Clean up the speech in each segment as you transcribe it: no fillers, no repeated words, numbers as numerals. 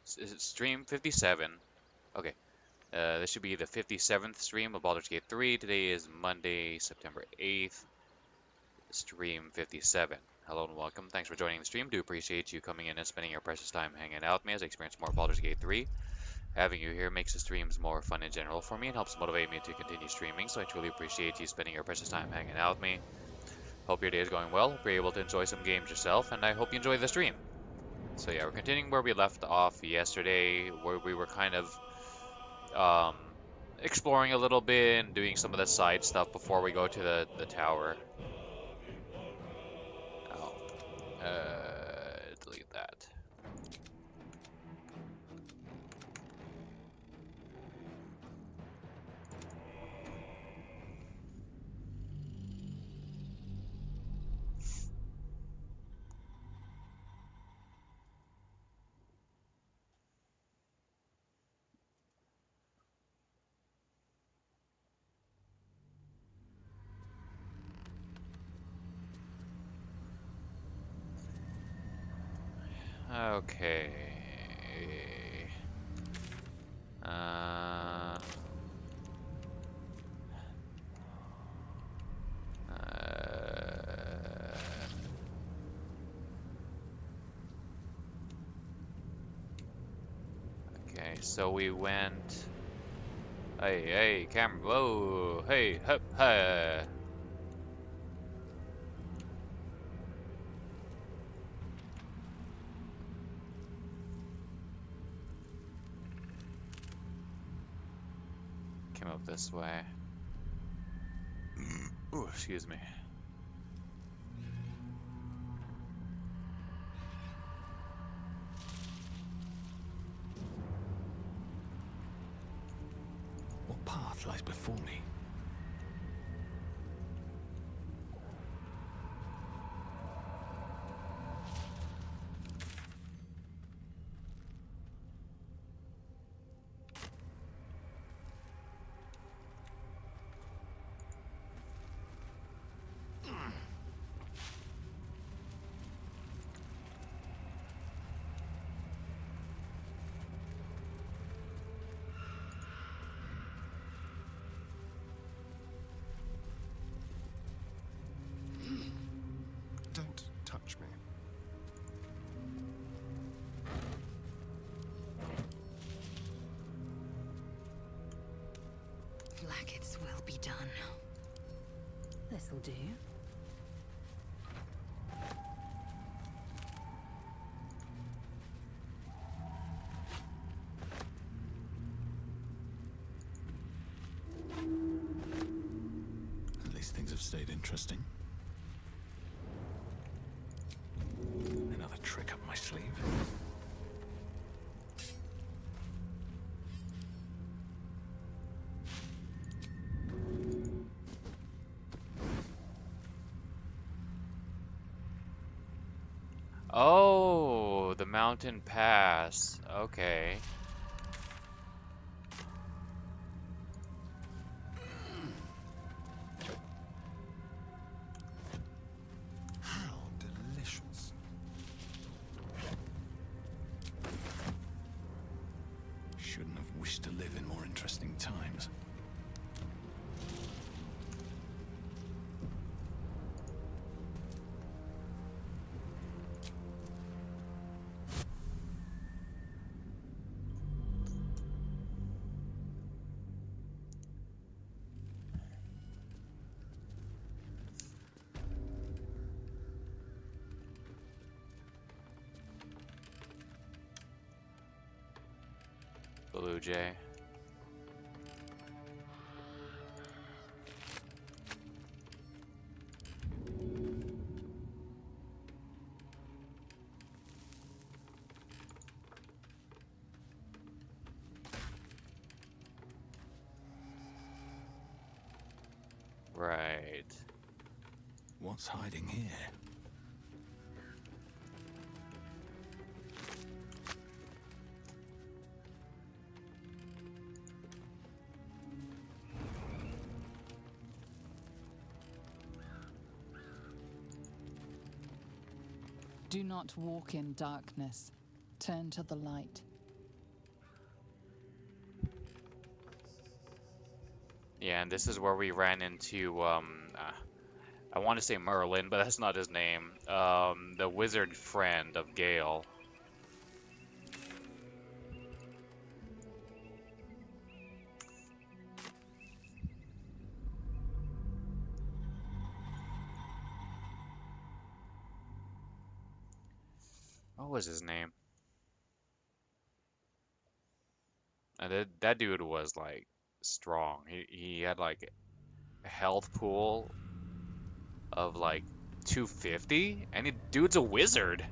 Is it stream 57? Okay. This should be the 57th stream of Baldur's Gate 3. Today is Monday, September 8th, stream 57. Hello and welcome. Thanks for joining the stream. Do appreciate you coming in and spending your precious time hanging out with me as I experience more Baldur's Gate 3. Having you here makes the streams more fun in general for me and helps motivate me to continue streaming, so I truly appreciate you spending your precious time hanging out with me. Hope your day is going well, hope you're able to enjoy some games yourself, and I hope you enjoy the stream. So yeah, we're continuing where we left off yesterday, where we were kind of um, exploring a little bit and doing some of the side stuff before we go to the tower. Oh, delete that. Okay. Uh, okay, so we went. Hey, camera. Whoa, hey, hup, ha. Came up this way. Ooh, excuse me. What path lies before me? Don't touch me. Blackets will be done. This'll do. At least things have stayed interesting. Another trick up my sleeve. Oh, the mountain pass. Okay. How delicious. Shouldn't have wished to live in more interesting times. Blue Jay. Right. What's hiding here? Do not walk in darkness. Turn to the light. Yeah, and this is where we ran into I want to say Merlin, but that's not his name. The wizard friend of Gale. What was his name? That dude was like strong. He had like a health pool of like 250, and dude's a wizard.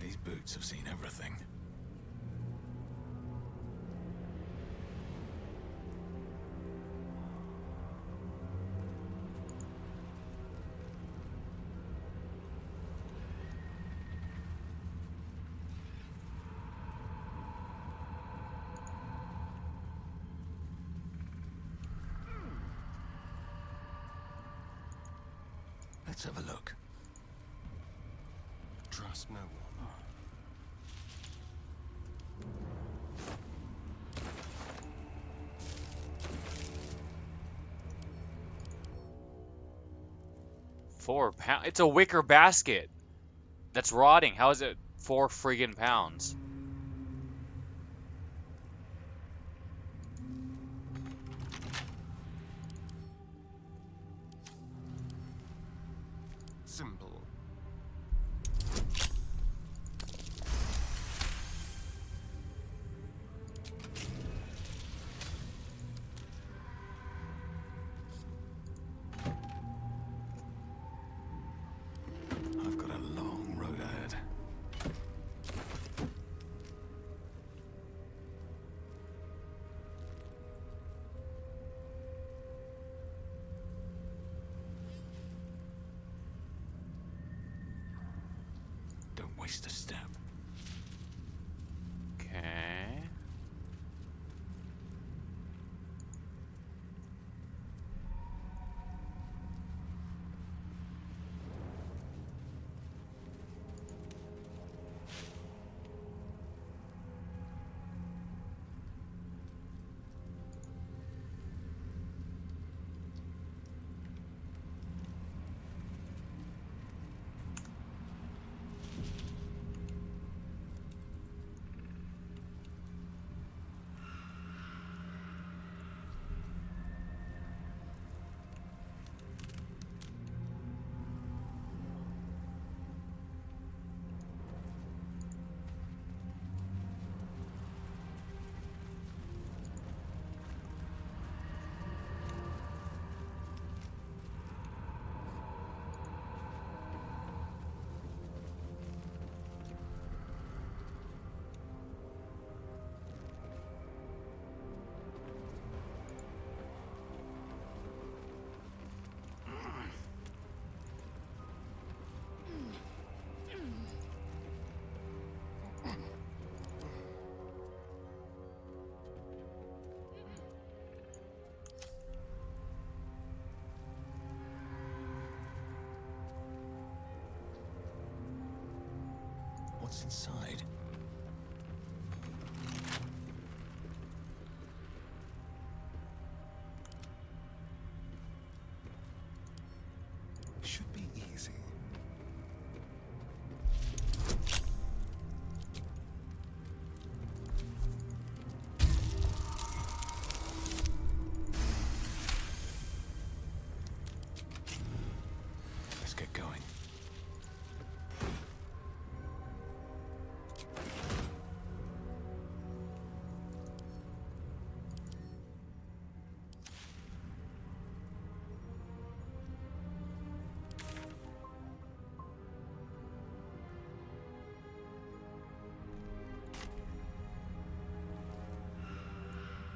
These boots have seen everything. Let's have a look. Trust no one. £4. It's a wicker basket that's rotting. How is it 4 friggin' pounds? Simple. I've got a long road ahead. Don't waste a step. Okay. What's inside? Should be easy. Let's get going.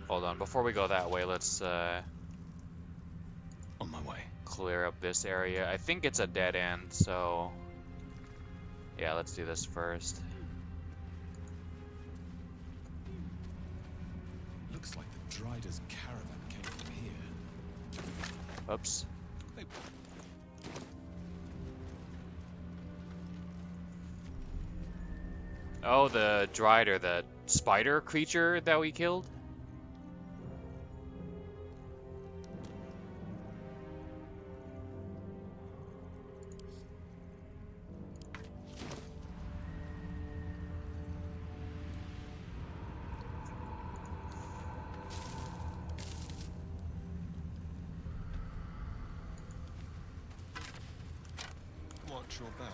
Hold on. Before we go that way, let's On my way. clear up this area. I think it's a dead end, so yeah, let's do this first. Looks like the Drider's caravan came from here. Oops. Hey, Oh, the Drider, the spider creature that we killed? watch your back.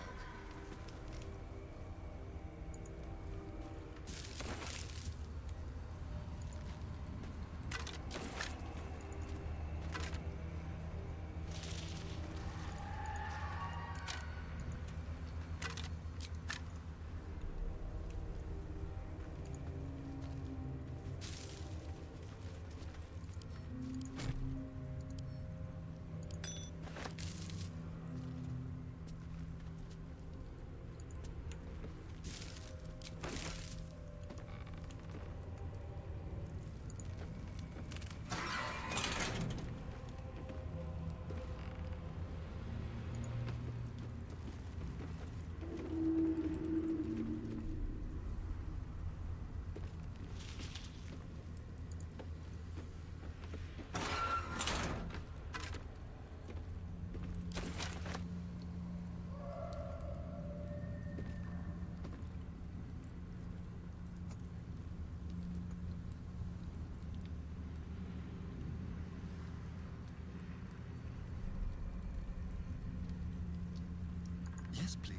Yes, please.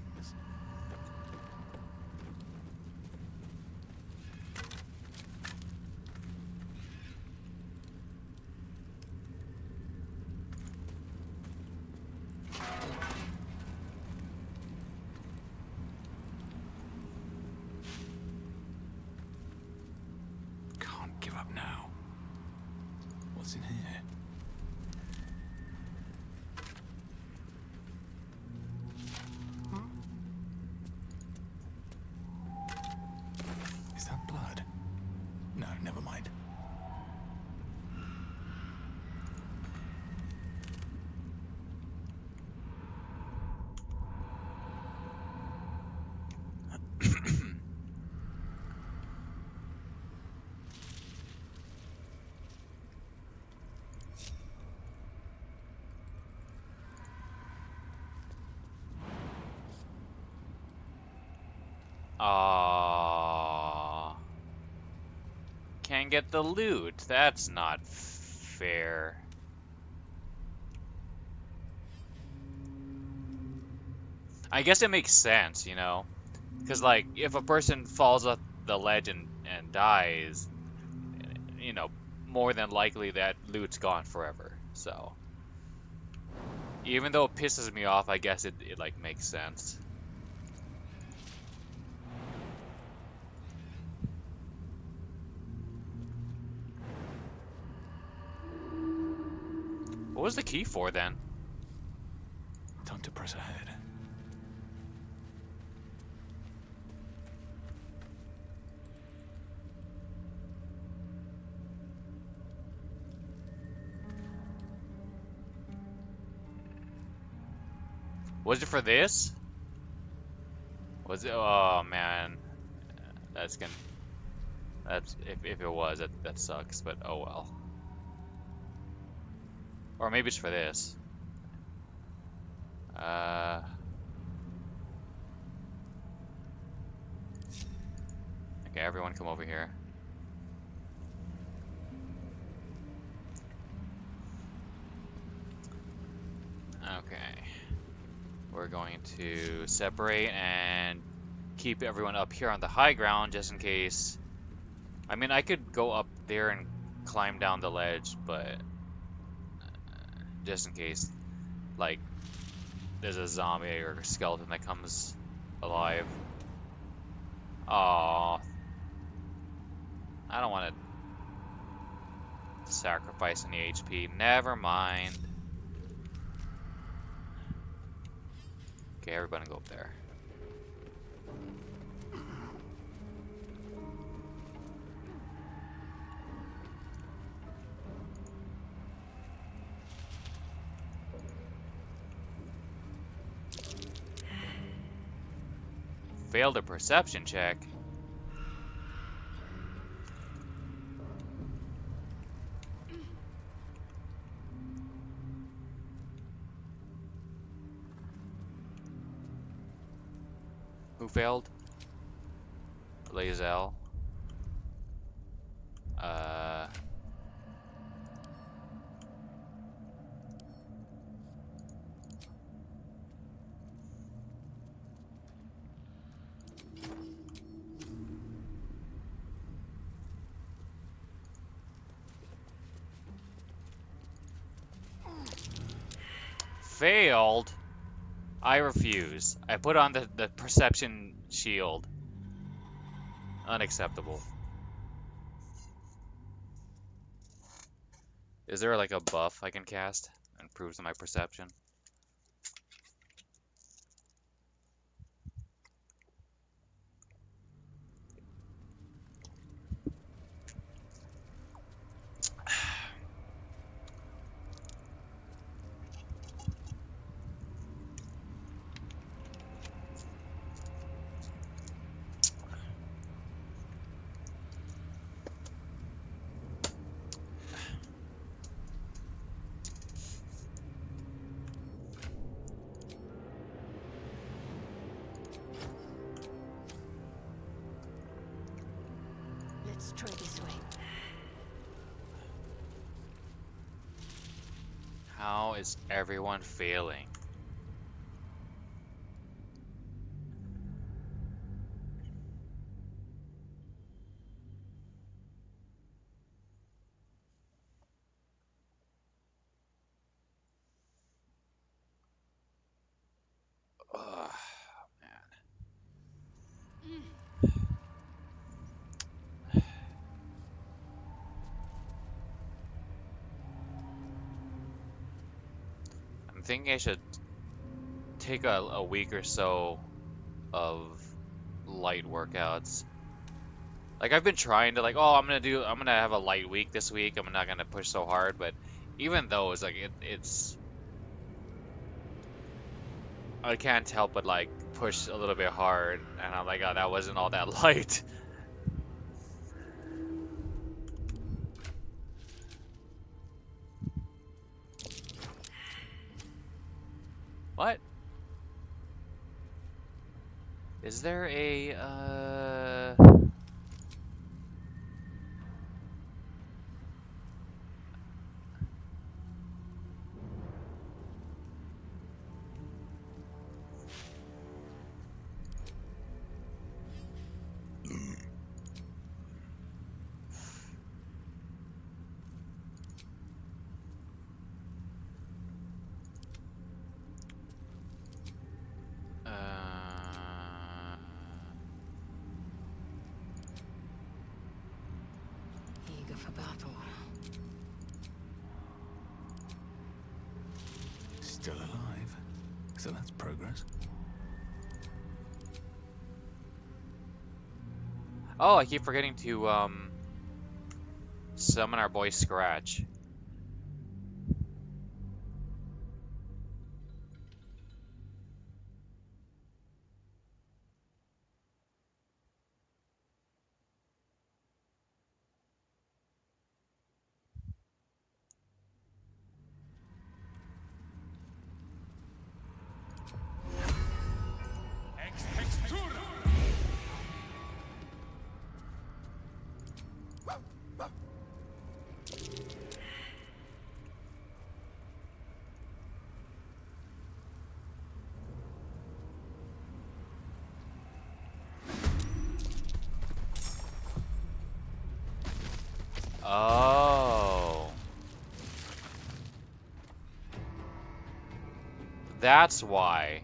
Can't give up now. What's in here? Is that blood? No, never mind. Aww. Can't get the loot. That's not fair. I guess it makes sense, you know? Because, like, if a person falls off the ledge and dies, you know, more than likely that loot's gone forever. So, even though it pisses me off, I guess it like, makes sense. What was the key for, then? Time to press ahead. Was it for this? Was it? Oh, man. That's gonna... That's... If it was, that sucks, but oh well. Or maybe it's for this. Okay, everyone come over here. Okay. We're going to separate and keep everyone up here on the high ground just in case. I mean, I could go up there and climb down the ledge, but just in case, like, there's a zombie or a skeleton that comes alive. Oh, I don't want to sacrifice any HP. Never mind. Okay, everybody go up there. failed a perception check. Who failed? Lazel. Uh... Failed? I refuse. I put on the perception shield. Unacceptable. Is there like a buff I can cast that improves my perception? Let's try this way. How is everyone failing? Ugh, man. I'm thinking I should take a week or so of light workouts. Like I've been trying to like, oh, I'm gonna have a light week this week. I'm not gonna push so hard, but even those, like it's I can't help but like push a little bit hard, and I'm like, oh, that wasn't all that light. What? Is there a uh Eager for battle. Still alive. So that's progress. Oh, I keep forgetting to summon our boy Scratch. Oh. That's why.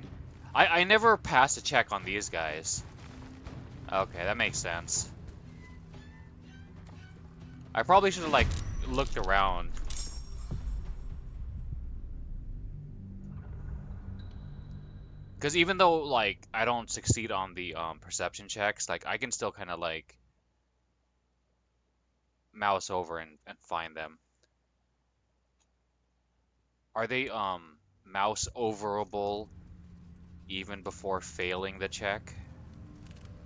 I never passed a check on these guys. Okay, that makes sense. I probably should have like looked around. Because even though like I don't succeed on the perception checks, like I can still kind of like mouse over and find them. Are they mouse overable even before failing the check?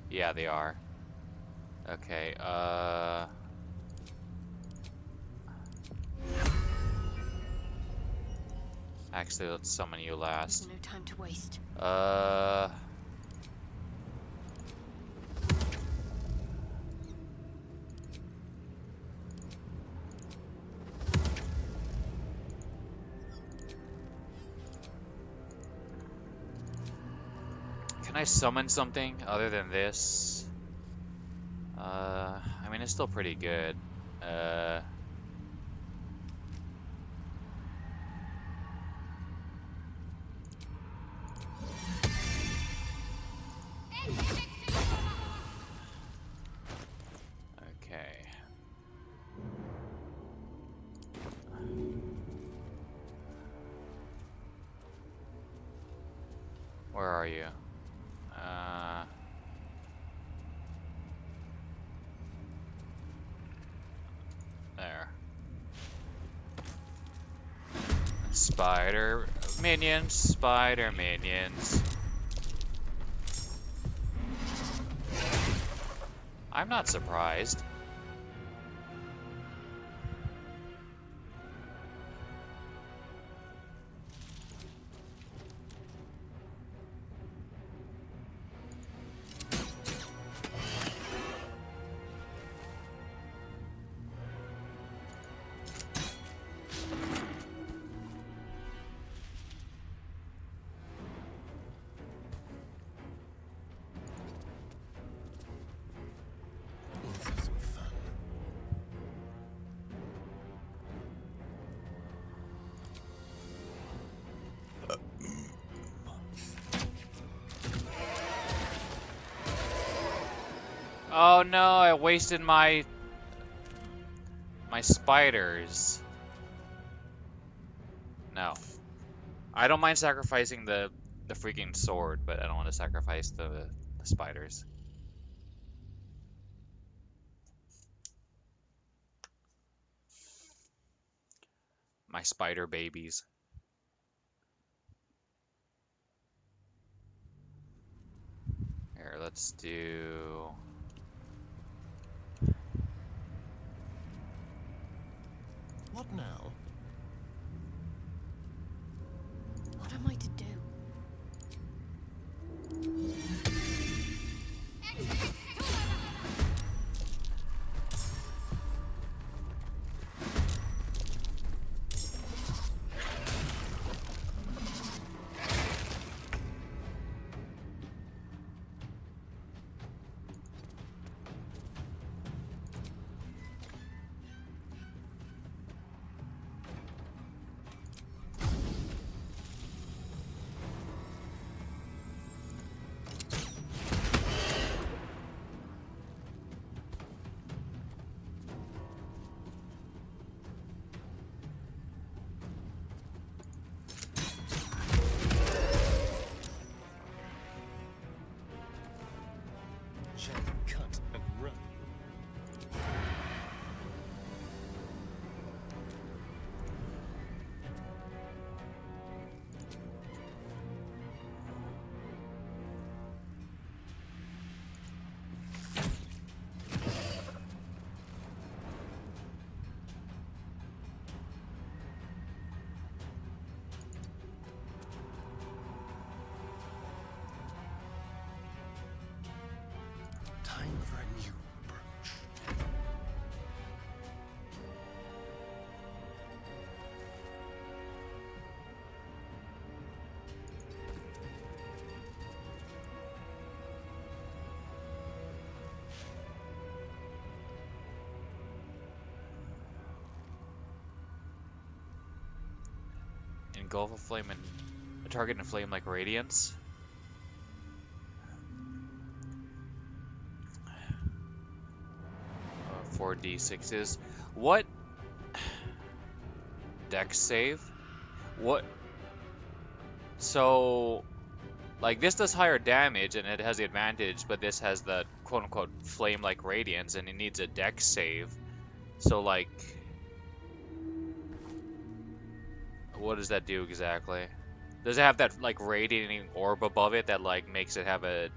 Yeah, they are. Okay, actually, let's summon you There's last. no time to waste. Can I summon something other than this? I mean, it's still pretty good. Uh, okay. Where are you? Uh, there. Spider minions, spider minions. I'm not surprised. Let's have some fun. Oh no, I wasted my spiders. No. I don't mind sacrificing the freaking sword, but I don't want to sacrifice the spiders. My spider babies. Here, let's do... What now? What am I to do? Check, cut, and run. Time for a new approach. Engulf a flame and a target in flame like radiance. 4d6s. What? Dex save? What? So, like, this does higher damage and it has the advantage, but this has the quote-unquote flame-like radiance and it needs a dex save. So, like, what does that do exactly? Does it have that, like, radiating orb above it that, like, makes it have a,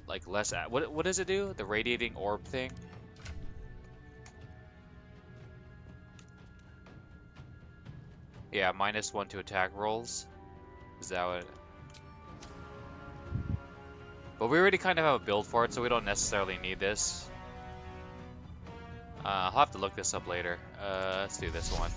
like less. What does it do? The radiating orb thing? Yeah, -1 to attack rolls. Is that what? But we already kind of have a build for it, so we don't necessarily need this. I'll have to look this up later. Let's do this one.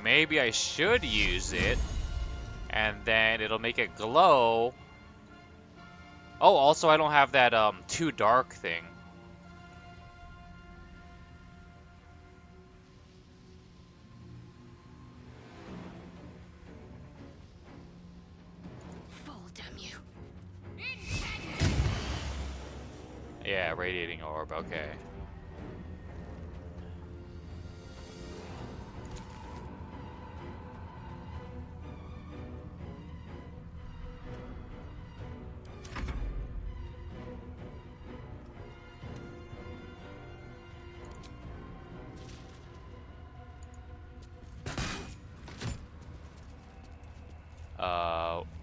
Maybe I should use it, and then it'll make it glow. Oh, also I don't have that too dark thing. Fall, damn you. Yeah, radiating orb. Okay.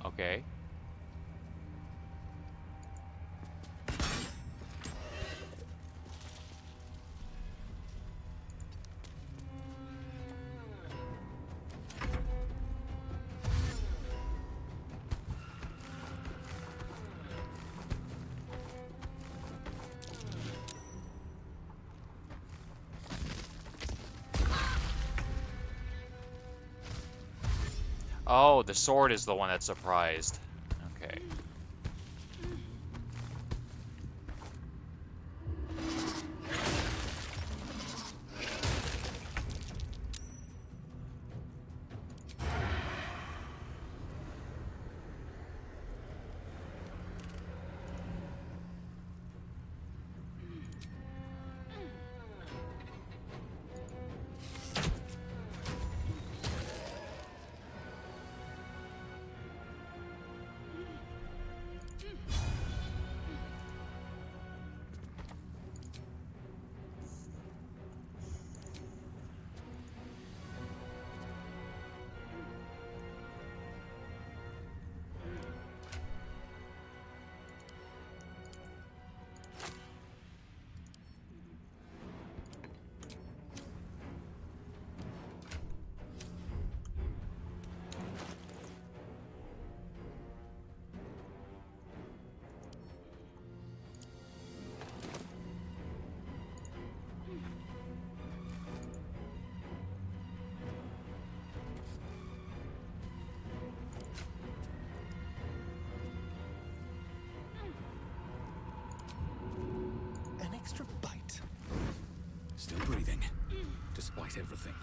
Okay. Oh, the sword is the one that's surprised. Okay. An extra bite. Still breathing, despite everything.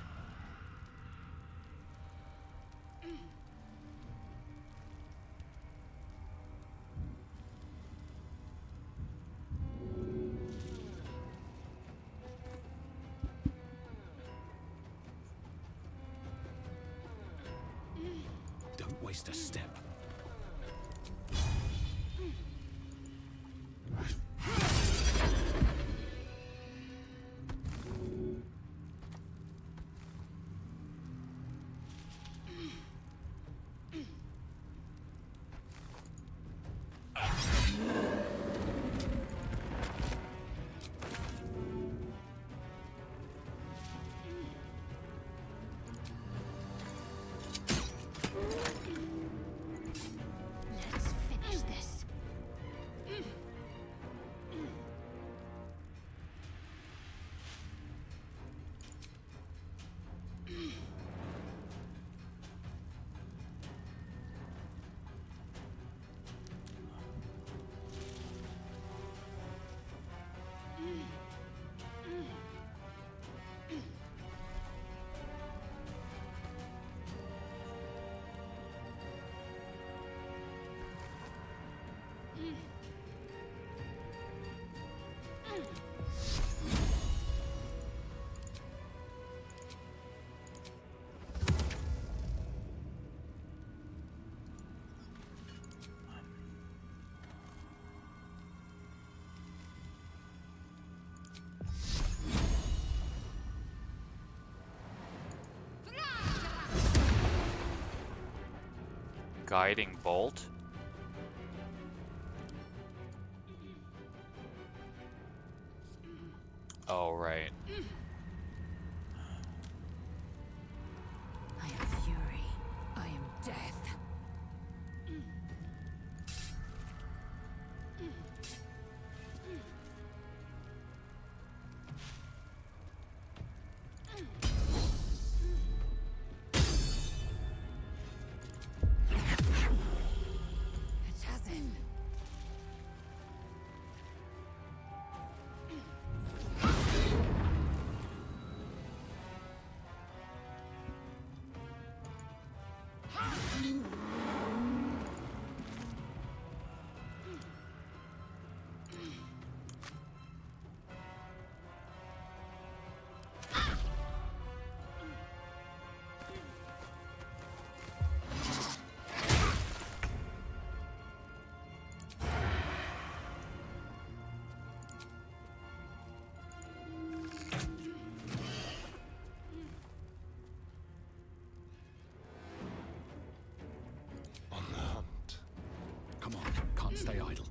Don't waste a step. Guiding bolt. Oh, right. I am fury. I am death. It has him. On the hunt. Come on, can't stay idle.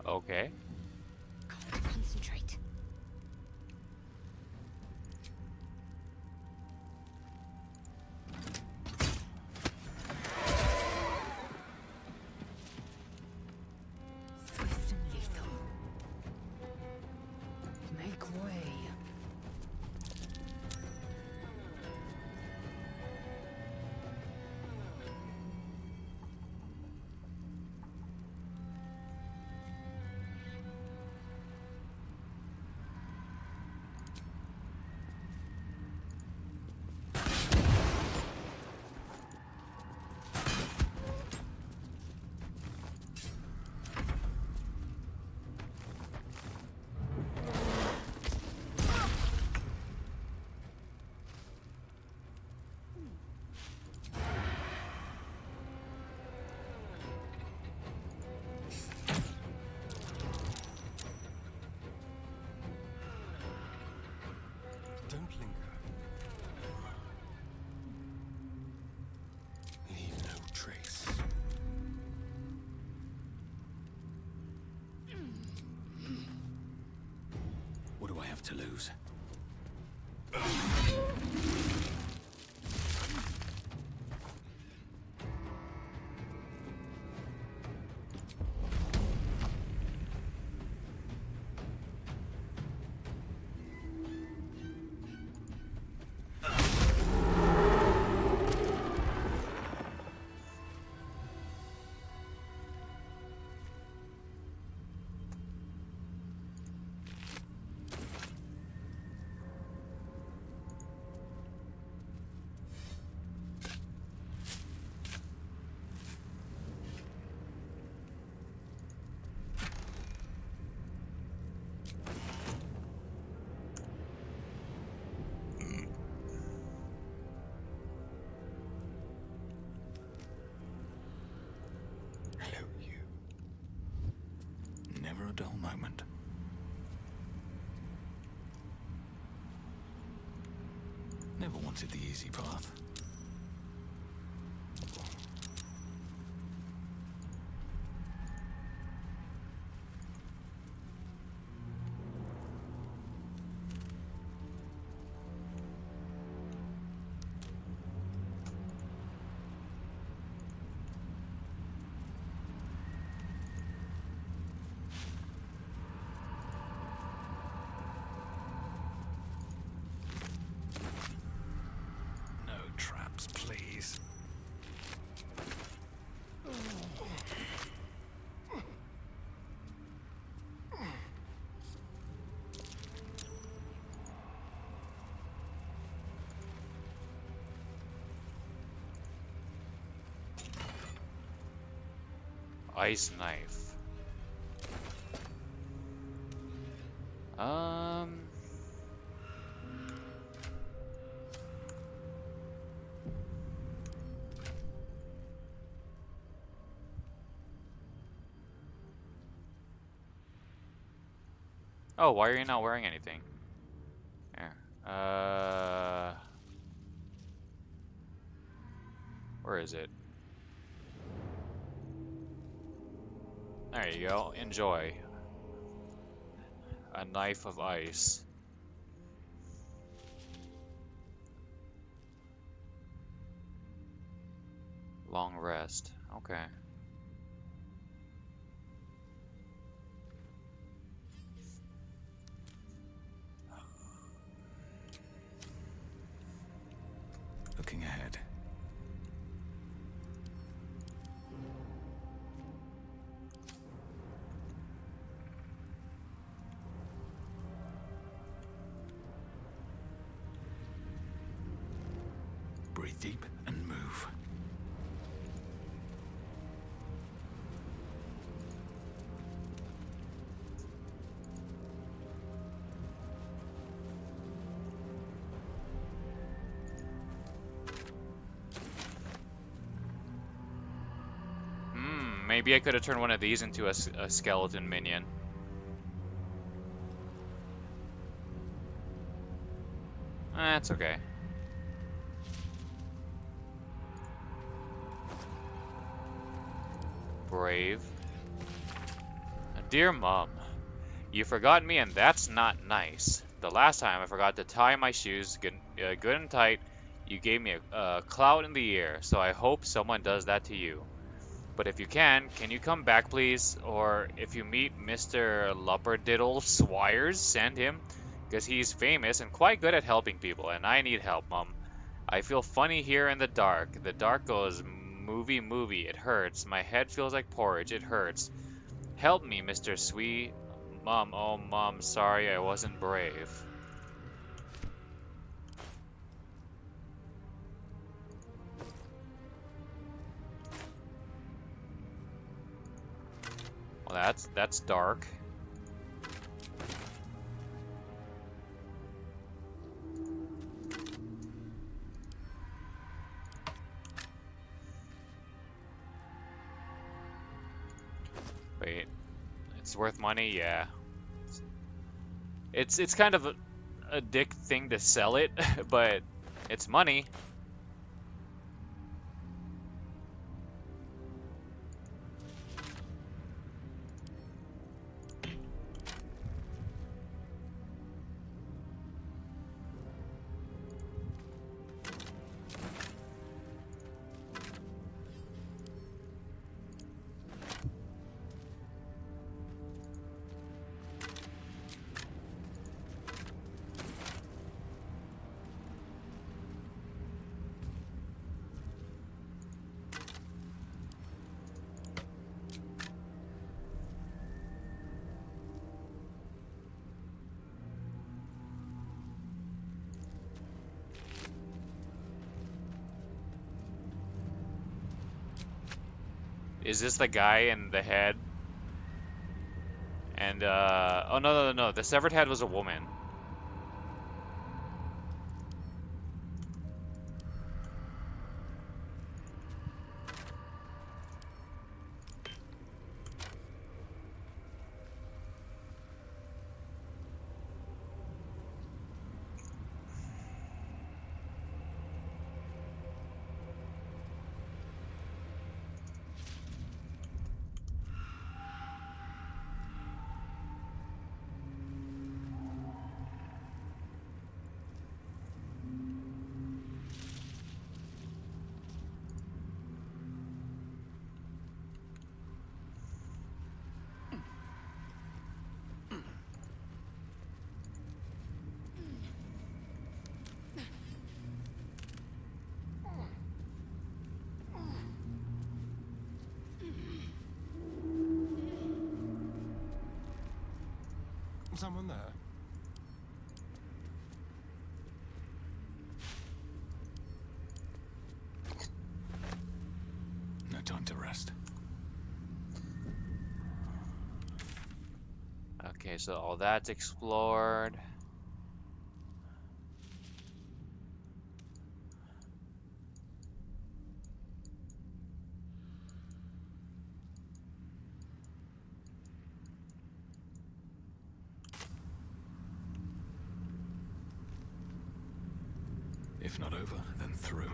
Okay. Concentrate. Swift and lethal. Make way. Don't linger. Leave no trace. What do I have to lose? Hello, you. Never a dull moment. Never wanted the easy path. No traps, please. Ice knife. Oh, why are you not wearing anything? Here. Where is it? There you go. Enjoy. A knife of ice. Long rest. Okay. Looking ahead. Breathe deep and move. Maybe I could have turned one of these into a skeleton minion. That's okay. Brave. Dear Mom, you forgot me and that's not nice. The last time I forgot to tie my shoes good and tight, you gave me a clout in the ear, so I hope someone does that to you. But if you can you come back please? Or if you meet Mr. Lupperdiddle Swires, send him, because he's famous and quite good at helping people, and I need help, Mum. I feel funny here in the dark. The dark goes movie. It hurts. My head feels like porridge. It hurts. Help me, Mr. Sweet. Mom, oh Mom, sorry I wasn't brave. Well, that's dark. Wait, it's worth money? Yeah. It's kind of a dick thing to sell it, but it's money. Is this the guy in the head? And oh no, the severed head was a woman. Someone there? No time to rest. Okay, so all that's explored. If not over, then through.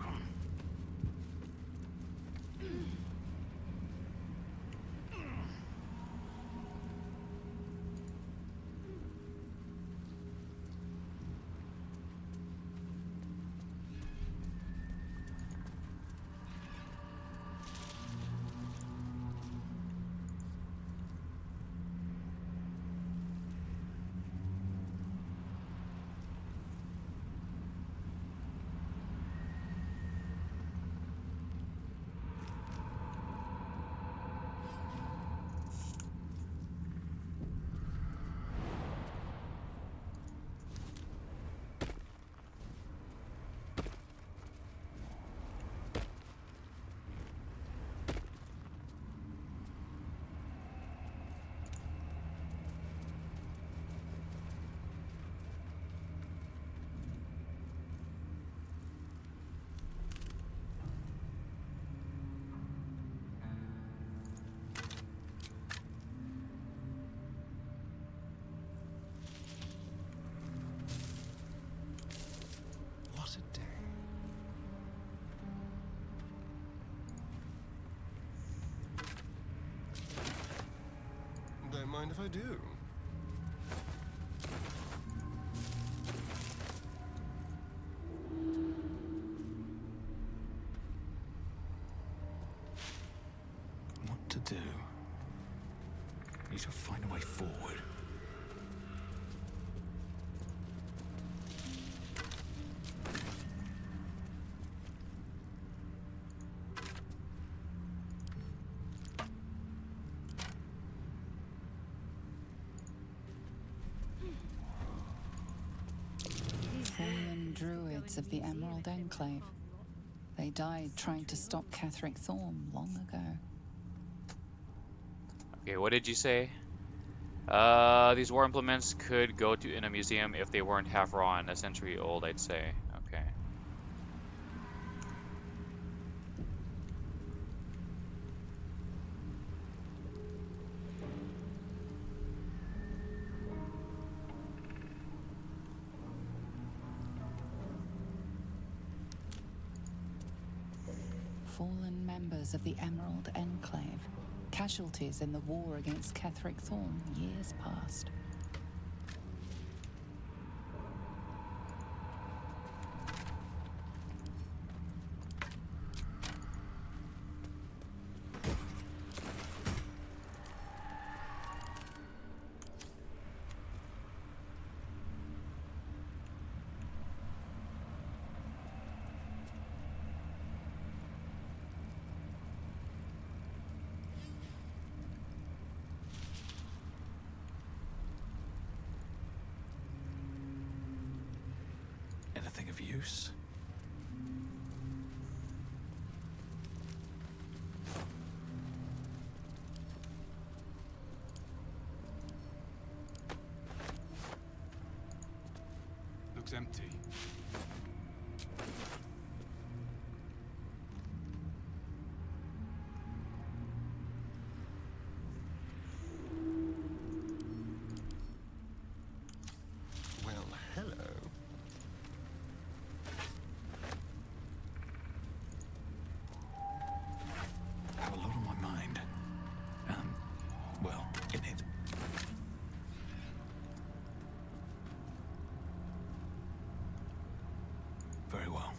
What a day. Don't mind if I do. What to do? Need to find a way forward. Fallen druids of the Emerald Enclave. They died trying to stop Catherick Thorm long ago. Okay, what did you say? These war implements could go to in a museum if they weren't half raw and a century old, I'd say. Okay. Fallen members of the Emerald Enclave. Casualties in the war against Catherick Thorm years past. Anything of use? Looks empty. Well, hello. Have a lot on my mind. Well, in it. Very well.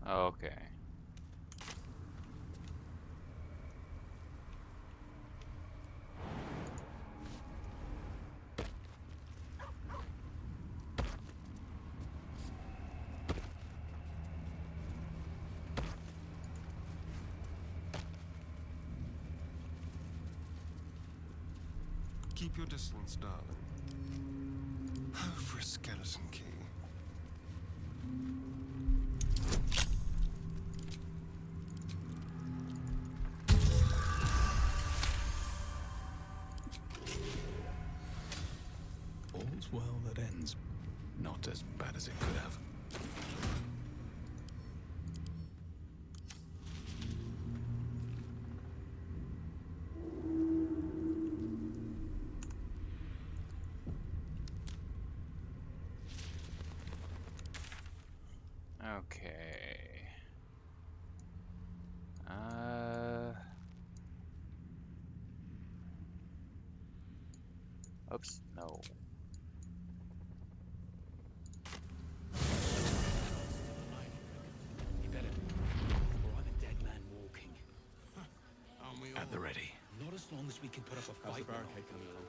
Okay. Keep your distance, darling. Oh, for a skeleton key. All's well that ends. Not as bad as it could have. Okay. Oops, no. You better be, or I'm a dead man walking. Aren't we At the all? ready. Not as long as we can put up a How's fight. the barricade coming along?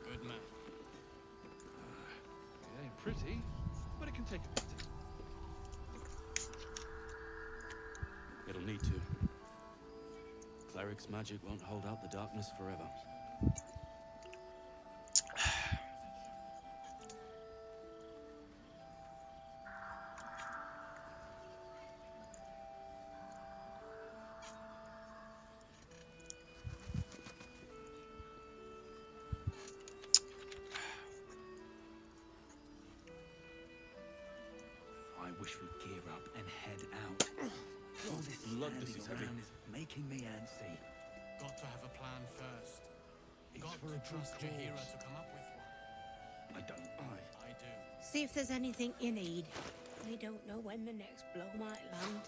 Good man. It ain't pretty, but it can take a beating. It'll need to. Cleric's magic won't hold out the darkness forever. I wish we'd gear up and head out. All this blood, this standing is heavy. around is making me antsy. Got to have a plan first. It's Got for to a good trust Jahira cause. to come up with one. I don't. I do. See if there's anything you need. We don't know when the next blow might land.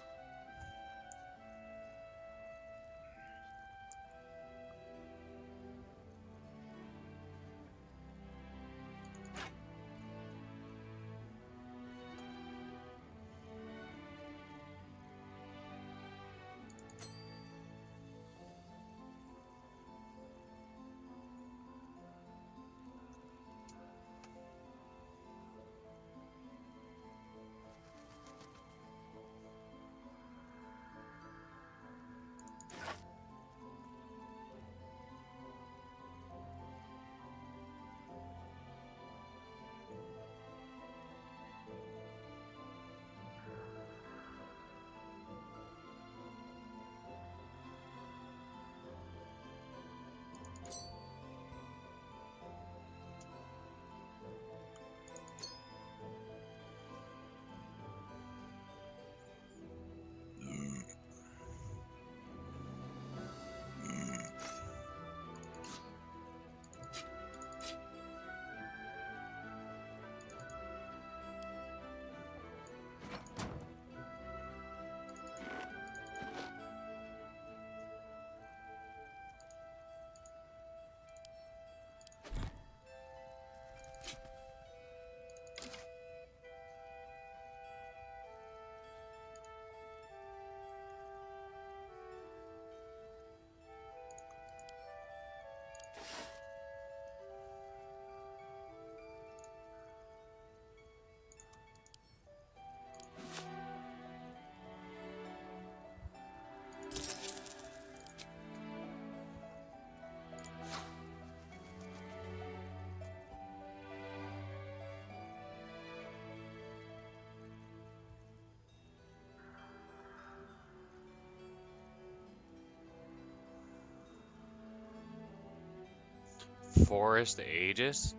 Forest Aegis.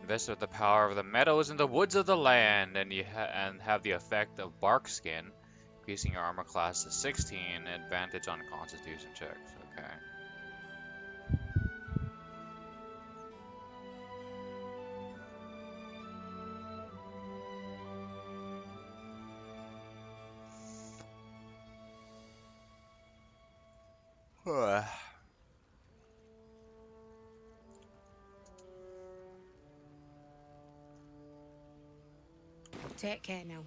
Invest with the power of the meadows and the woods of the land, and have the effect of bark skin, increasing your armor class to 16, advantage on Constitution checks. Okay. Take care now.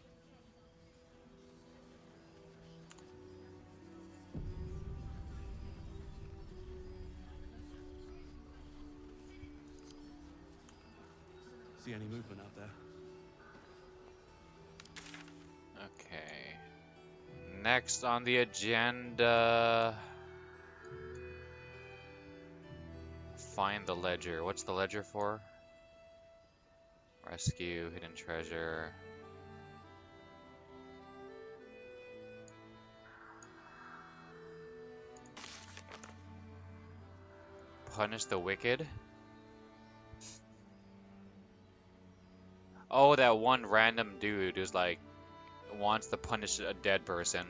See any movement out there? Okay. Next on the agenda, Find the ledger. What's the ledger for? Rescue, hidden treasure. Punish the wicked. Oh, that one random dude who's like wants to punish a dead person.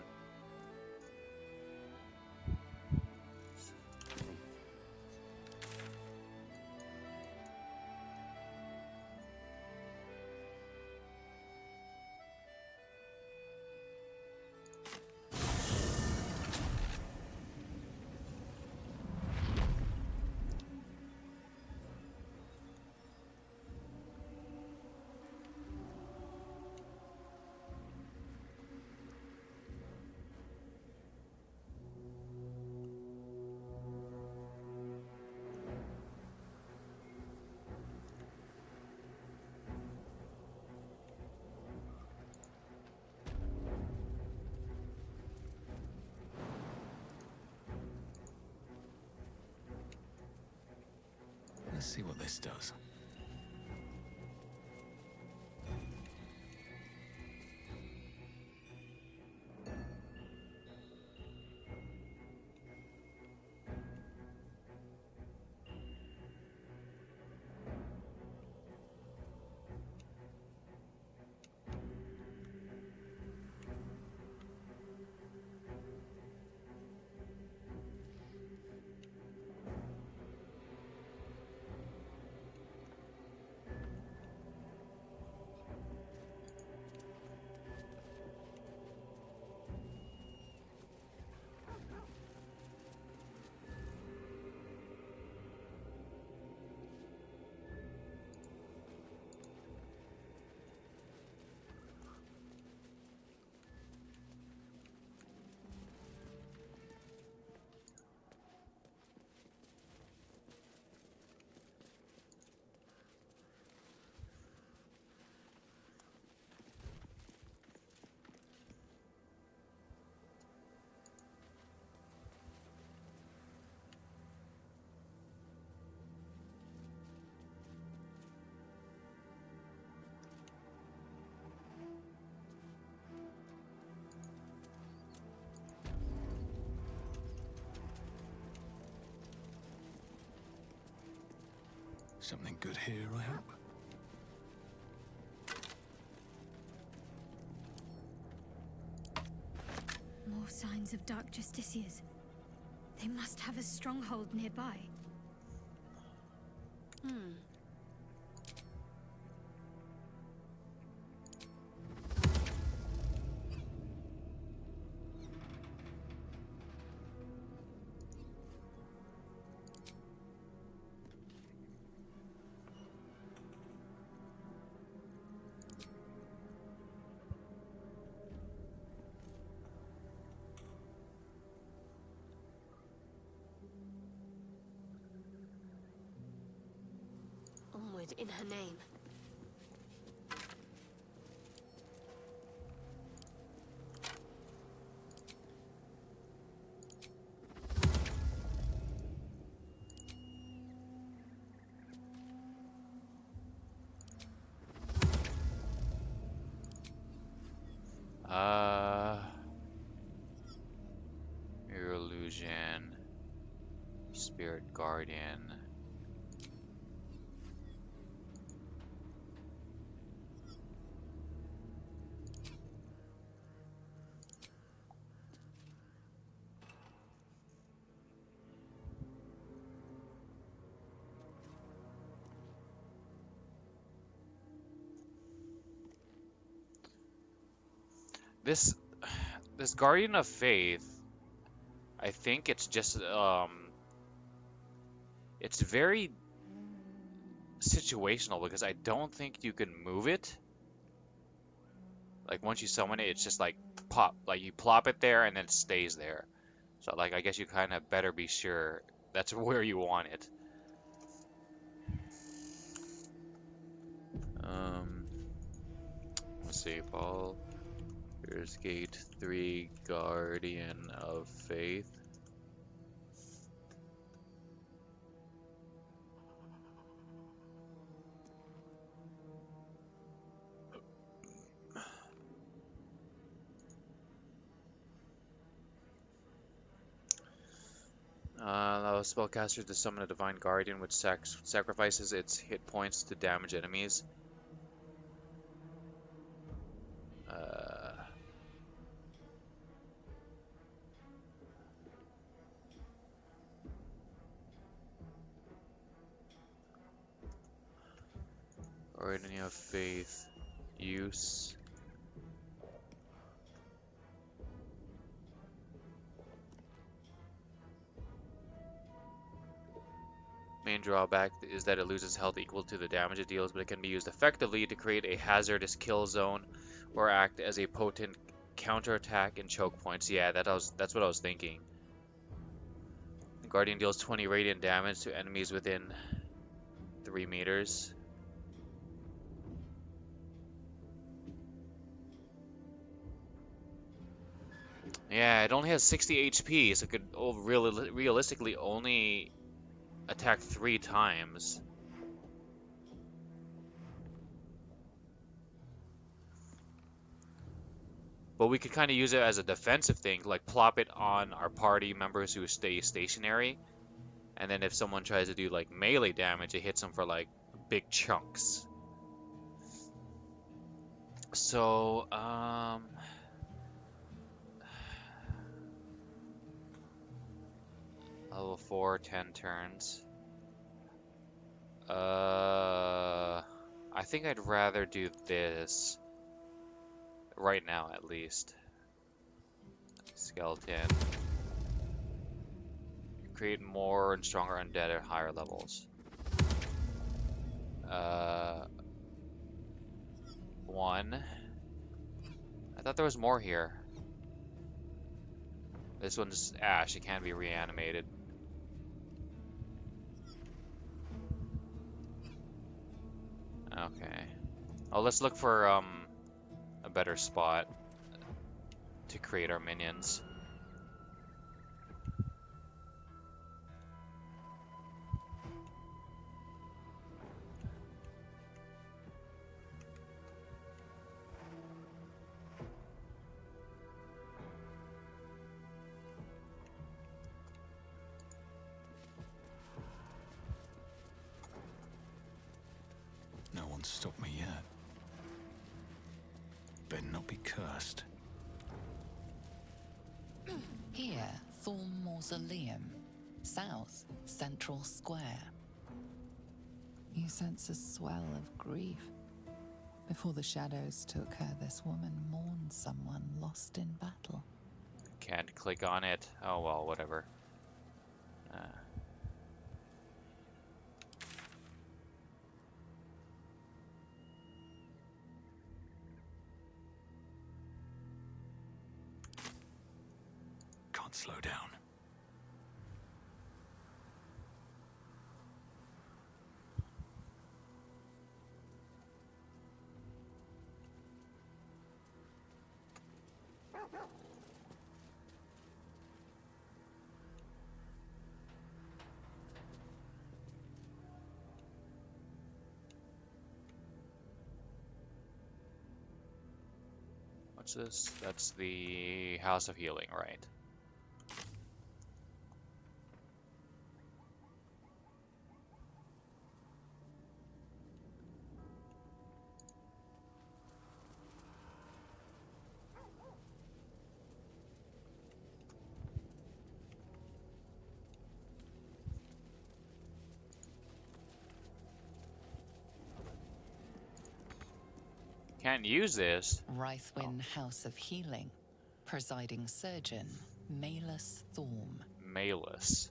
Let's see what this does. Something good here, I hope. More signs of dark justiciars. They must have a stronghold nearby. Onward in her name. Mirror illusion, spirit guardian. This guardian of faith, I think it's just it's very situational because I don't think you can move it. Like once you summon it, it's just like pop, like you plop it there and then it stays there. So like I guess you kind of better be sure that's where you want it. Let's see, Paul. Here's Gate 3, Guardian of Faith. Allows spellcasters to summon a divine guardian, which sacrifices its hit points to damage enemies. Guardian of Faith. Use. Main drawback is that it loses health equal to the damage it deals, but it can be used effectively to create a hazardous kill zone or act as a potent counterattack and choke points. Yeah, that's what I was thinking. The Guardian deals 20 radiant damage to enemies within 3 meters. Yeah, it only has 60 HP, so it could realistically only attack 3 times. But we could kind of use it as a defensive thing, like plop it on our party members who stay stationary, and then if someone tries to do like melee damage, it hits them for like big chunks. So, level 4, 10 turns. I think I'd rather do this. Right now, at least. Skeleton. Create more and stronger undead at higher levels. 1. I thought there was more here. This one's ash. It can't be reanimated. Okay. Oh, let's look for a better spot to create our minions. No one's stopped me yet. Better not be cursed. Here, Thorn Mausoleum. South, Central Square. You sense a swell of grief. Before the shadows took her, this woman mourned someone lost in battle. Can't click on it. Oh well, whatever. Can't slow down. What's this? That's the House of Healing, right? Can't use this. Rythwin House of Healing. Presiding surgeon, Malus Thorm. Malus.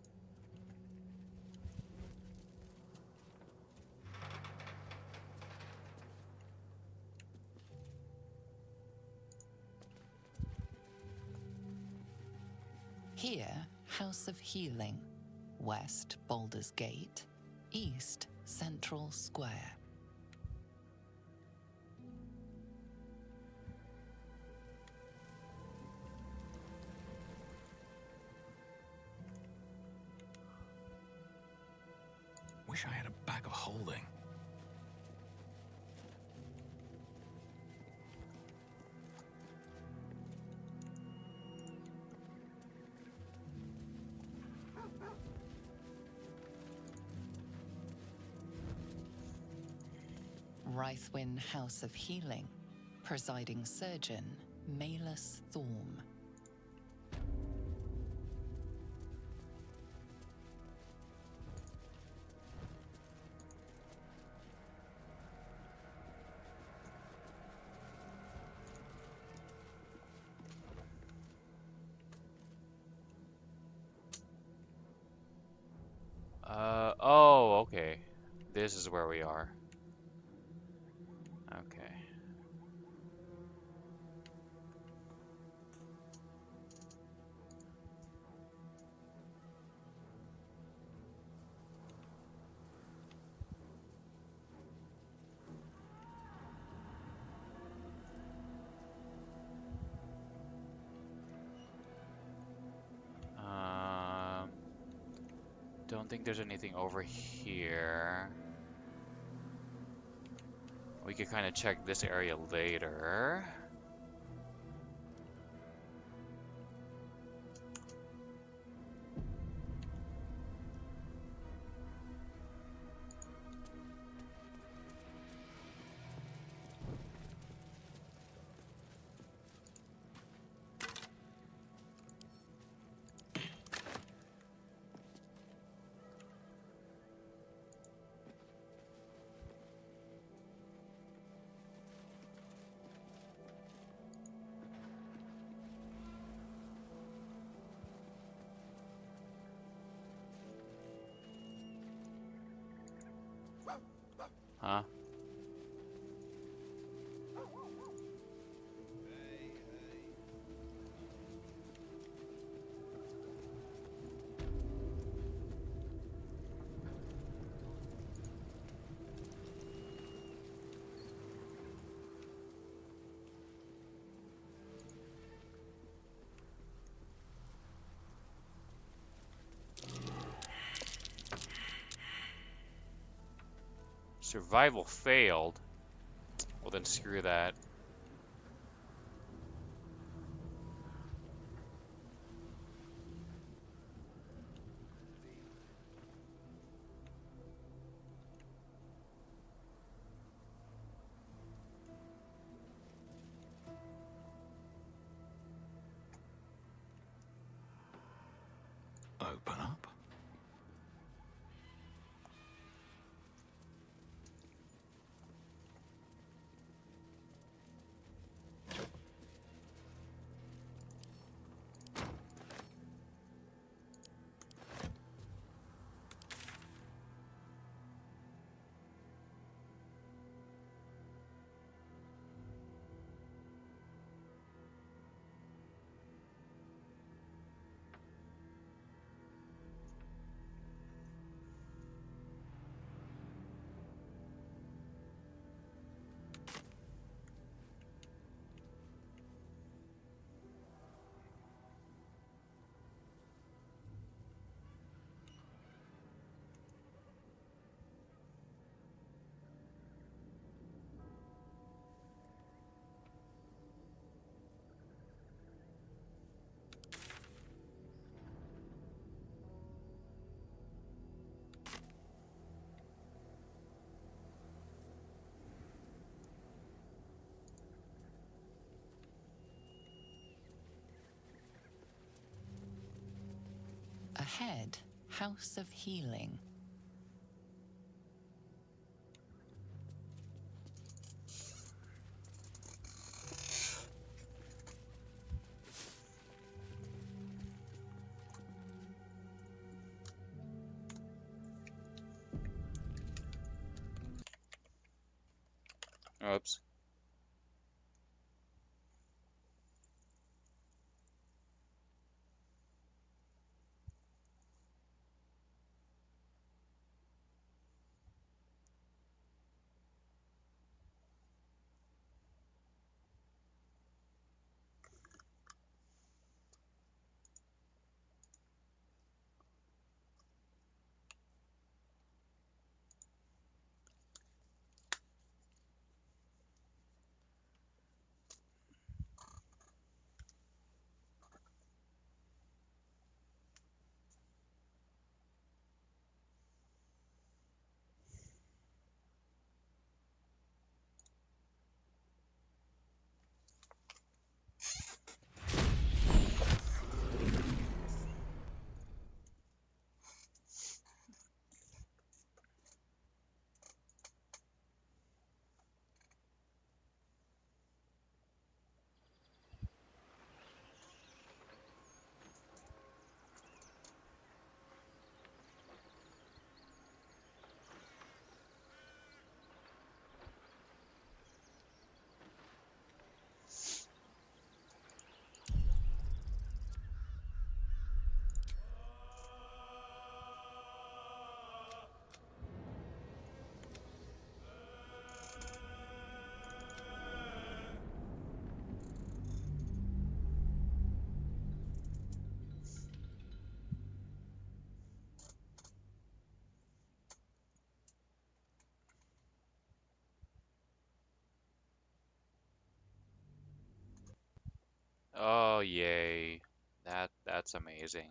Here, House of Healing. West, Baldur's Gate. East, Central Square. Wish I had a bag of holding. Rythwin House of Healing. Presiding surgeon, Malus Thorm. Oh, okay. This is where we are. Okay. Um, don't think there's anything over here. We could kind of check this area later. Huh? Survival failed. Well, then screw that. Open up. Ahead, House of Healing. Oops. Oh, yay. That's amazing.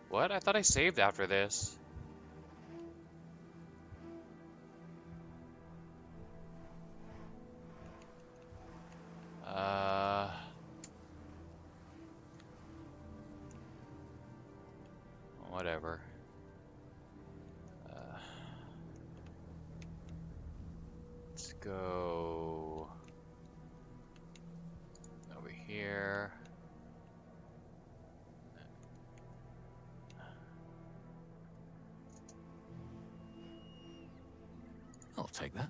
What? I thought I saved after this. Uh, whatever. Uh, let's go over here. I'll take that.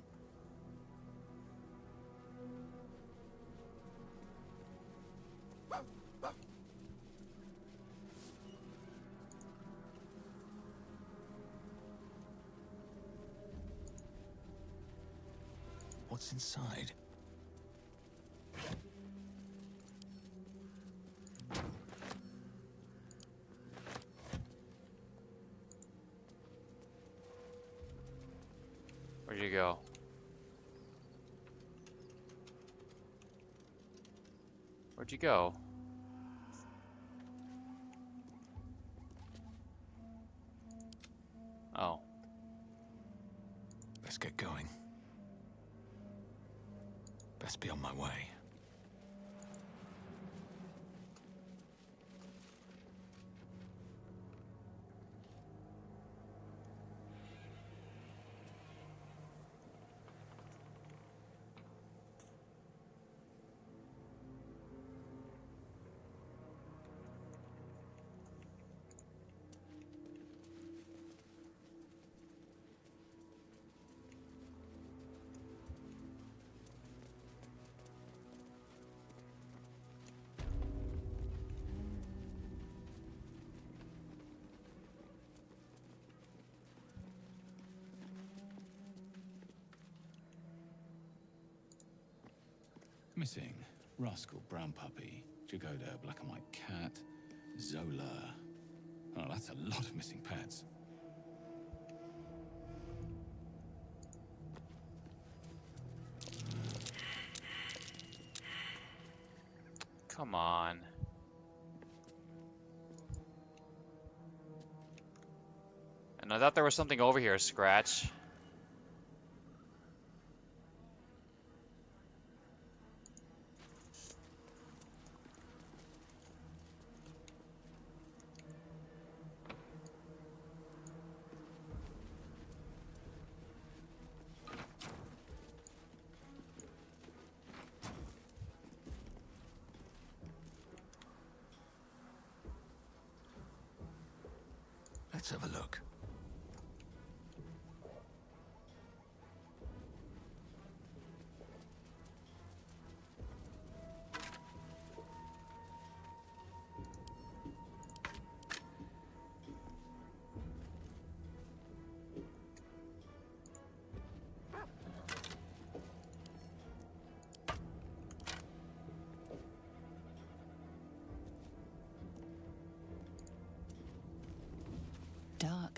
What's inside? Where'd you go? Where'd you go? Oh. Let's get going. Best be on my way. Missing Rascal Brown Puppy, Jagoda Black and White Cat, Zola. Oh, that's a lot of missing pets. Come on. And I thought there was something over here, Scratch. Let's have a look.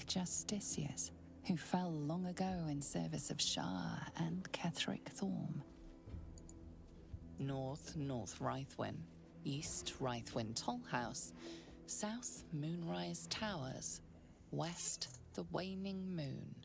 justiciars who fell long ago in service of Shah and Ketheric Thorm. North, North Rythwin. East, Rythwin Tollhouse. South, Moonrise Towers. West, the Waning Moon.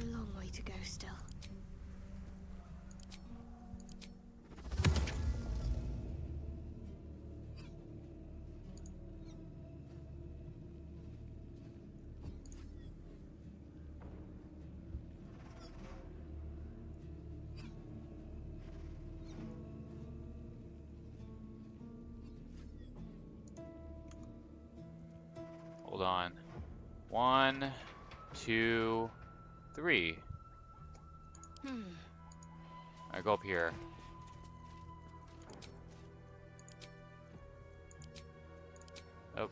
A long way to go still. Hold on. 1, 2, 3. I go up here. Oh.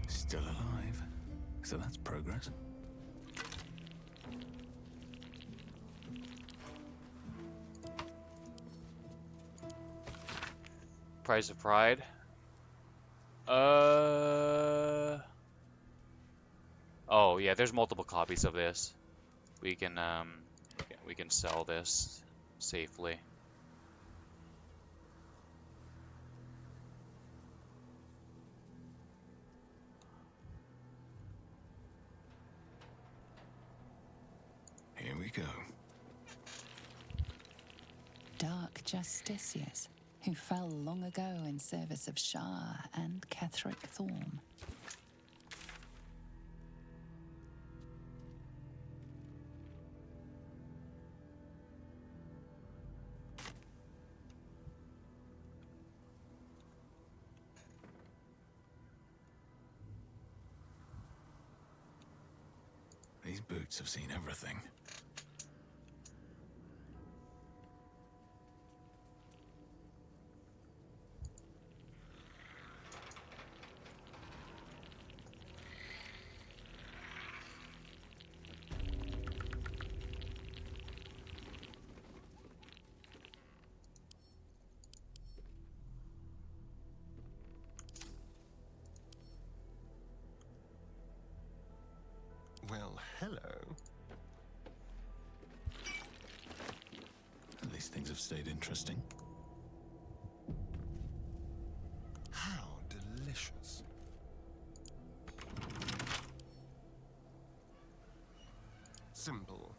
Still alive. So that's progress. Price of Pride. Oh yeah, there's multiple copies of this. We can yeah, we can sell this safely. Here we go. Dark justiciars who fell long ago in service of Shah and Ketheric Thorm. These boots have seen everything. Well, hello. At least things have stayed interesting. How delicious. Simple.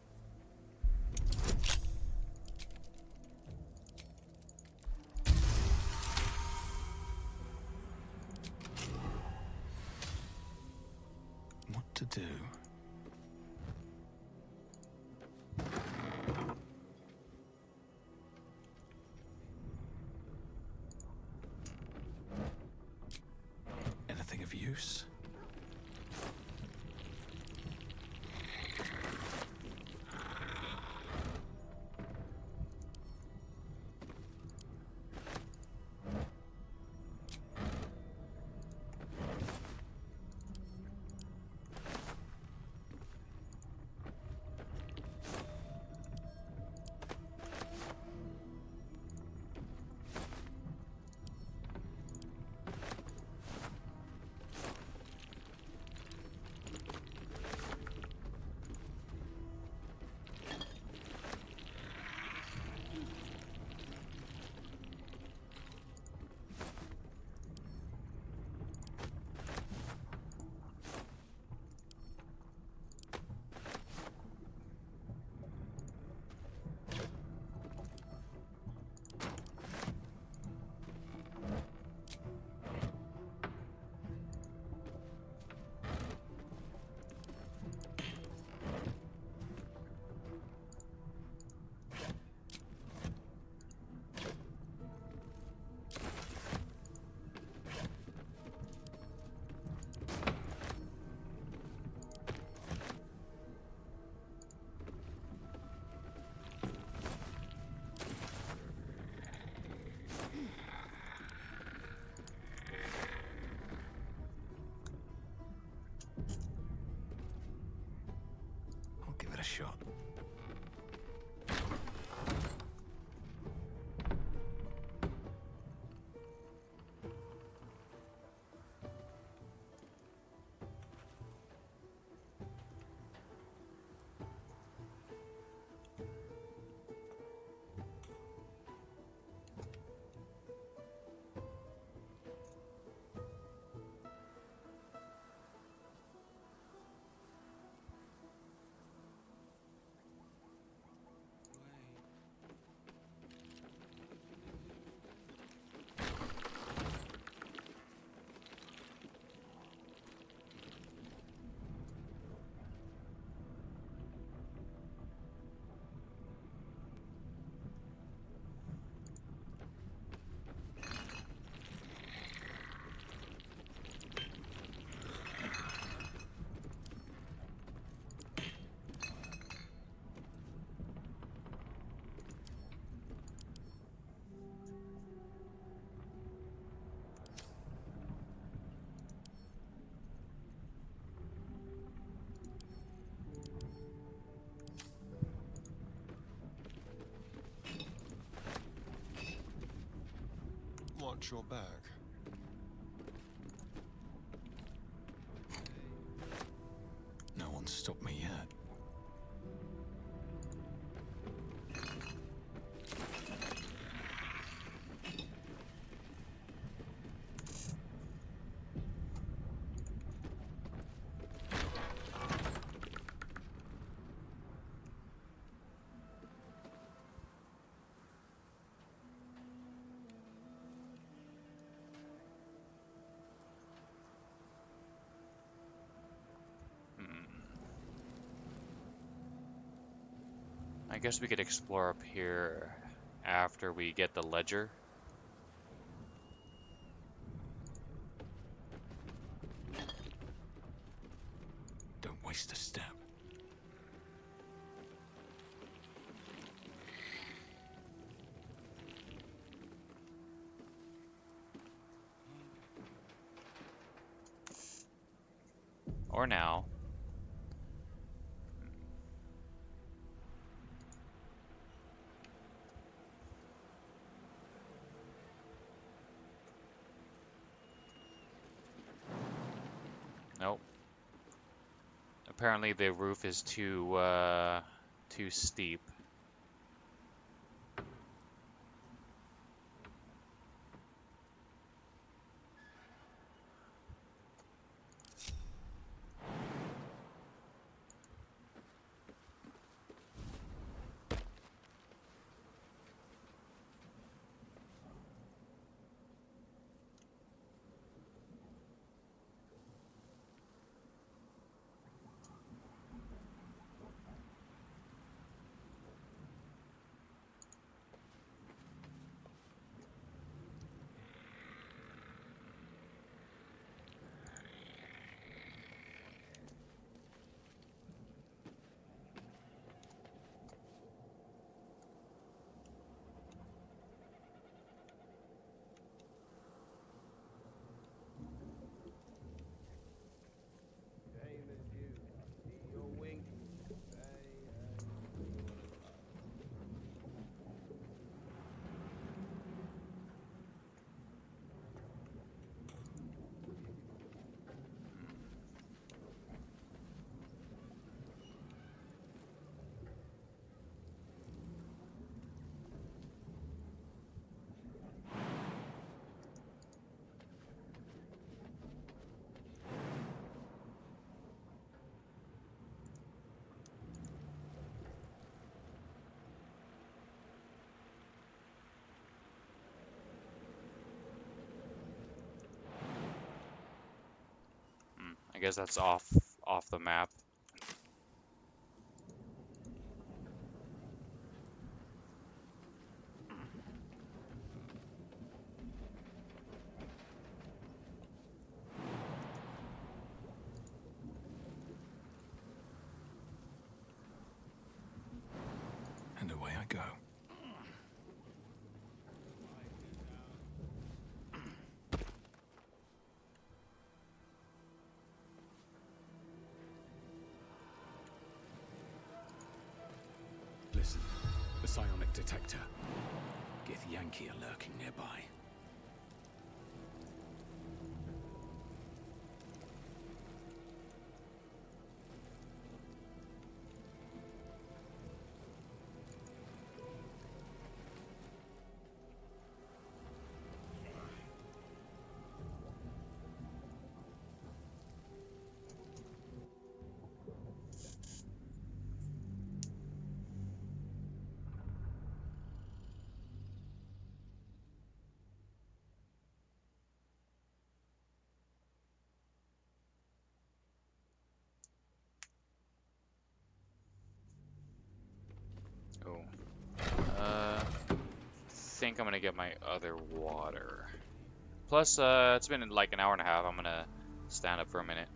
What to do? Anything of use? Watch your back. No one's stopped me yet. I guess we could explore up here after we get the ledger. Don't waste a step. Or now. Nope. Apparently the roof is too steep. I guess that's off the map. And away I go. Listen, the psionic detector. Gith Yankee are lurking nearby. Oh. Think I'm gonna get my other water. Plus, it's been like an hour and a half. I'm gonna stand up for a minute.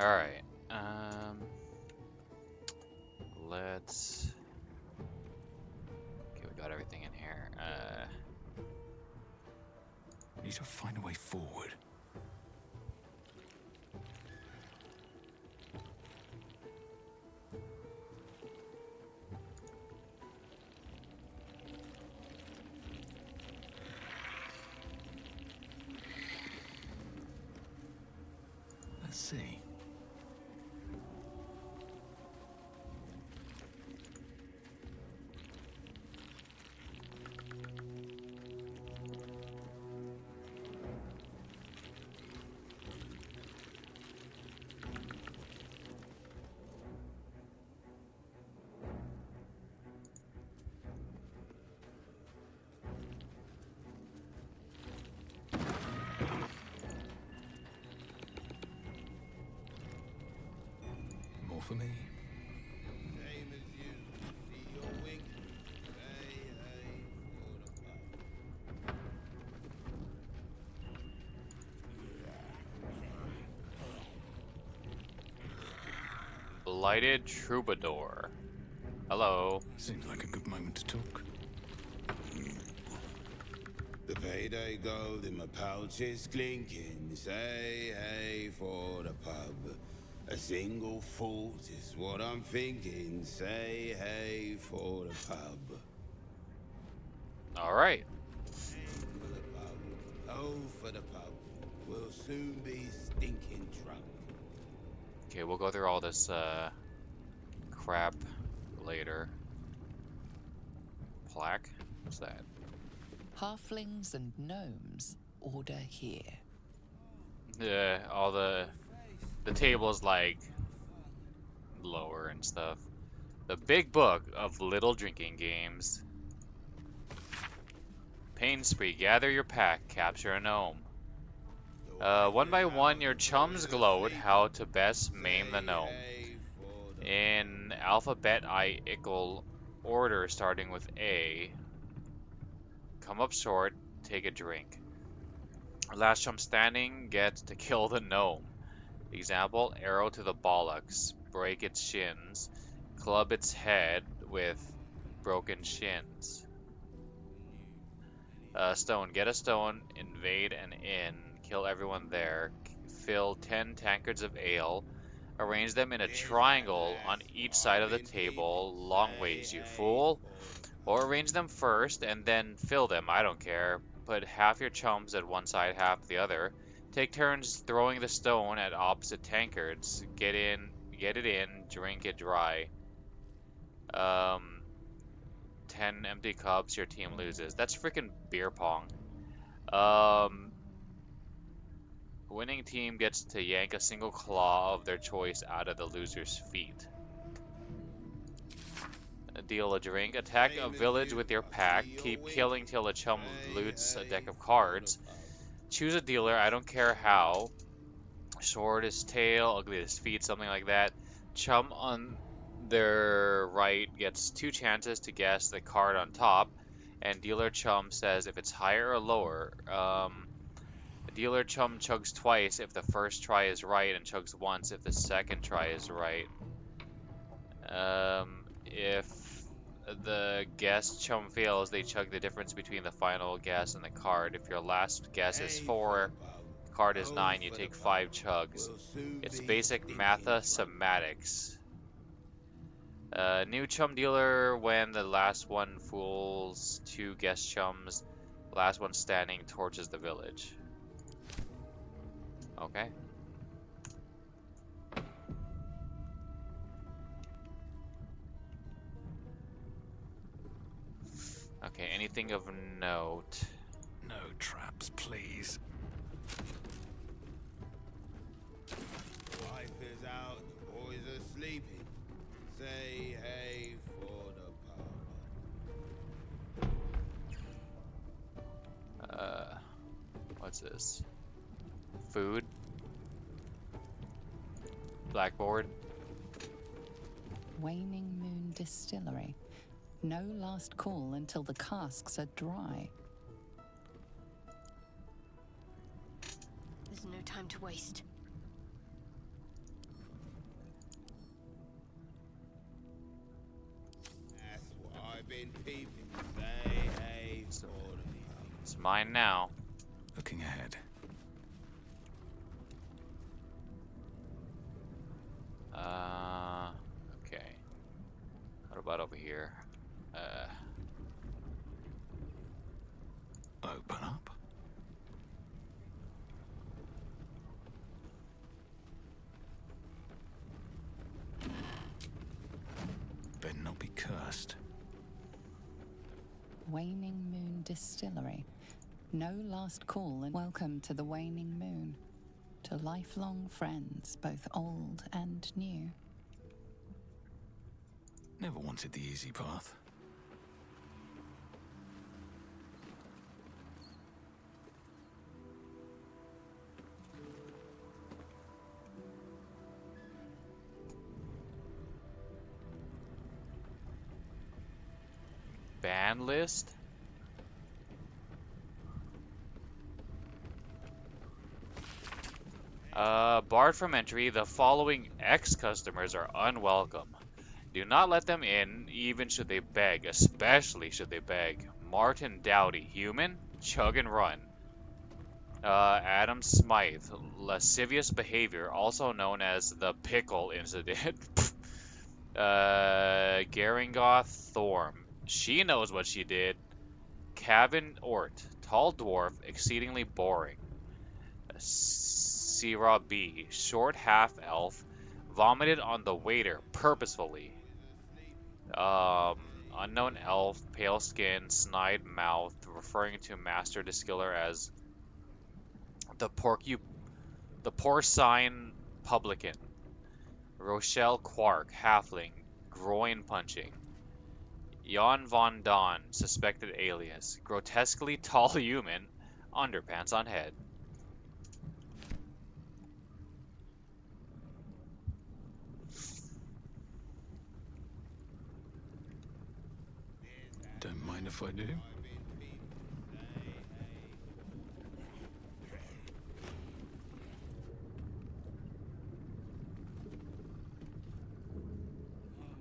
Alright. Let's... Okay, we got everything in here. Need to find a way forward. Let's see. More for me. Same as you. See your wink. Hey, hey, for the pub. Blighted Troubadour. Hello. Seems like a good moment to talk. The payday gold in my pouch is clinking. Say hey for the pub. A single thought is what I'm thinking. Say hey for the pub. Alright. Hey for the pub. Oh for the pub. We'll soon be stinking drunk. Okay, we'll go through all this crap later. Plaque? What's that? Halflings and gnomes order here. Yeah, all the tables like lower and stuff. The big book of little drinking games. Pain spree. Gather your pack. Capture a gnome. One by one, your chums glowed how to best maim the gnome. In alphabet equal order starting with A. Come up short, take a drink. Last chum standing gets to kill the gnome. Example, arrow to the bollocks, break its shins, club its head with broken shins. Stone, get a stone, invade an inn, kill everyone there, fill 10 tankards of ale, arrange them in a triangle on each side of the table, long ways, you fool. Or arrange them first and then fill them, I don't care. Put half your chums at one side, half the other. Take turns throwing the stone at opposite tankards. Get it in, drink it dry. 10 empty cups, your team loses. That's freaking beer pong. Winning team gets to yank a single claw of their choice out of the loser's feet. Deal a drink. Attack a village with your pack. Keep killing till a chum loots a deck of cards. Choose a dealer, I don't care how. Shortest tail, ugliest feet, something like that. Chum on their right gets 2 chances to guess the card on top. And dealer chum says if it's higher or lower. Dealer chum chugs twice if the first try is right and chugs once if the second try is right. If the guess chum fails, they chug the difference between the final guess and the card. If your last guess is 4, the card is 9, you take 5 chugs. It's basic mathematics. New chum dealer when the last one fools 2 guess chums. Last one standing torches the village. Okay. Okay, anything of note? No traps, please. Wife is out, the boys are sleeping. Say hey for the pub. What's this? Food? Blackboard? Waning Moon Distillery. No last call until the casks are dry. There's no time to waste. been peeping. Say hey for the pub. It's mine now. Looking ahead. Okay. What about over here? Open up. Better not be cursed. Waning Moon Distillery. No last call and welcome to the Waning Moon. To lifelong friends, both old and new. Never wanted the easy path. Ban list? Barred from entry, the following ex-customers are unwelcome. Do not let them in, even should they beg, especially should they beg. Martin Dowdy, human, chug and run. Adam Smythe, lascivious behavior, also known as the Pickle Incident. Garingoth Thorm, she knows what she did. Kavin Ort, tall dwarf, exceedingly boring. Sirah B, short half-elf, vomited on the waiter purposefully. Unknown elf, pale skin, snide mouth, referring to Master Distiller as the porcine publican. Rochelle Quark, halfling, groin punching. Jan von Don, suspected alias, grotesquely tall human, underpants on head. Don't mind if I do.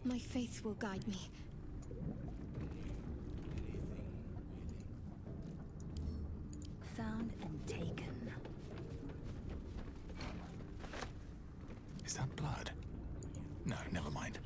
My faith will guide me. Found and taken. Is that blood? No, never mind.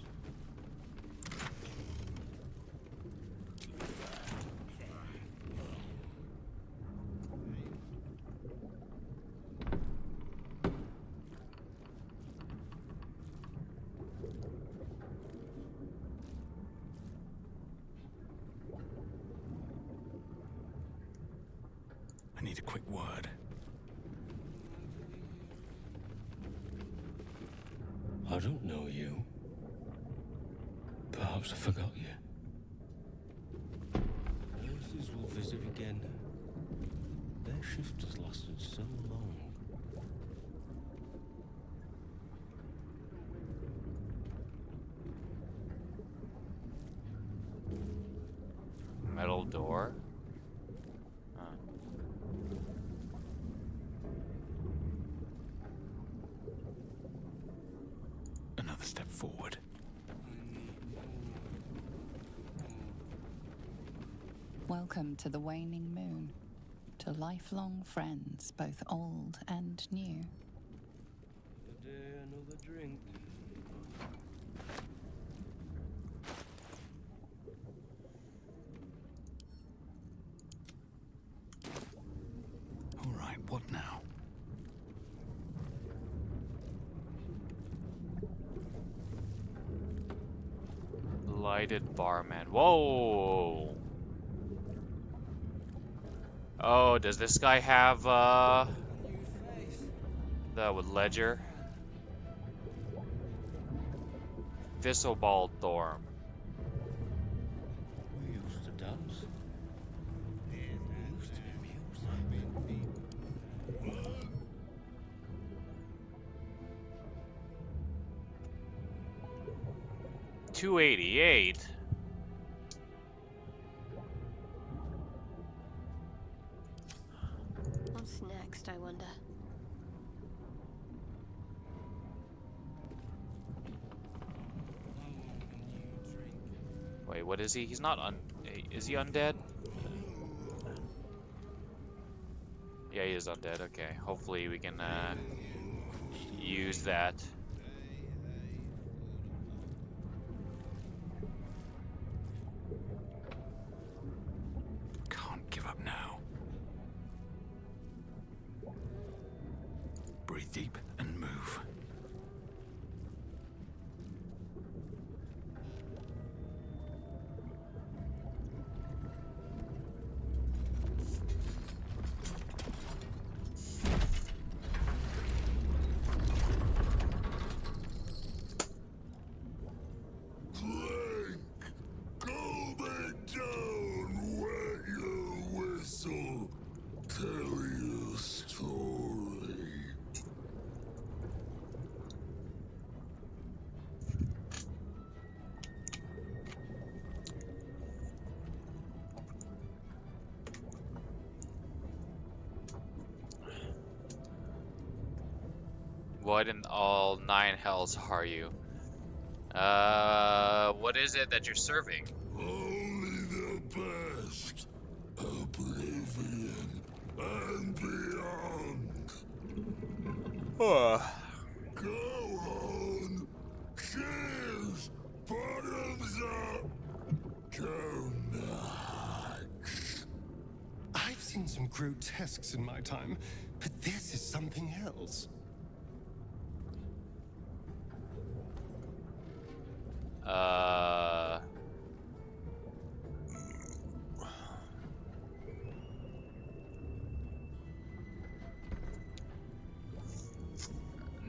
I need a quick word. I don't know you. Perhaps I forgot you. Nurses will visit again. Their shift has lasted so long. Metal door? Another step forward. Welcome to the Waning Moon. To lifelong friends, both old and new. Another day, another drink. All right, what now? Lighted barman. Whoa! Oh, does this guy have, the ledger? Thistlebald Thorm. We used to dance. We used to be music. 288. What's next, I wonder? Wait, what is he? He's not is he undead? Yeah, he is undead. Okay, hopefully we can use that. Can't give up now. Breathe deep and move. Go back down, wet your whistle, tell your story. What in all nine hells are you? What is it that you're serving? Only the best, oblivion and beyond. Go on, cheers, bottoms up, go nuts. I've seen some grotesques in my time, but this is something else.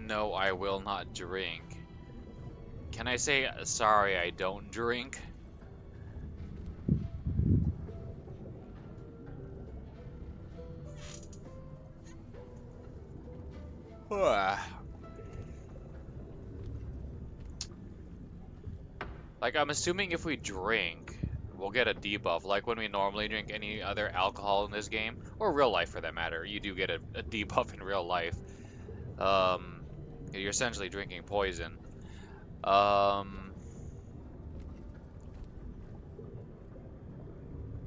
No, I will not drink. Can I say sorry, I don't drink? Like, I'm assuming if we drink, we'll get a debuff, like when we normally drink any other alcohol in this game, or real life for that matter. You do get a debuff in real life. You're essentially drinking poison. Yeah,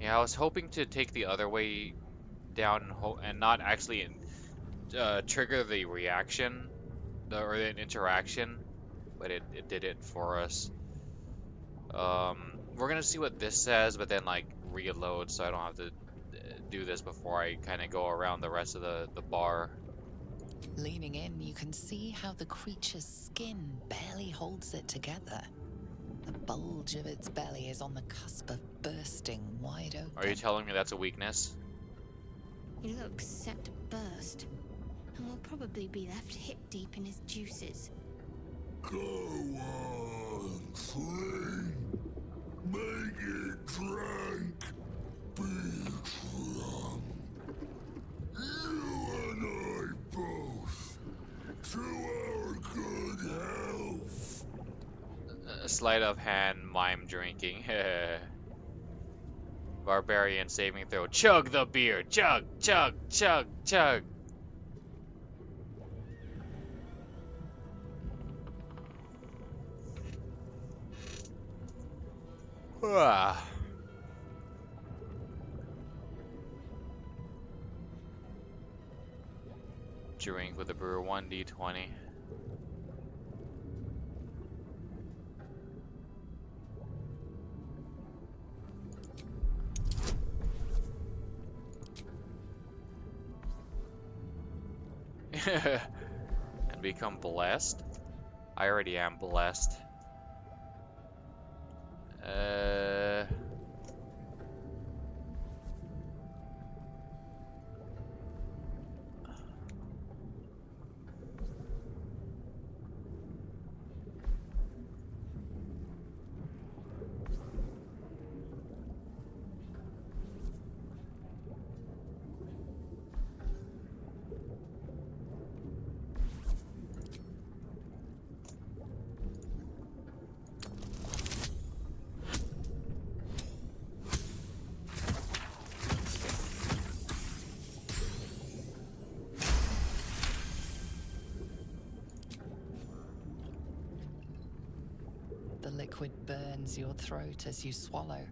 I was hoping to take the other way down and not actually trigger the reaction, or the interaction, but it did it for us. We're gonna see what this says, but then like reload, so I don't have to do this before I kind of go around the rest of the bar. Leaning in, you can see how the creature's skin barely holds it together. The bulge of its belly is on the cusp of bursting wide open. Are you telling me that's a weakness? He looks set to burst, and will probably be left hip deep in his juices. Go on, clean, make it drink, be drunk. You and I both, to our good health. A sleight of hand mime drinking. Barbarian saving throw. Chug the beer. Chug, chug, chug, chug. Drink with the brewer. 1d20. And become blessed. I already am blessed. liquid burns your throat as you swallow,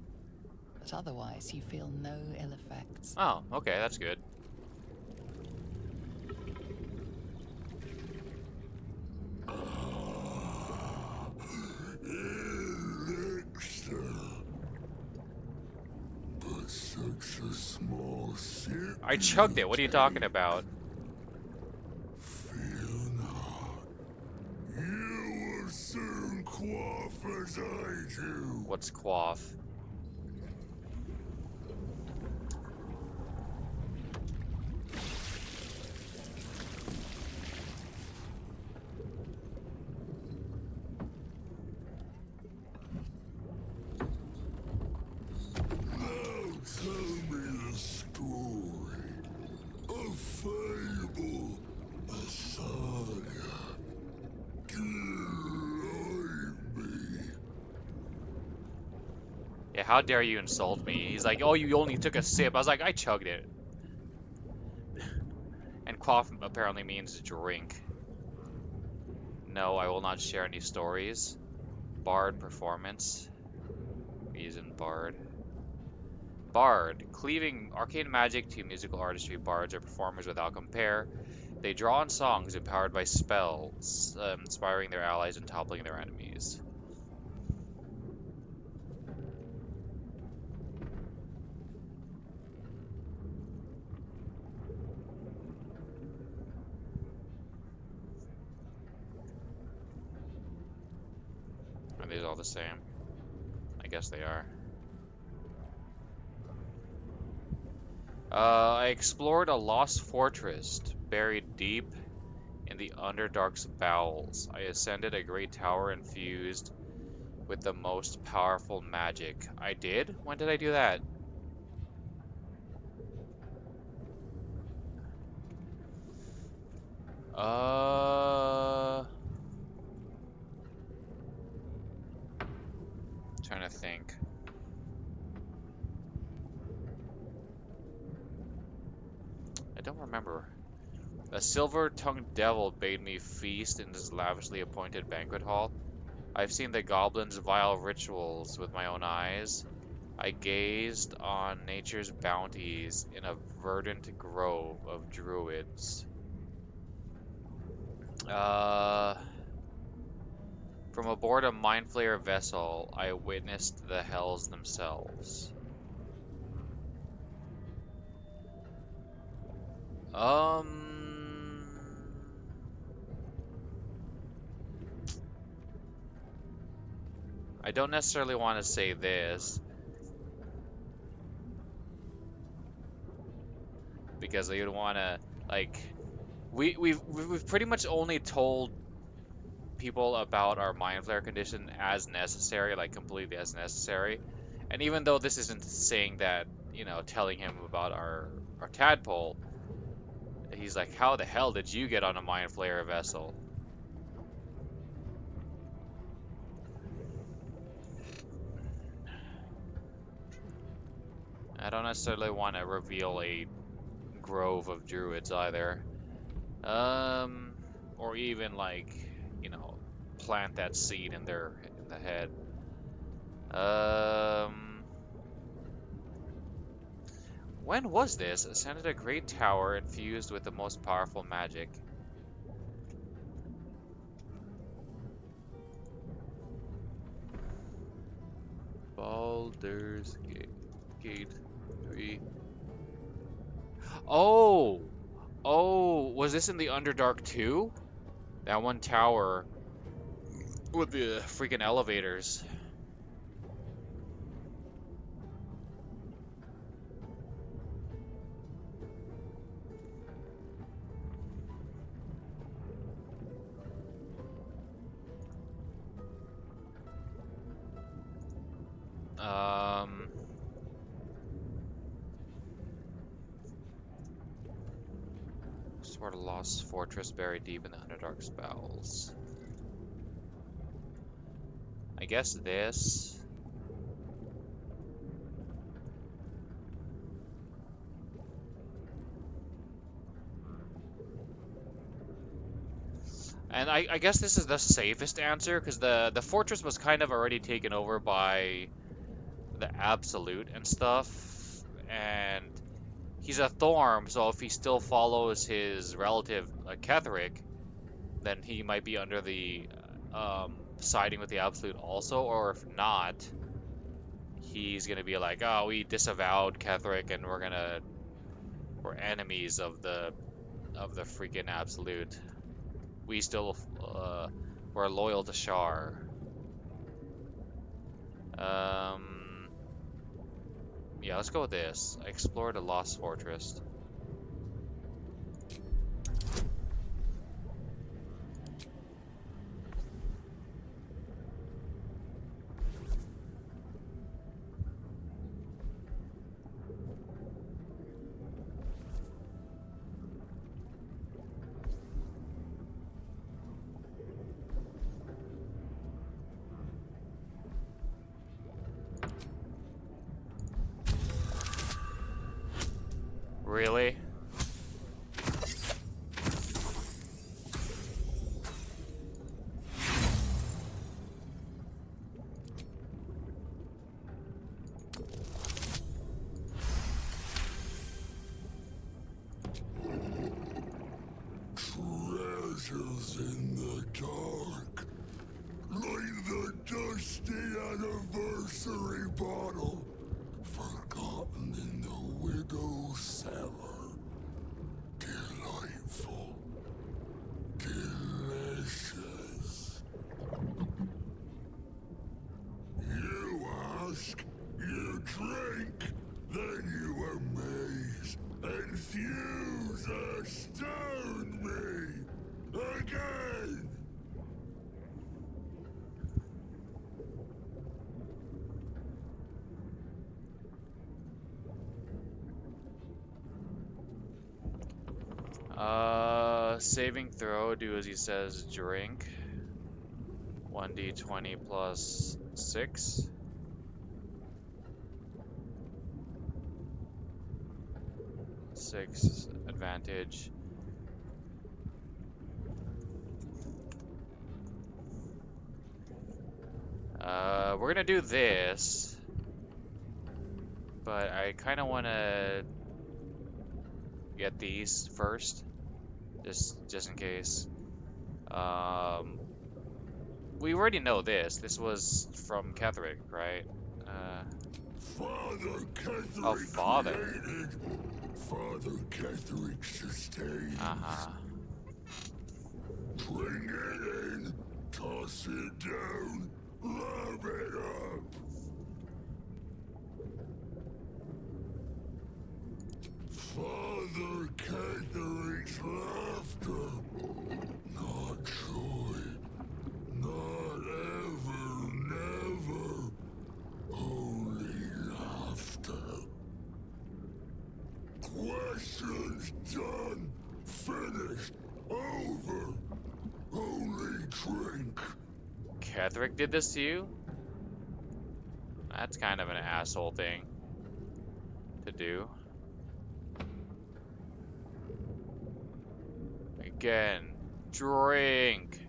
but otherwise you feel no ill effects. Oh, okay, that's good. Elixir. But such a small sip. I chugged it. What are you talking about? Fear not. You will soon quaff as I do. What's quaff? Now tell me the story. A fable, a saga. Guide me. Yeah, how dare you insult me? He's like, oh, you only took a sip. I was like, I chugged it. And quaff apparently means drink. No, I will not share any stories. Bard performance. Reason Bard. Bard. Cleaving arcane magic to musical artistry, bards are performers without compare. They draw on songs empowered by spells, inspiring their allies and toppling their enemies. Are these all the same? I guess they are. I explored a lost fortress buried deep in the Underdark's bowels. I ascended a great tower infused with the most powerful magic. I did? When did I do that? Trying to think. I don't remember. A silver-tongued devil bade me feast in his lavishly appointed banquet hall. I've seen the goblins' vile rituals with my own eyes. I gazed on nature's bounties in a verdant grove of druids. From aboard a mind flayer vessel, I witnessed the hells themselves. I don't necessarily want to say this because I would want to, like, we've pretty much only told people about our mind flare condition as necessary, like completely as necessary. And even though this isn't saying that, you know, telling him about our tadpole, he's like, how the hell did you get on a mind flayer vessel? I don't necessarily want to reveal a grove of druids either. Or even like, you know, plant that seed in the head. When was this? Ascended a great tower infused with the most powerful magic. Baldur's Gate 3. Oh! Oh, was this in the Underdark too? That one tower with the freaking elevators. Sort of lost fortress buried deep in the Underdark's bowels. I guess this. And I guess this is the safest answer, because the fortress was kind of already taken over by the Absolute and stuff. And he's a Thorm, so if he still follows his relative, Ketheric, then he might be under the siding with the Absolute also, or if not, he's gonna be like, oh, we disavowed Ketheric and we're enemies of the freaking Absolute. We still we're loyal to Shar. Yeah, let's go with this. Explore the Lost Fortress. Really? Treasures in the dark, like the dusty anniversary bottle, forgotten in the Wiggle cellar. Delightful. Delicious. You ask, you drink, then you amaze, infuse, astound me. Again! Saving throw, do as he says, drink. 1d20 plus 6. Six advantage. We're gonna do this, but I kind of want to get these first, just in case. We already know this. This was from Ketheric, right? Father Ketheric Oh, Father. created, Father Ketheric sustained. Bring it in, toss it down, love it up. Father Ketheric's laughter, not joy, not ever, never, only laughter. Questions done, finished, over, only drink. Ketheric did this to you? That's kind of an asshole thing to do. Again, drink.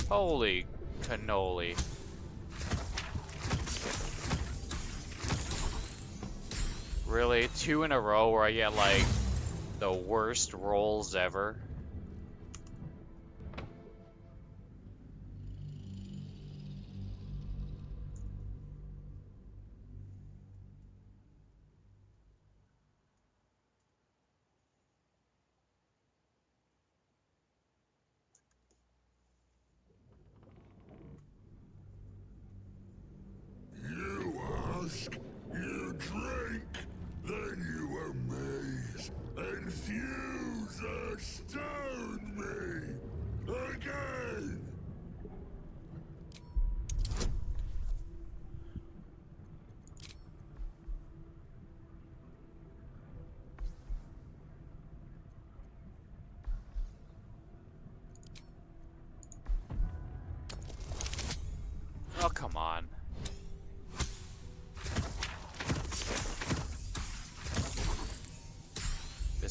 Holy cannoli. Really? 2 in a row where I get, like, the worst rolls ever? You ask, you drink, then you amaze, infuse, astound me. Again!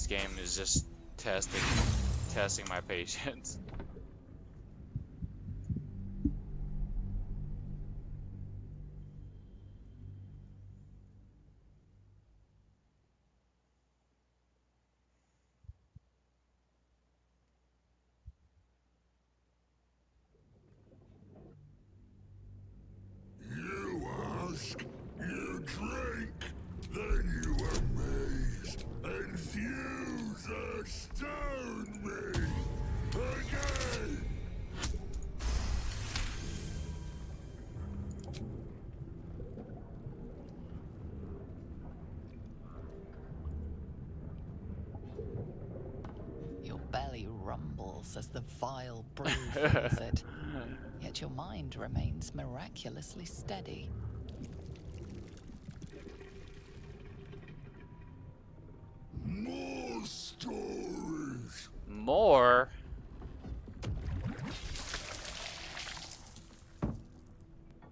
This game is just testing my patience. You ask, you drink, then you amaze, enthuse, astound me. Again! Your belly rumbles as the vile brew fills it, yet your mind remains miraculously steady. More stories! More?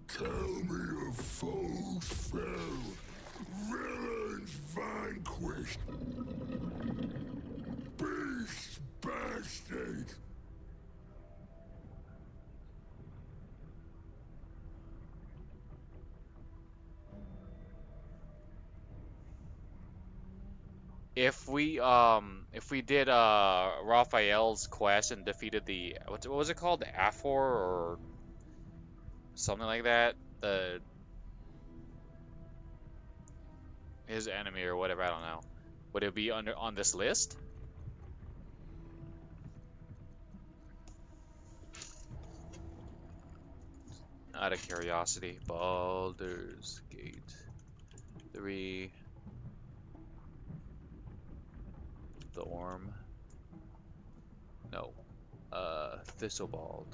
Tell me of foes fell, villains vanquished, beasts bastard. If we did Raphael's quest and defeated the what was it called? The Afor or something like that? The his enemy or whatever, I don't know. Would it be under on this list? Out of curiosity. Baldur's Gate 3 Thorm. No. Thistlebald.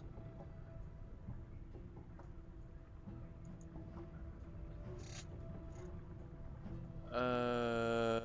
Uh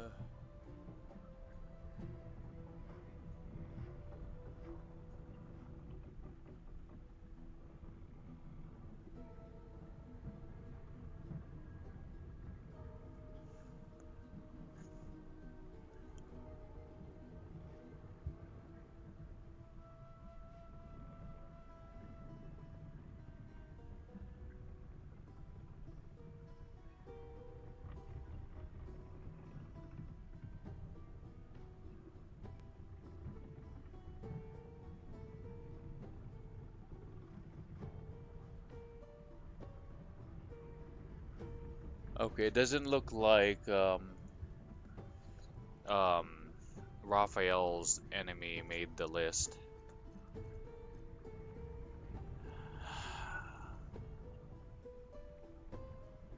okay, it doesn't look like um Raphael's enemy made the list.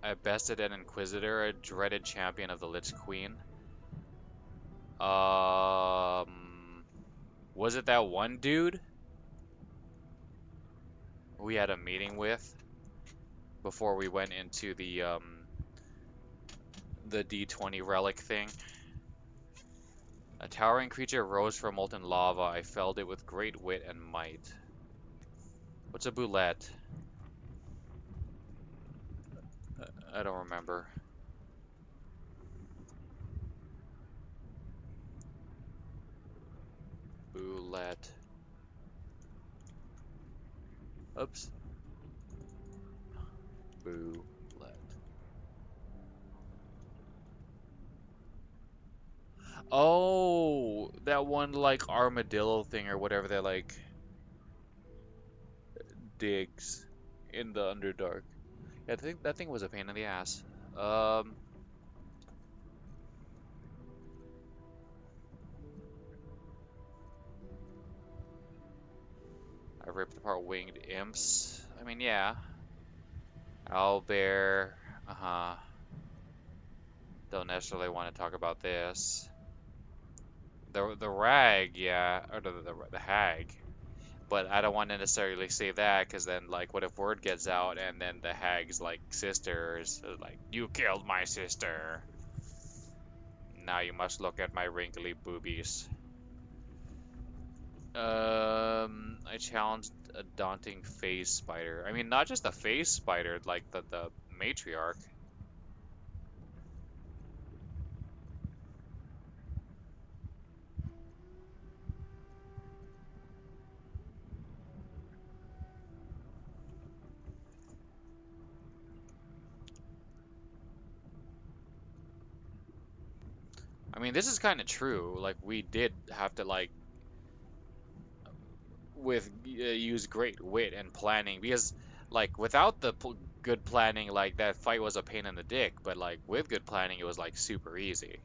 I bested an Inquisitor, a dreaded champion of the Lich Queen. Was it that one dude we had a meeting with before we went into the D20 relic thing? A towering creature rose from molten lava. I felled it with great wit and might. What's a boulette? I don't remember. Boulette. Oops. Boulette. Oh, that one like armadillo thing or whatever that like digs in the Underdark. Yeah, I think that thing was a pain in the ass. Um, I ripped apart winged imps. I mean, yeah. Owlbear. Uh-huh. Don't necessarily want to talk about this. The rag, yeah, or the hag. But I don't want to necessarily say that, because then, like, what if word gets out and then the hag's, like, sisters, like, you killed my sister. Now you must look at my wrinkly boobies. I challenged a daunting phase spider. I mean, not just a phase spider, like the matriarch. I mean, this is kind of true. Like, we did have to, like, use great wit and planning because, like, without the good planning, like, that fight was a pain in the dick. But, like, with good planning, it was, like, super easy.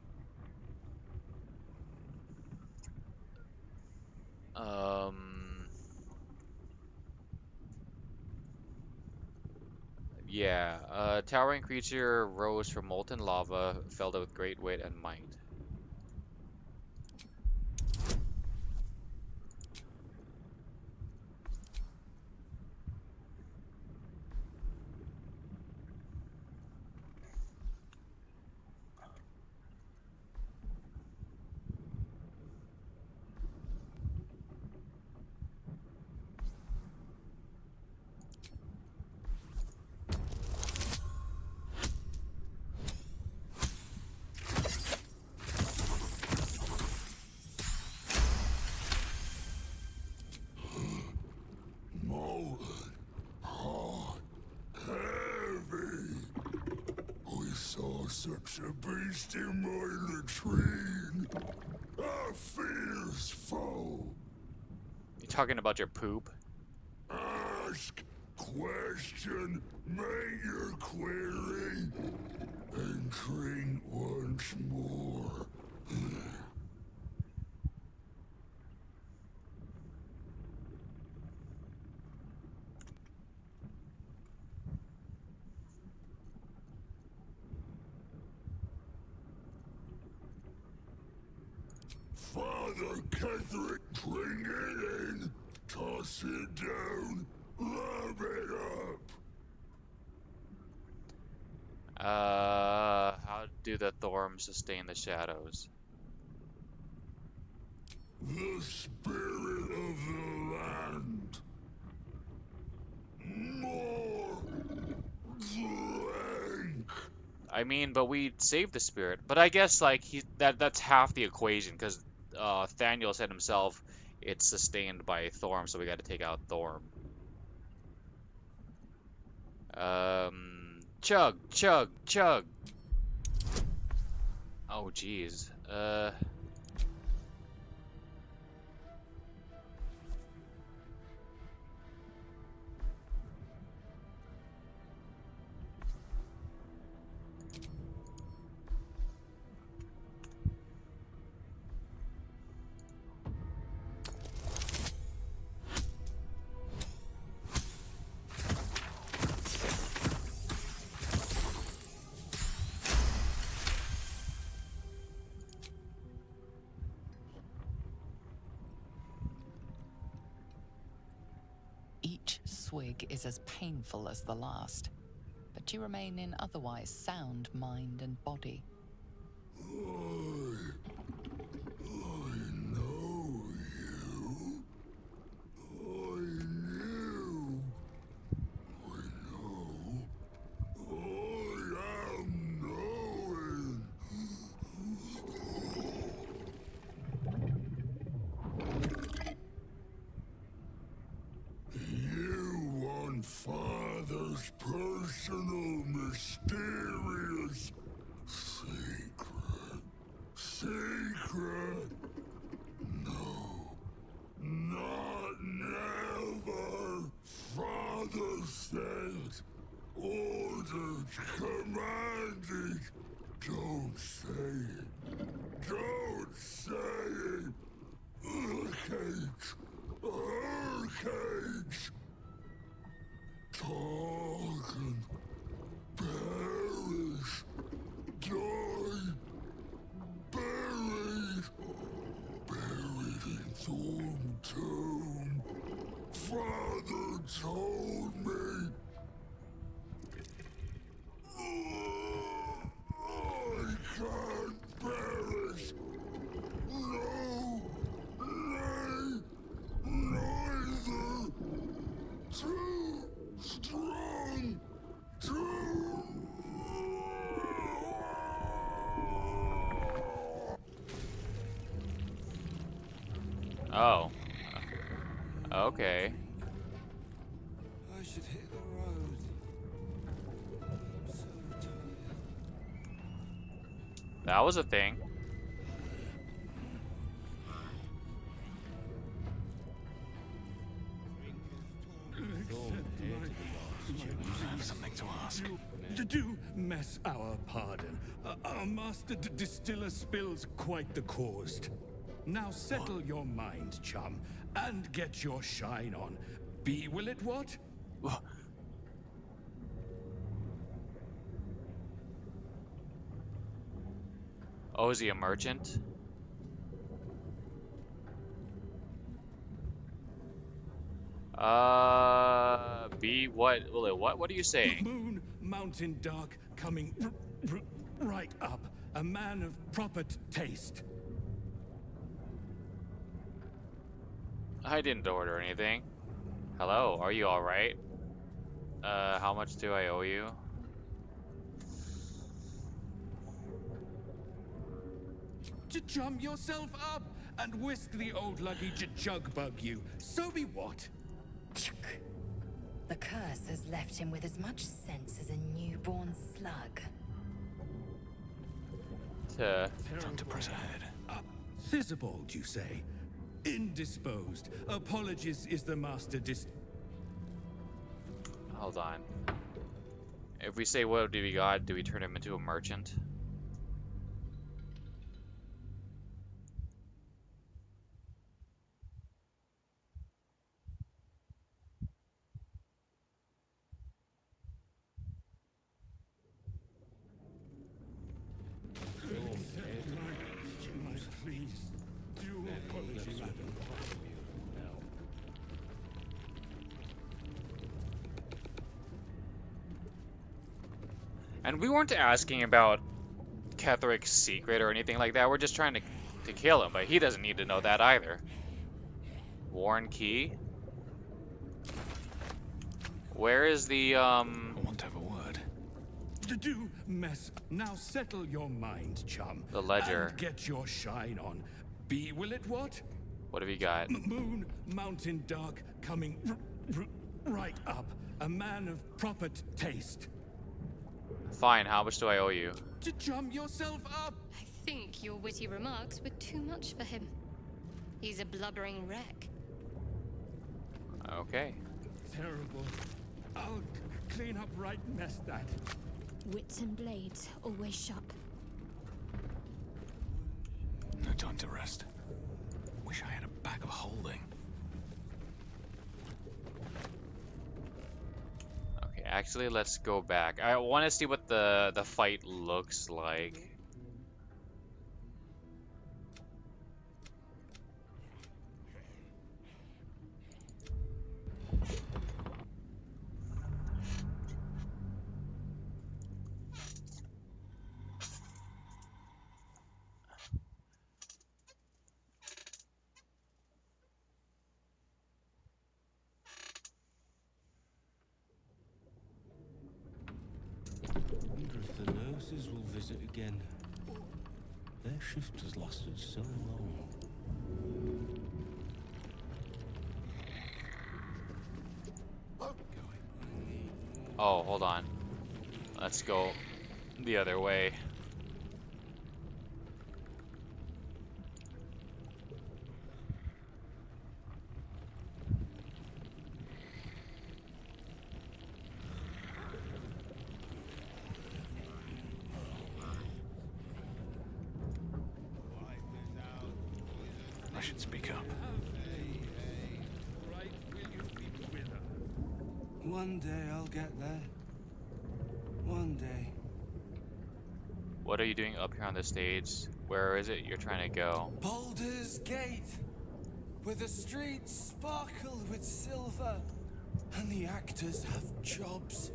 Yeah. Towering creature rose from molten lava, felled with great wit and might. Molten, hot, heavy. We saw such a beast in my latrine. A fierce foe. You talking about your poop? Ask, question, make your query, and drink once more. Father Ketherick, bring it in, toss it down, rub it up. How do the Thorms sustain the shadows? The spirit of the land. More drink. I mean, but we saved the spirit. But I guess like that's half the equation because Thaniel said himself it's sustained by Thorm, so we got to take out Thorm. Chug, chug, chug. Oh, jeez. Each swig is as painful as the last, but you remain in otherwise sound mind and body. I know you. I knew. I know. I am knowing. You want Father's personal, mysterious secret. Secret? No. Not never. Father said, ordered, commanded. Don't say it. Don't say it. Cage. Cage. Talk and perish. Die. Buried. Buried in Thorn Tomb. Father told me. I can't perish. No. Nay. Neither. Too strong. Too. Oh. Okay. I should hit the road. I'm so tired. That was a thing. I have something to ask. Do mess our pardon. Our master distiller spills quite the cause. Now settle your mind, chum, and get your shine on. Be will it what? Oh, is he a merchant? Be what? What? What are you saying? Moon, mountain dark, coming right up. A man of proper taste. I didn't order anything. Hello, are you alright? How much do I owe you? Chum yourself up and whisk the old luggy jug bug you. So be what? The curse has left him with as much sense as a newborn slug. Time to press ahead. Thizabald, you say? Indisposed. Apologies is the master Hold on. If we say what do we got, do we turn him into a merchant? Please, do apology, madam. And we weren't asking about Ketheric's secret or anything like that. We're just trying to kill him, but he doesn't need to know that either. Warren Key? Where is the, I want to have a word. Do mess. Now settle your mind, chum. The ledger. And get your shine on. Be will it what? What have you got? Moon, mountain dark, coming right up. A man of proper taste. Fine, how much do I owe you? Chum yourself up. I think your witty remarks were too much for him. He's a blubbering wreck. Okay. Terrible. I'll clean up right mess that. Wits and blades, always sharp. No time to rest. Wish I had a bag of holding. Okay, actually, let's go back. I want to see what the fight looks like. Wonder if the nurses will visit again. Their shift has lasted so long. Oh, hold on. Let's go the other way. I should speak up. Right, will you be with her? One day I'll get there. One day. What are you doing up here on the stage? Where is it you're trying to go? Baldur's Gate, where the streets sparkle with silver, and the actors have jobs.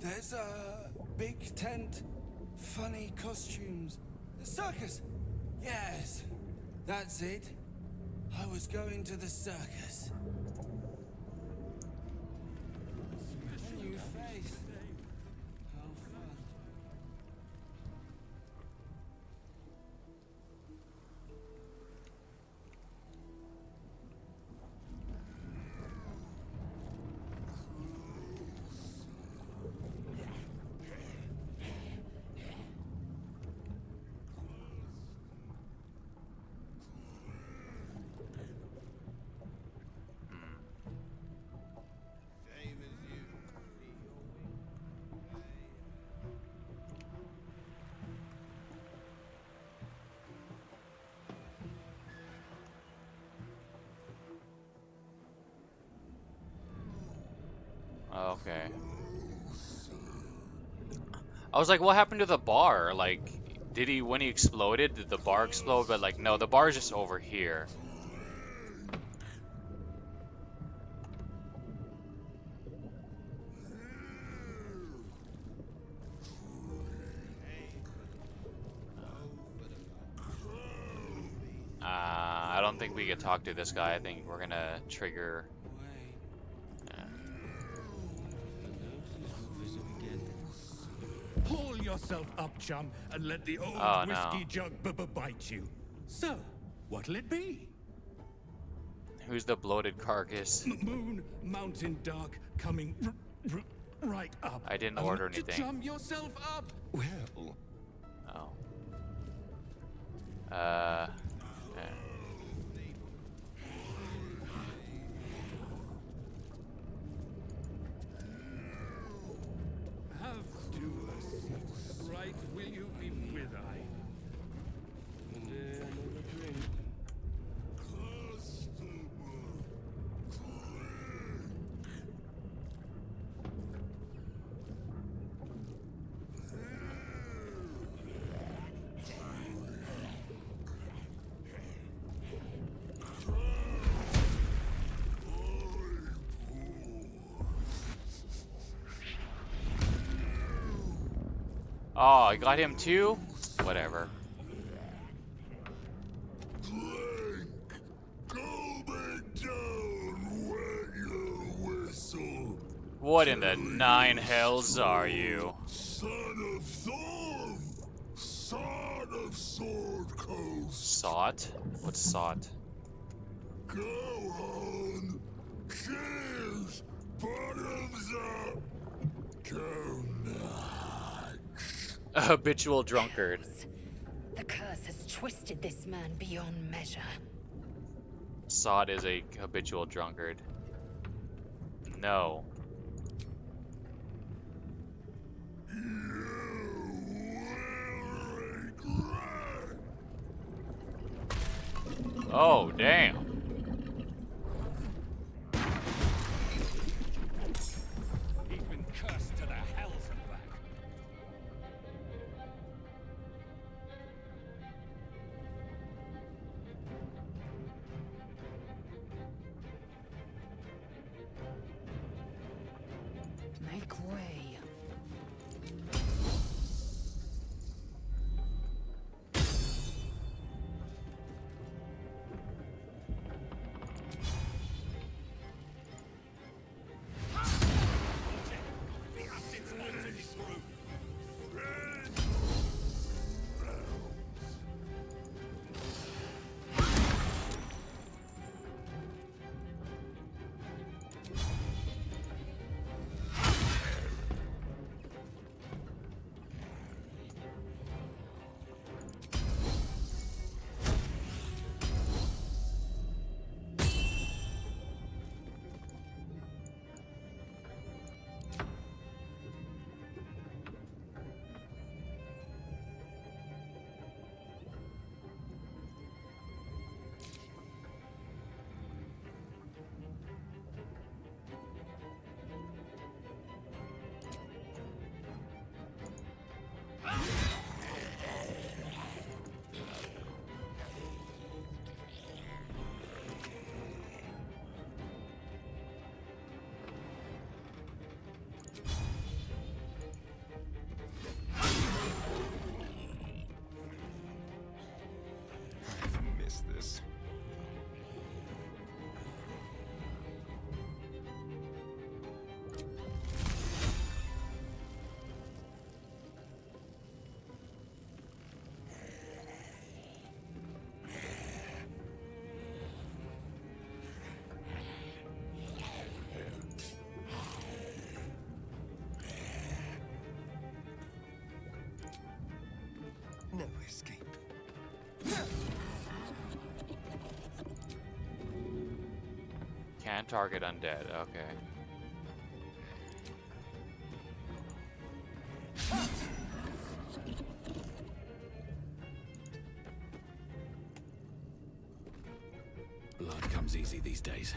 There's a big tent, funny costumes. The circus! Yes, that's it. I was going to the circus. A new face. How fun. Okay. I was like, what happened to the bar? Like, did he, when he exploded, did the bar explode? But like, no, the bar is just over here. I don't think we can talk to this guy. I think we're gonna trigger. Pull yourself up, chum, and let the old Oh, whiskey no. jug bite you. So, what'll it be? Who's the bloated carcass? Moon, mountain dark, coming right up. I didn't And order look to anything. chum yourself up. Well, Oh. Yeah. Have do a seat. Right, will you be with I? Another drink. Oh, I got him too? Whatever. What in the nine hells are you? Son of Thorn! Son of Sword Coast! Sot? What's sot? Go on! Cheers! Bottoms up! Go nuts! A habitual drunkard. The curse has twisted this man beyond measure. Sot is a habitual drunkard. No. Oh, damn. He's been cursed to the hells and back. Make way. I've missed this. No escape. Can't target undead. Okay. Blood comes easy these days.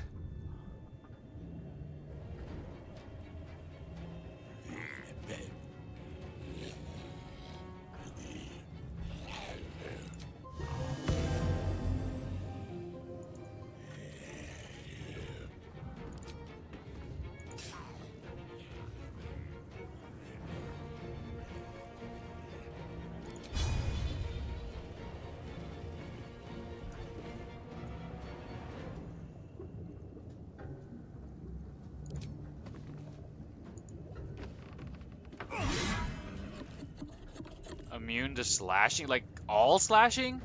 immune to slashing? Like, all slashing?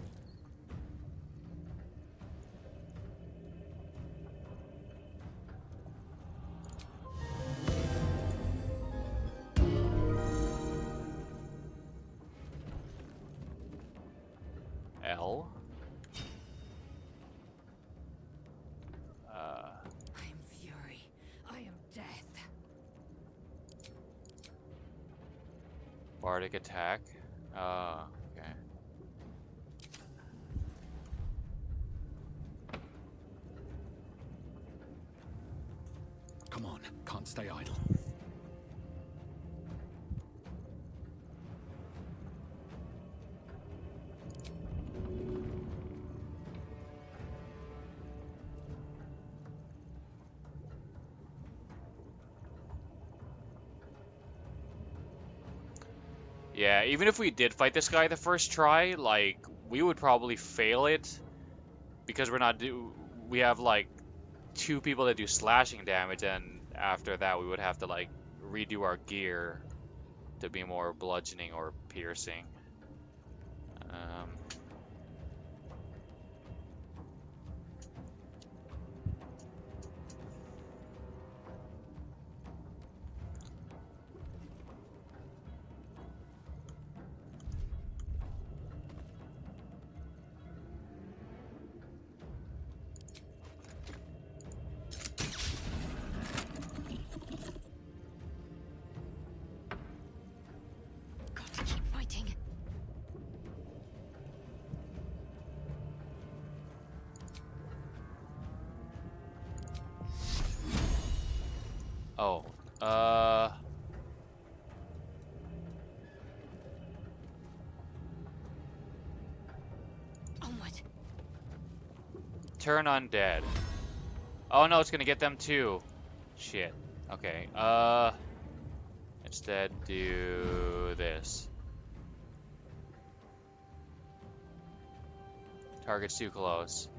L? I am fury. I am death. Bardic attack? Okay. Come on, can't stay idle. Yeah, even if we did fight this guy the first try, like, we would probably fail it because we have like 2 people that do slashing damage, and after that we would have to like redo our gear to be more bludgeoning or piercing. Got to keep fighting. Oh, Onward. turn undead. Oh no, it's gonna get them too. Shit. Okay, instead do this. Target's too close.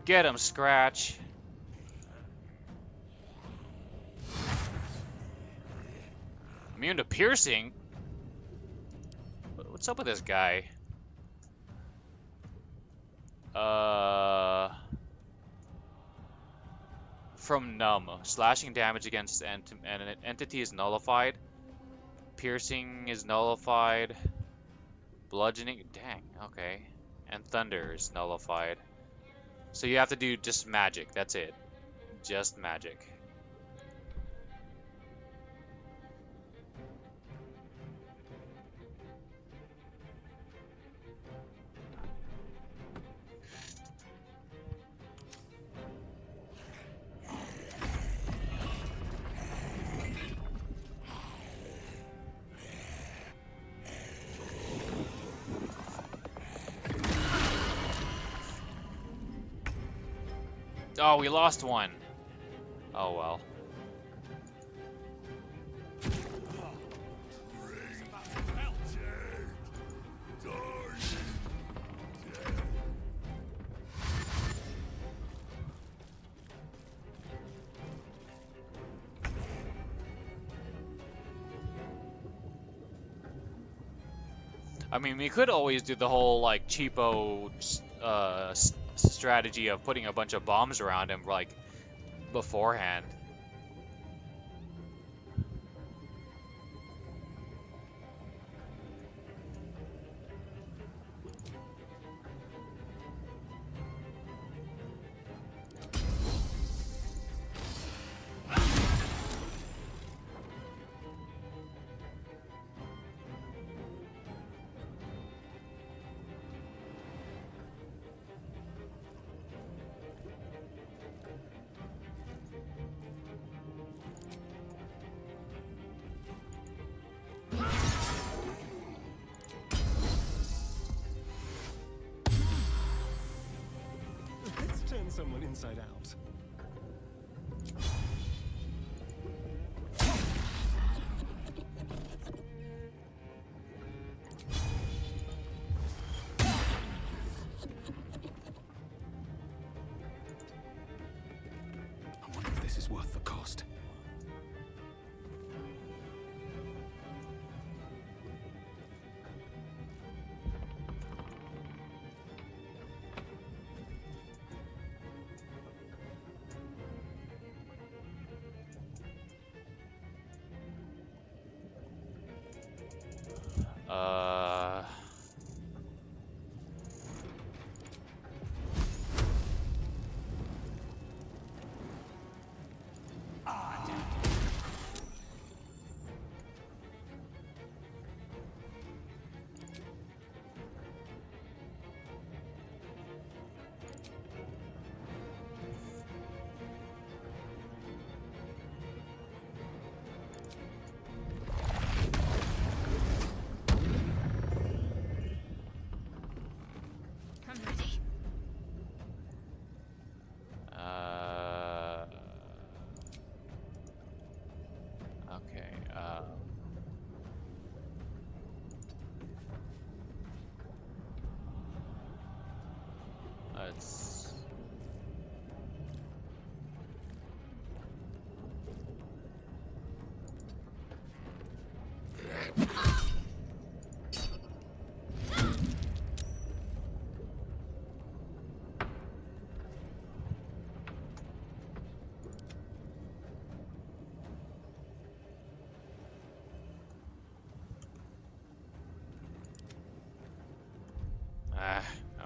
Get him, Scratch. Immune to piercing? What's up with this guy? From numb. Slashing damage against an entity is nullified. Piercing is nullified. Bludgeoning, dang, okay. And thunder is nullified. So you have to do just magic, that's it. Just magic. Oh, we lost one. Oh well. I mean, we could always do the whole like cheapo strategy of putting a bunch of bombs around him like beforehand. Let's turn someone inside out. is worth the cost. Uh... I'm ready. Okay, let's...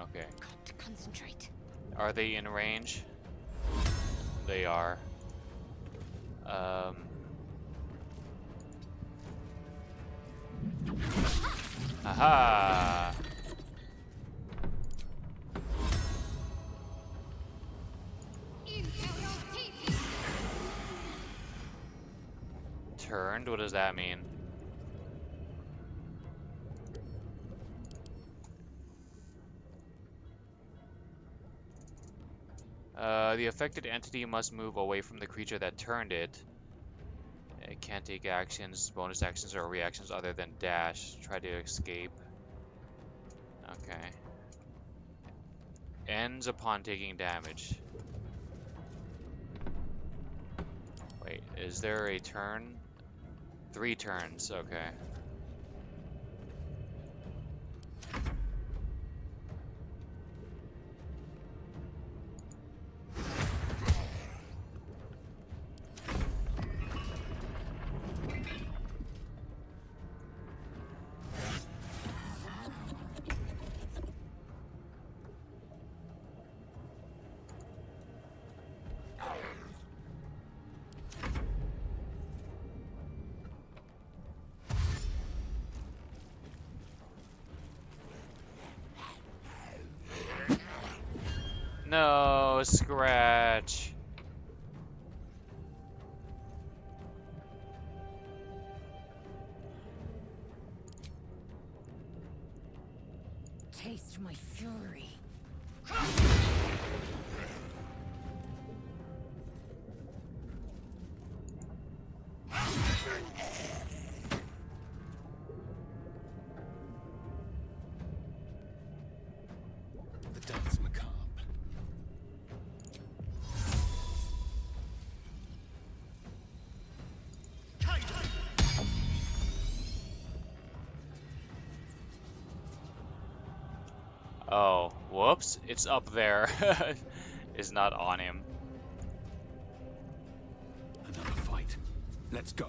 okay. Got to concentrate. Are they in range? They are. Aha! Turned? What does that mean? The affected entity must move away from the creature that turned it. It can't take actions, bonus actions, or reactions other than dash. Try to escape. Okay. Ends upon taking damage. Wait, is there a turn? 3 turns, okay. No, Scratch. Taste my fury. The dance macabre. Oh, whoops. It's up there. It's not on him. Another fight. Let's go.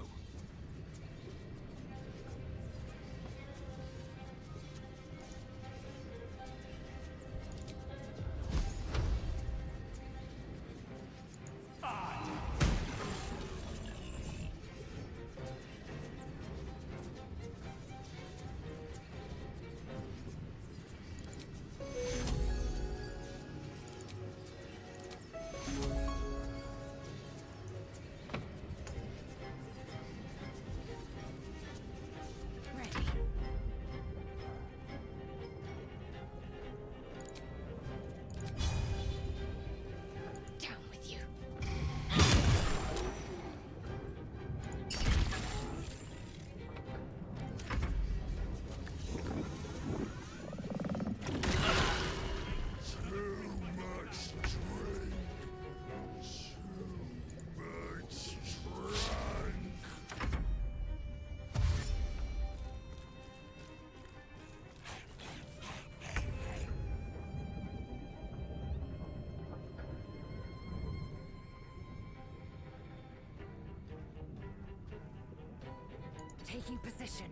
taking position.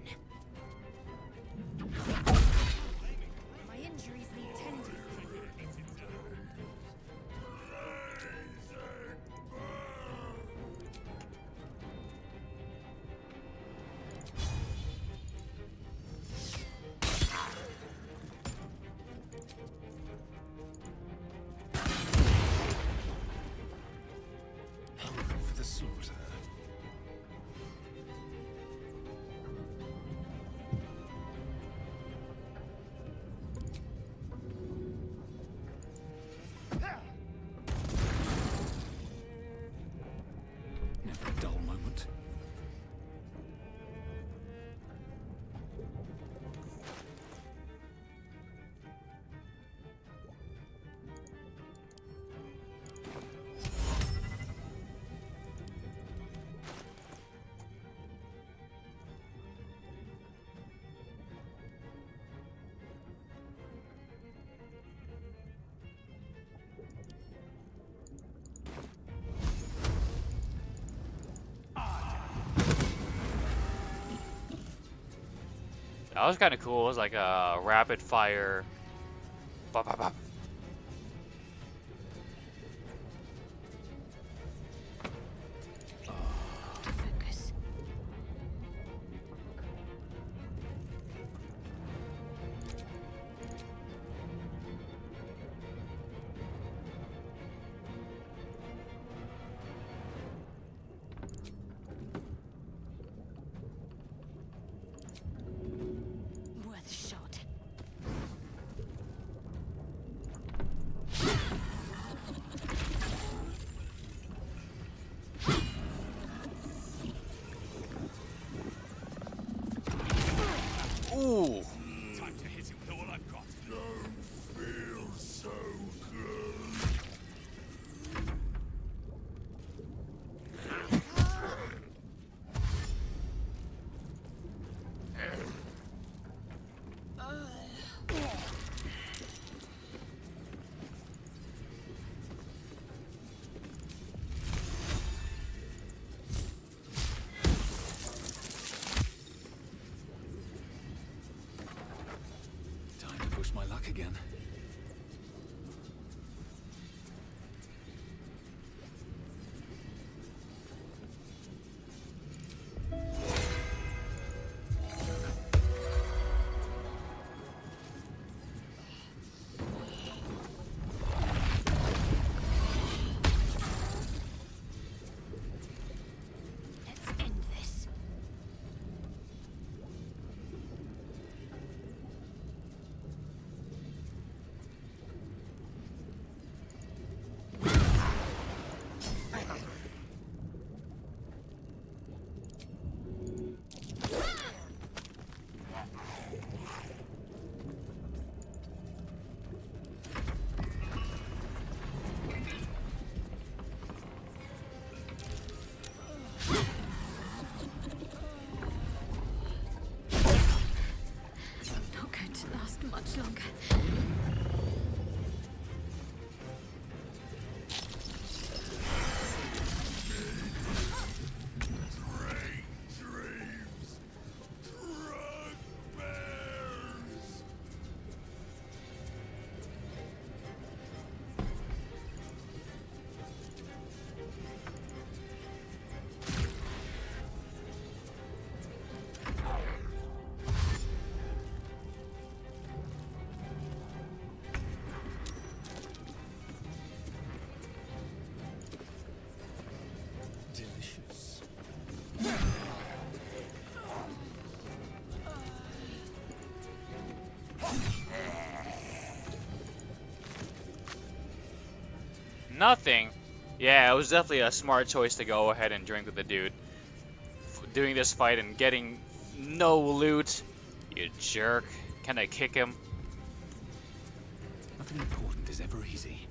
My injuries need tending. For the slaughter. Never a dull moment. That was kind of cool. It was like a rapid fire. Bop, bop, bop. Focus. Worth a shot. Ooh. Time to hit him with all I've got. Don't feel so good. Time to push my luck again. Let's end this. Not going to last much longer. Great dreams. Drug bears. Delicious. Nothing. Yeah, it was definitely a smart choice to go ahead and drink with the dude. Doing this fight and getting no loot. You jerk. Can I kick him? Nothing important is ever easy.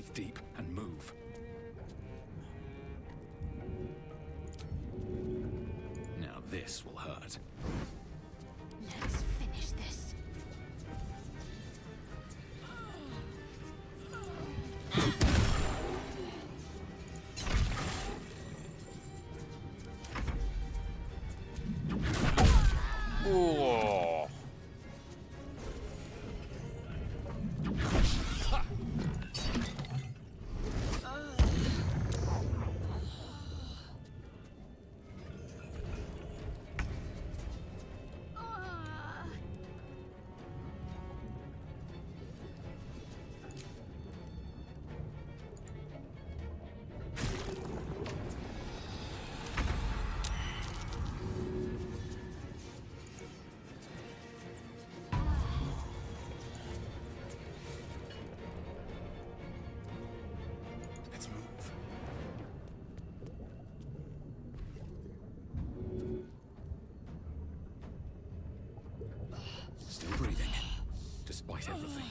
breathe deep and move. Now this will hurt. Let's finish this. Ooh. Let's move. Still breathing, despite everything.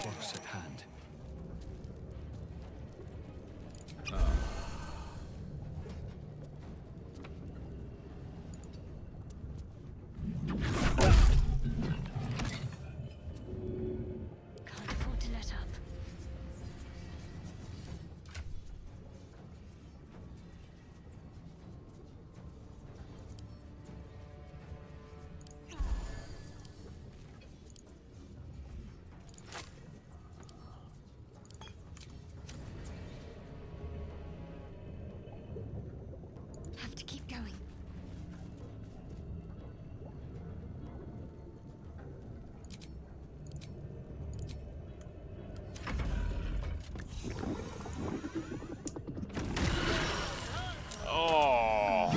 Close at hand. Can't afford to let up. Have to keep going. Oh.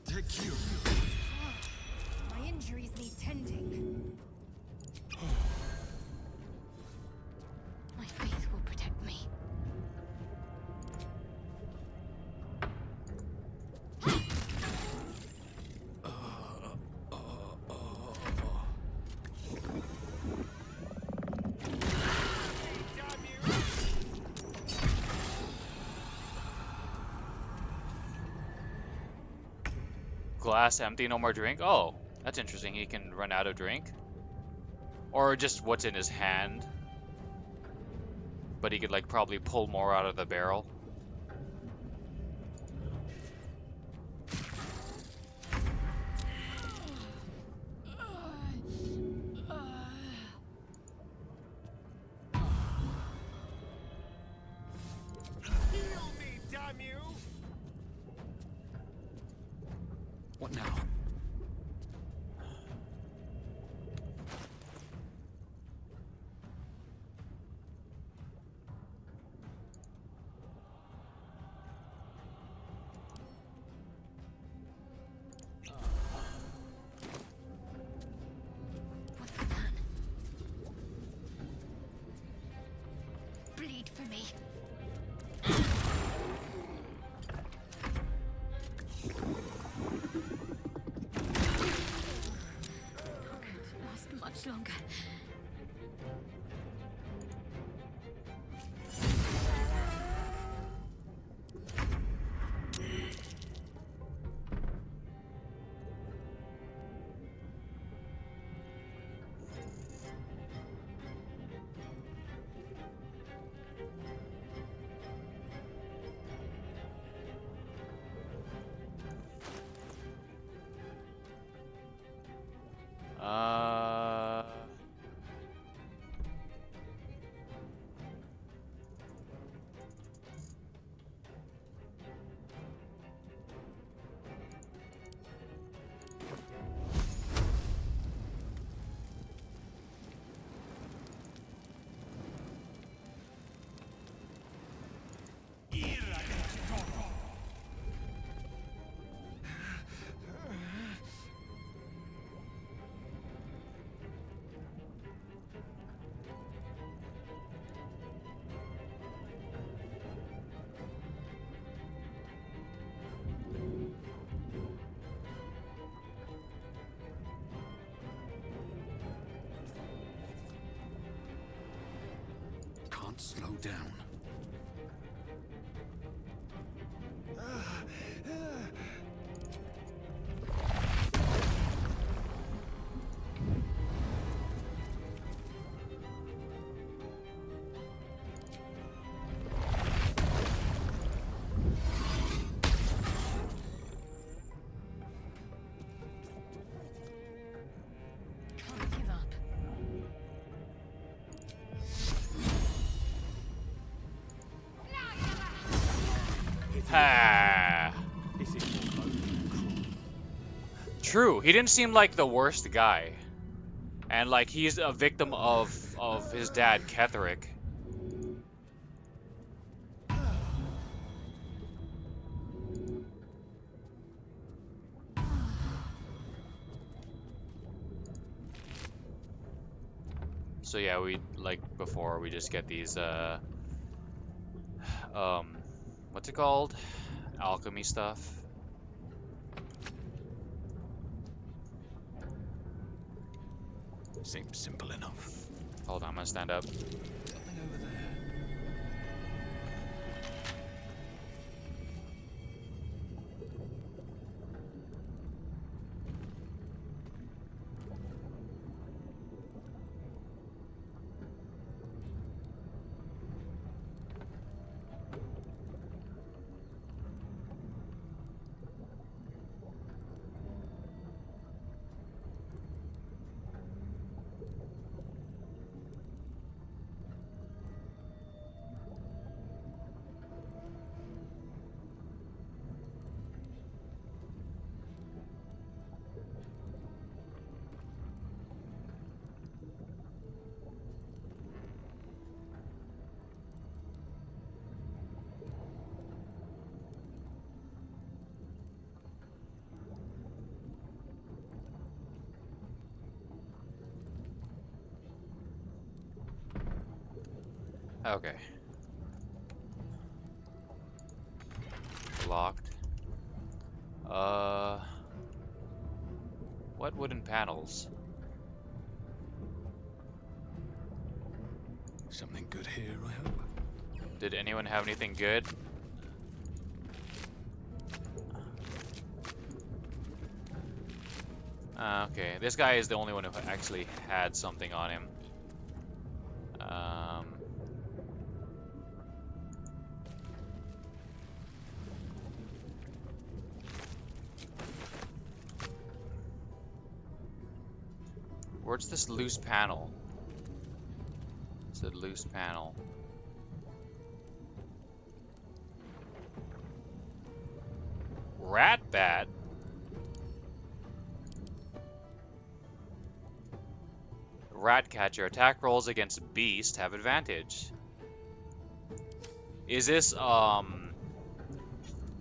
Take you. My injuries need tending. My faith will protect me. Glass empty, no more drink. Oh, that's interesting. He can run out of drink. Or just what's in his hand. But he could like probably pull more out of the barrel. What now? What's the plan? Bleed for me. Last much longer. can't slow down. Can't give up. Ha. True, he didn't seem like the worst guy. And like he's a victim of his dad, Ketheric. So yeah, we like before we just get these what's it called? Alchemy stuff. Seems simple enough. Hold on, I'm gonna stand up. Something over there. Okay. Locked. What wooden panels? Something good here, I hope. Did anyone have anything good? Okay, this guy is the only one who actually had something on him. Where's this loose panel? It's a loose panel. Rat bat? Rat catcher. Attack rolls against beast have advantage. Is this,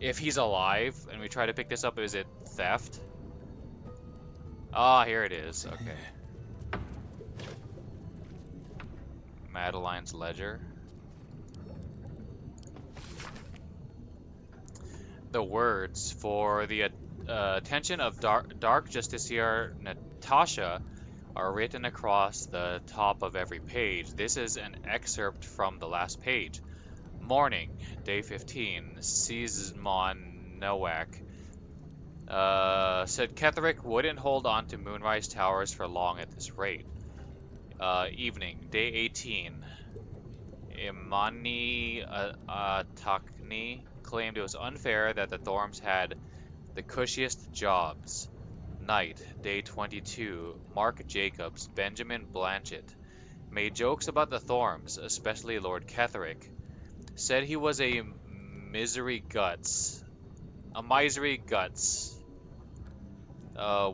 if he's alive and we try to pick this up, is it theft? Ah, here it is. Okay. Madeline's ledger. The words for the attention of Dark Justiciar Natasha are written across the top of every page. This is an excerpt from the last page. Morning, day 15. Seasmon Nowak. Said Ketheric wouldn't hold on to Moonrise Towers for long at this rate. Evening, day 18. Imani Takni claimed it was unfair that the Thorms had the cushiest jobs. Night, day 22. Mark Jacobs, Benjamin Blanchett, made jokes about the Thorms, especially Lord Ketheric. Said he was a misery guts.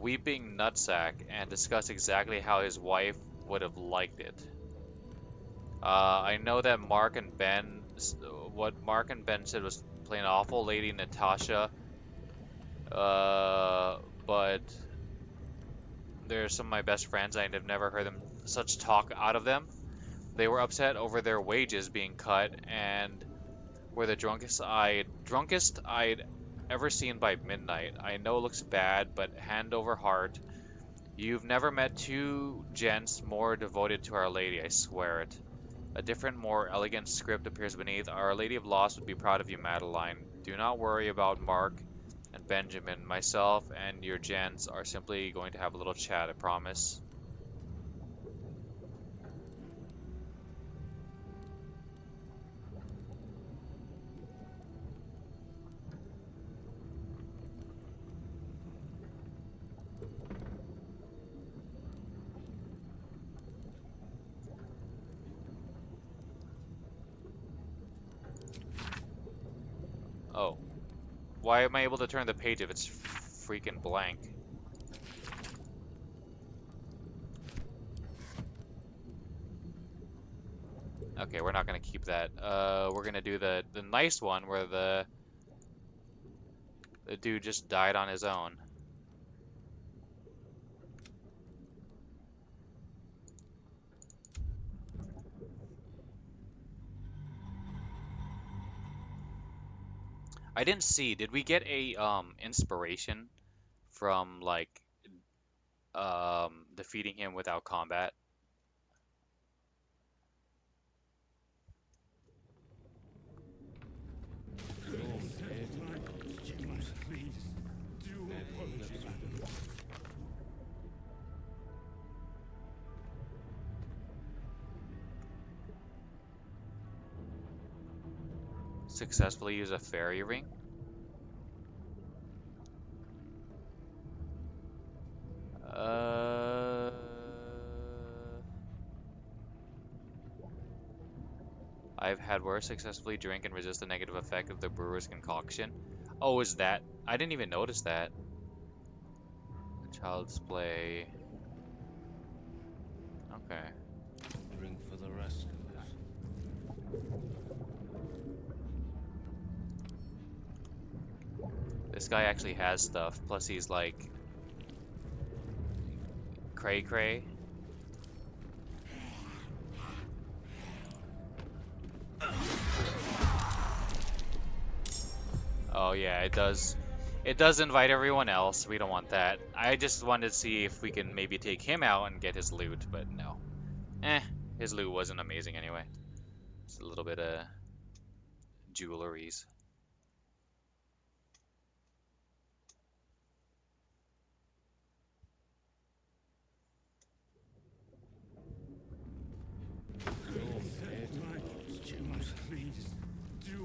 Weeping nutsack, and discussed exactly how his wife would have liked it. I know that what Mark and Ben said was plain awful, Lady Natasha. But they're some of my best friends. I have never heard such talk out of them. They were upset over their wages being cut and were the drunkest I'd ever seen by midnight. I know it looks bad, but hand over heart, you've never met two gents more devoted to Our Lady, I swear it. A different, more elegant script appears beneath. Our Lady of Loss would be proud of you, Madeline. Do not worry about Mark and Benjamin. Myself and your gents are simply going to have a little chat, I promise. Oh. Why am I able to turn the page if it's freaking blank? Okay, we're not gonna keep that. We're gonna do the nice one where the dude just died on his own. I didn't see. Did we get a inspiration from like defeating him without combat? Successfully use a fairy ring? Uh, I've had worse. Successfully drink and resist the negative effect of the brewer's concoction. Oh, is that? I didn't even notice that. Child's play. Okay. Drink for the rest of us. This guy actually has stuff. Plus he's like cray cray. Oh yeah, it does. It does invite everyone else. We don't want that. I just wanted to see if we can maybe take him out and get his loot, but no. His loot wasn't amazing anyway. It's a little bit of jewelries.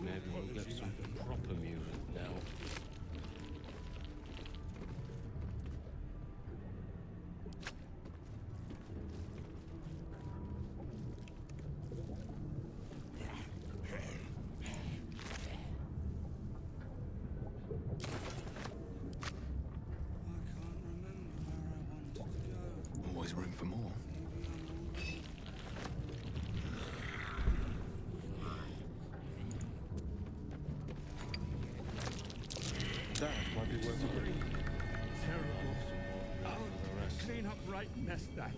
Maybe we'll get some proper music now. Always room for more. That might be worth a read. Terrible. I'll clean up right mess that.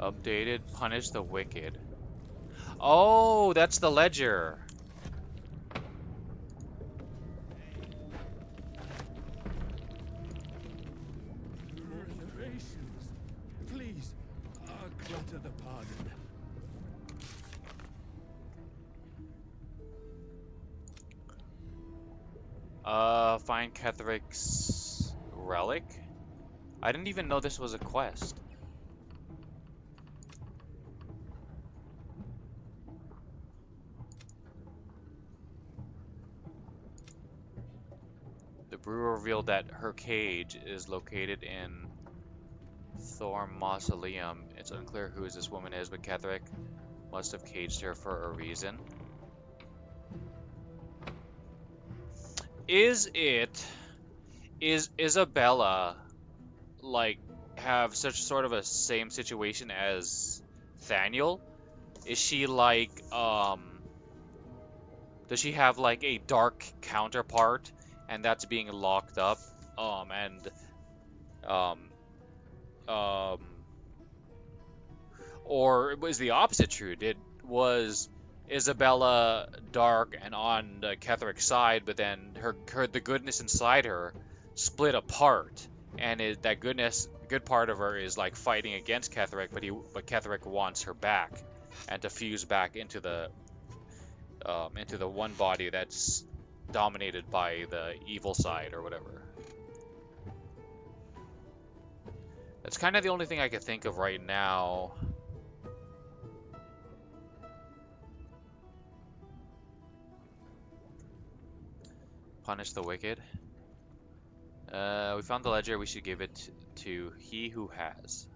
Updated, punish the wicked. Oh, that's the ledger. Renovations. Please, clutter the pardon. Find Ketheric's relic? I didn't even know this was a quest. The brewer revealed that her cage is located in Thorm Mausoleum. It's unclear who this woman is, but Ketheric must have caged her for a reason. Is Isabella like have such sort of a same situation as Thaniel? Is she like does she have like a dark counterpart and that's being locked up and um Or was the opposite true? Was Isabella dark and on the Ketheric side, but then the goodness inside her split apart, and that good part of her is like fighting against Ketheric, but Ketheric wants her back, and to fuse back into the one body that's dominated by the evil side or whatever. That's kind of the only thing I can think of right now. Punish the wicked. We found the ledger. We should give it to he who has.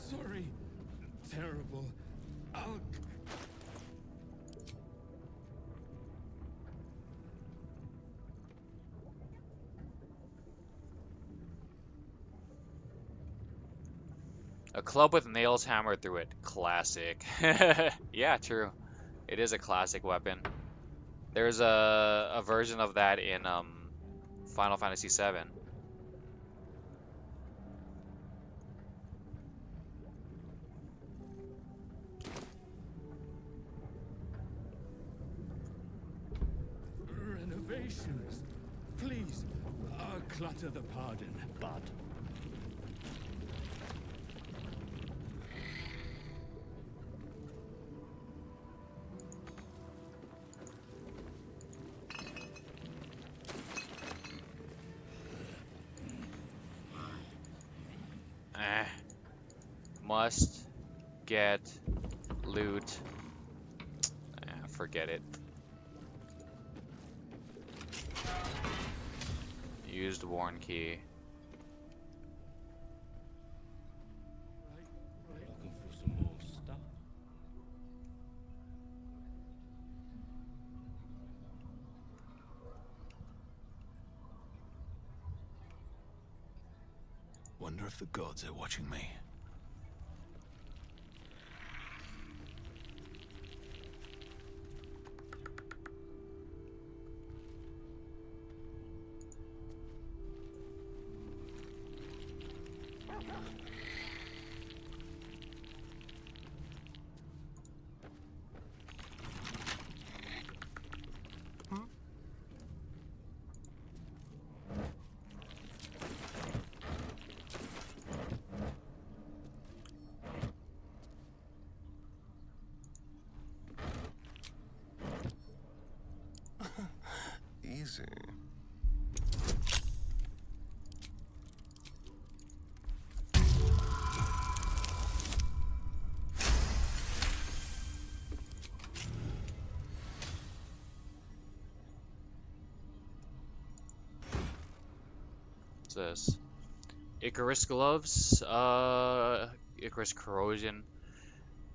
Sorry. Terrible. I'll... A club with nails hammered through it. Classic. Yeah, true. It is a classic weapon. There's a version of that in Final Fantasy VII. Renovations. Please, clutter the pardon, bud. Must get loot. Forget it. Used worn key. Looking for some more stuff. Wonder if the gods are watching me. Easy. What's this? Icarus gloves. Icarus corrosion.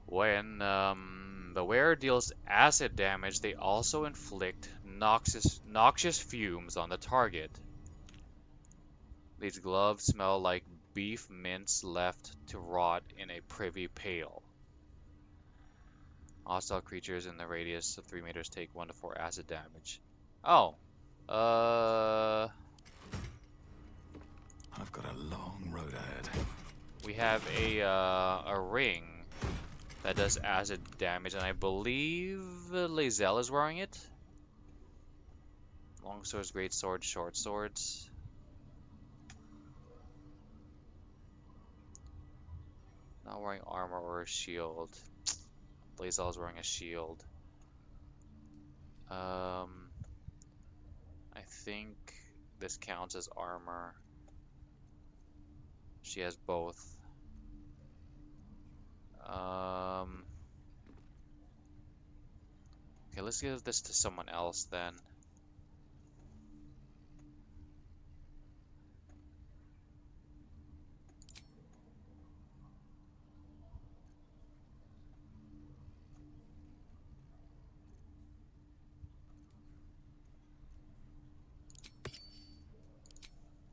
When the wearer deals acid damage, they also inflict noxious fumes on the target. These gloves smell like beef mince left to rot in a privy pail. Hostile creatures in the radius of 3 meters take 1 to 4 acid damage. Oh. I've got a long road ahead. We have a ring that does acid damage, and I believe Lae'zel is wearing it. Long swords, great swords, short swords. Not wearing armor or a shield. Lae'zel is wearing a shield. I think this counts as armor. She has both. Okay, let's give this to someone else then.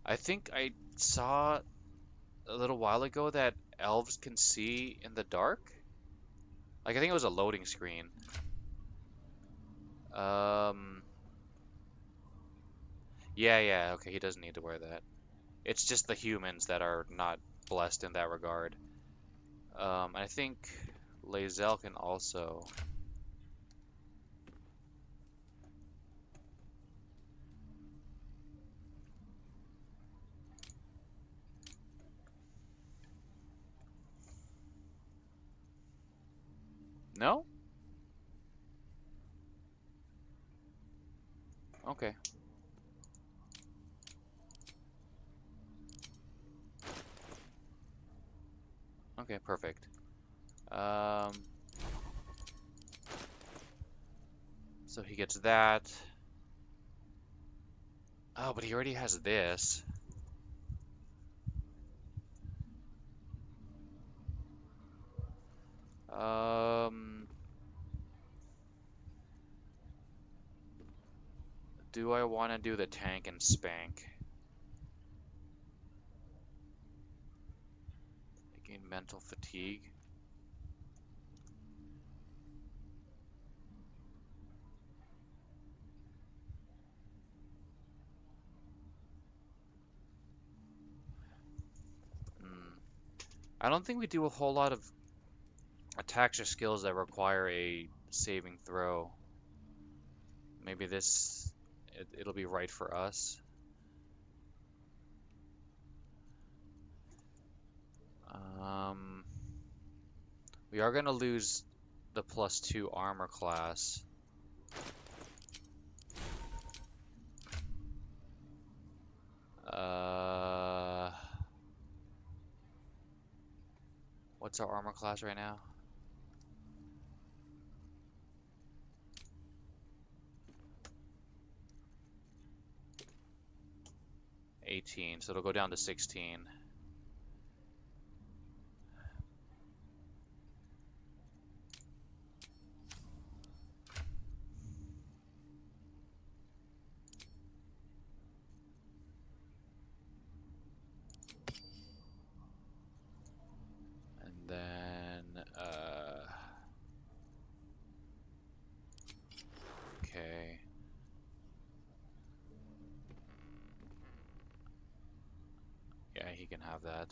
I think I saw a little while ago that elves can see in the dark. Like, I think it was a loading screen. Yeah, okay, he doesn't need to wear that. It's just the humans that are not blessed in that regard. I think Lae'zel can also... No? Okay. Okay, perfect. So he gets that. Oh, but he already has this. Do I want to do the tank and spank? Gain mental fatigue. I don't think we do a whole lot of attacks or skills that require a saving throw. Maybe this, it'll be right for us. We are going to lose the +2 armor class. What's our armor class right now? $18, so it'll go down to 16. And then, okay. Yeah, he can have that.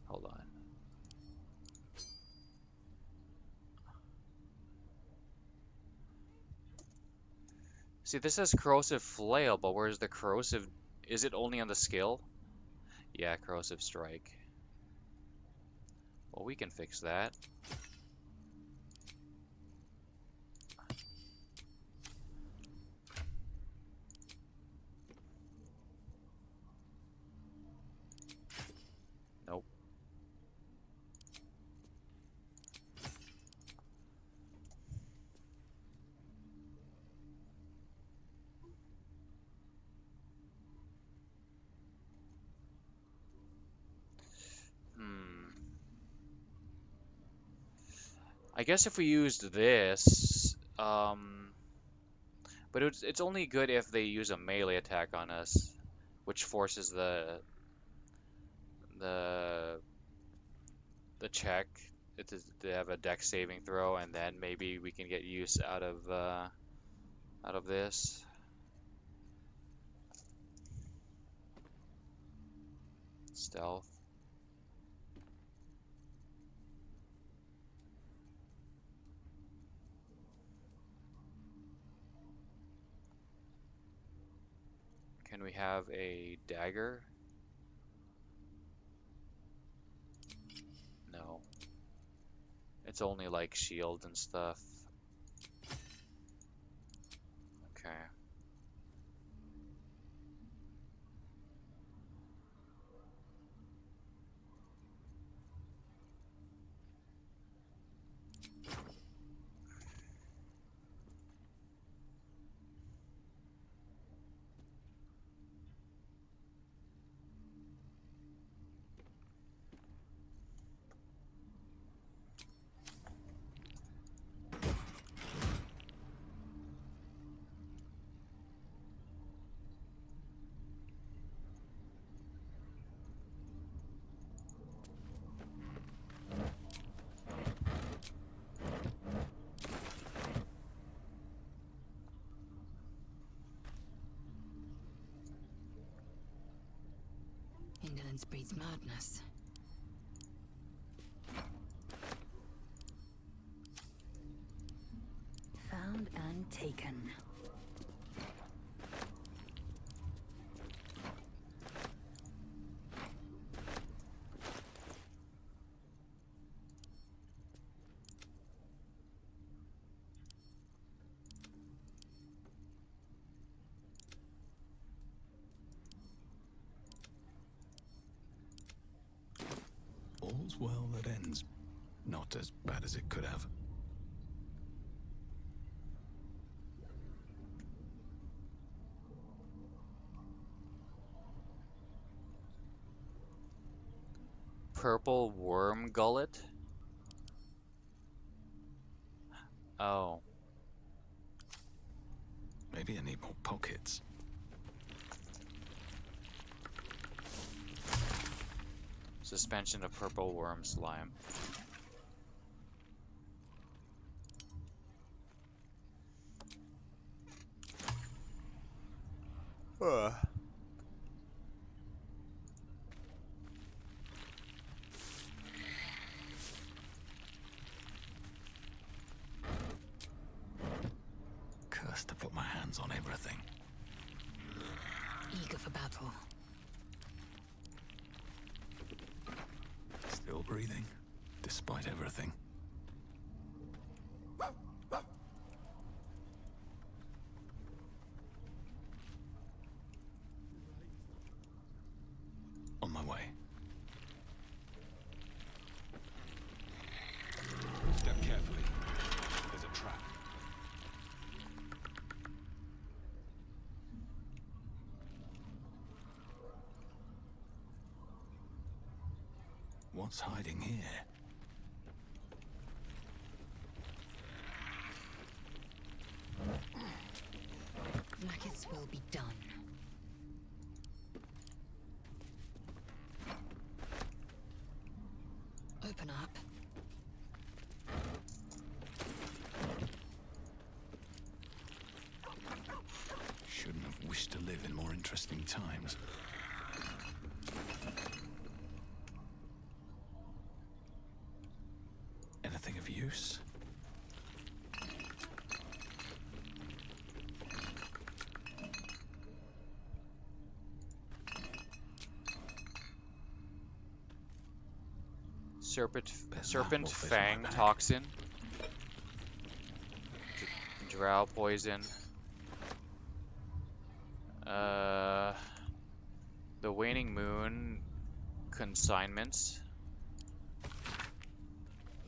Hold on. See, this says corrosive flail, but where's the corrosive? Is it only on the skill? Yeah, corrosive strike. Well, we can fix that. Nope. I guess if we used this, but it's only good if they use a melee attack on us, which forces the the check to have a dex saving throw, and then maybe we can get use out of this. Stealth. Can we have a dagger? No. It's only like shield and stuff. Okay. Ignorance breeds madness. Found and taken. All's well that ends. Not as bad as it could have. Purple worm gullet? Oh. Maybe I need more pockets. Suspension of purple worm slime. Ugh. Cursed to put my hands on everything. Eager for battle. Still breathing, despite everything. On my way. Step carefully. There's a trap. What's hiding here? Like its will be done. Open up. Shouldn't have wished to live in more interesting times. Anything of use? Serpent fang toxin. Drow poison. The waning moon consignments.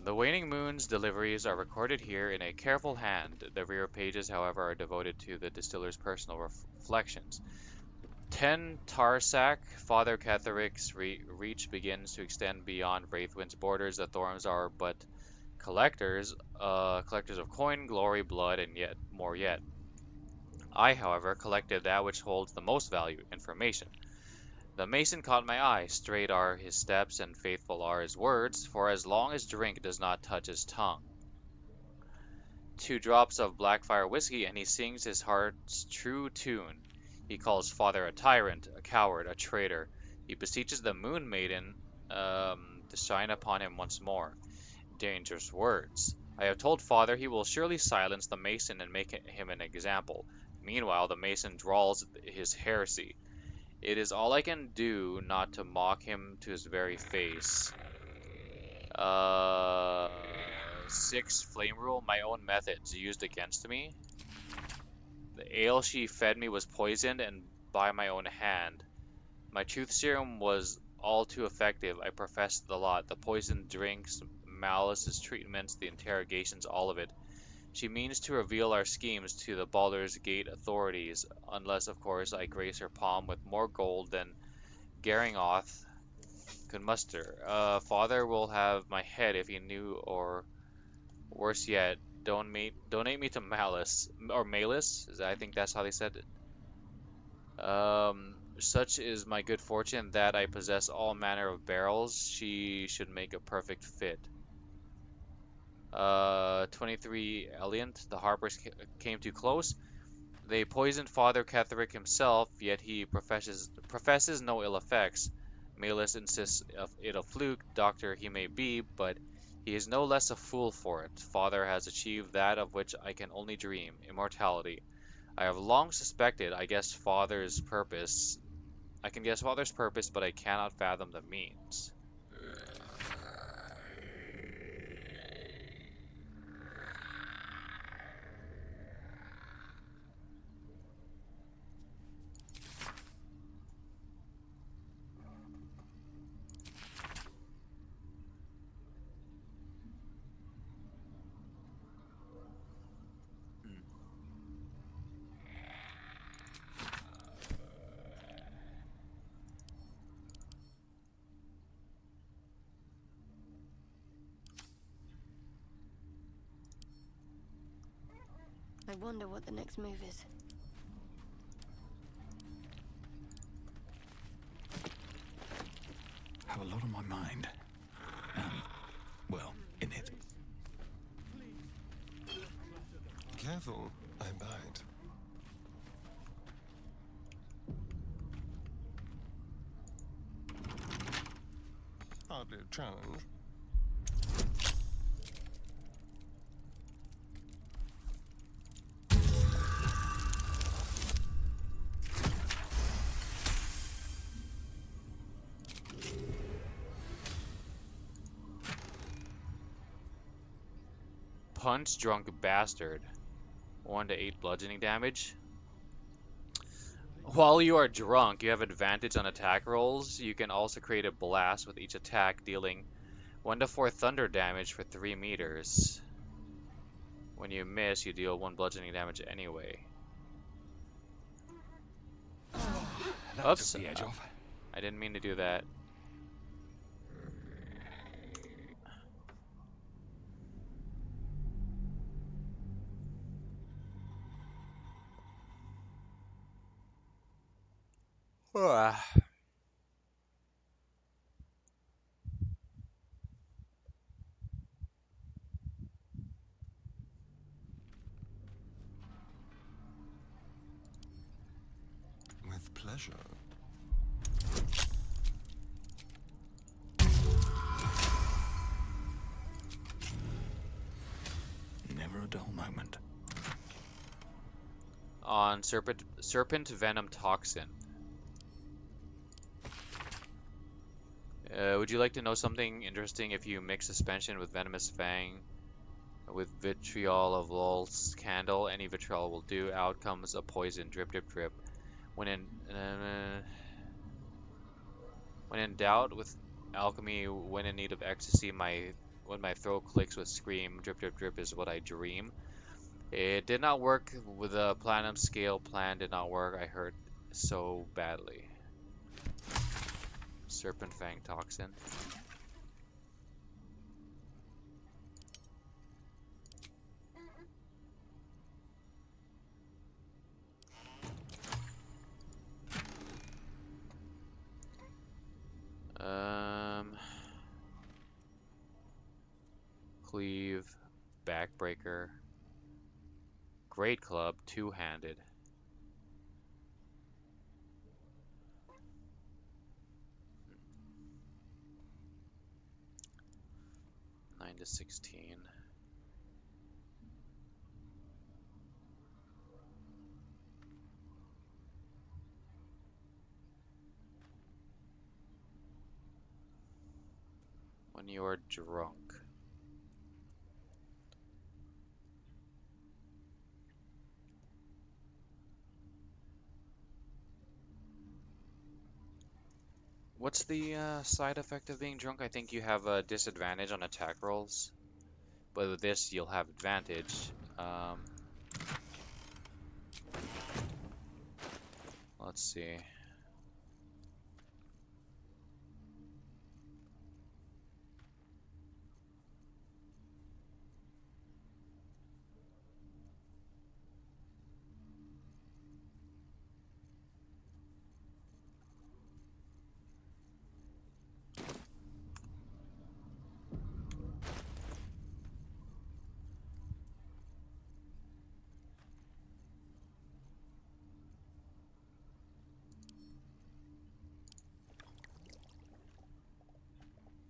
The waning moon's deliveries are recorded here in a careful hand. The rear pages, however, are devoted to the distiller's personal reflections. 10 Tarsak, Father Catheric's reach begins to extend beyond Wraithwind's borders. The Thorns are but collectors of coin, glory, blood, and yet more yet. I, however, collected that which holds the most value, information. The mason caught my eye. Straight are his steps, and faithful are his words, for as long as drink does not touch his tongue. 2 drops of Blackfire whiskey, and he sings his heart's true tune. He calls Father a tyrant, a coward, a traitor. He beseeches the Moon Maiden to shine upon him once more. Dangerous words. I have told Father he will surely silence the Mason and make him an example. Meanwhile, the Mason drawls his heresy. It is all I can do not to mock him to his very face. 6 flame rule, my own methods used against me. The ale she fed me was poisoned and by my own hand. My truth serum was all too effective. I professed the lot. The poisoned drinks, Malice's treatments, the interrogations, all of it. She means to reveal our schemes to the Baldur's Gate authorities, unless, of course, I grace her palm with more gold than Garingoth could muster. Father will have my head if he knew, or worse yet, donate me to Malice or Malus. I think that's how they said it. Such is my good fortune that I possess all manner of barrels. She should make a perfect fit. 23 Eliant. The Harpers came too close. They poisoned Father Catherick himself, yet he professes no ill effects. Malus insists of it a fluke, doctor he may be, but he is no less a fool for it. Father has achieved that of which I can only dream, immortality. I have long suspected, I can guess Father's purpose, but I cannot fathom the means. I wonder what the next move is. Have a lot on my mind. Well, in it. Careful, I bite. Hardly a challenge. Punch drunk bastard. 1 to 8 bludgeoning damage. While you are drunk, you have advantage on attack rolls. You can also create a blast with each attack, dealing 1 to 4 thunder damage for 3 meters. When you miss, you deal 1 bludgeoning damage anyway. Oops, the edge off. I didn't mean to do that. With pleasure. Never a dull moment. On serpent venom toxin. Would you like to know something interesting? If you mix suspension with venomous fang with vitriol of lol's candle, any vitriol will do. Out comes a poison. Drip, drip, drip. When in doubt with alchemy, when in need of ecstasy, when my throat clicks with scream. Drip, drip, drip is what I dream. It did not work with the platinum scale plan. Did not work. I hurt so badly. Serpent fang toxin. Cleave, backbreaker, great club, two-handed. Nine to 16. When you are drunk. What's the side effect of being drunk? I think you have a disadvantage on attack rolls. But with this, you'll have advantage. Let's see.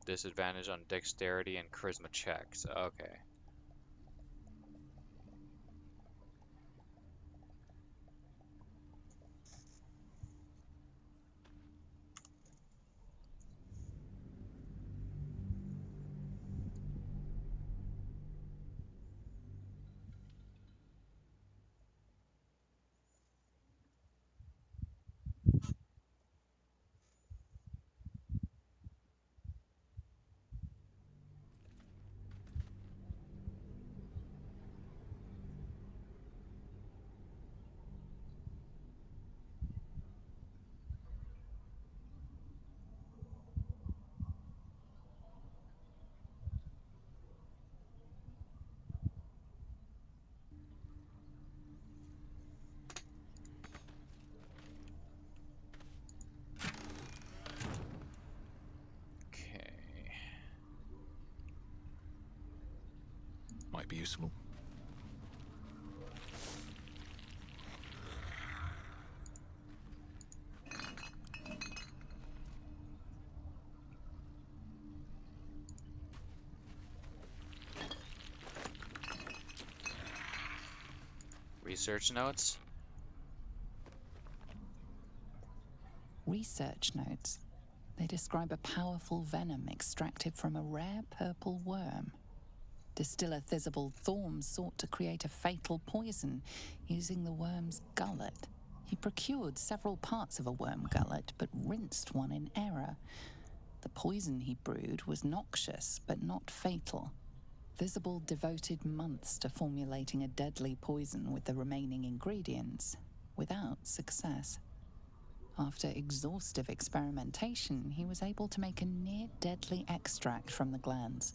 disadvantage on dexterity and charisma checks. Okay. Okay. Might be useful. Research notes? Research notes. They describe a powerful venom extracted from a rare purple worm. Distiller Thisbald Thorm sought to create a fatal poison using the worm's gullet. He procured several parts of a worm gullet, but rinsed one in error. The poison he brewed was noxious, but not fatal. Thisbald devoted months to formulating a deadly poison with the remaining ingredients, without success. After exhaustive experimentation, he was able to make a near-deadly extract from the glands.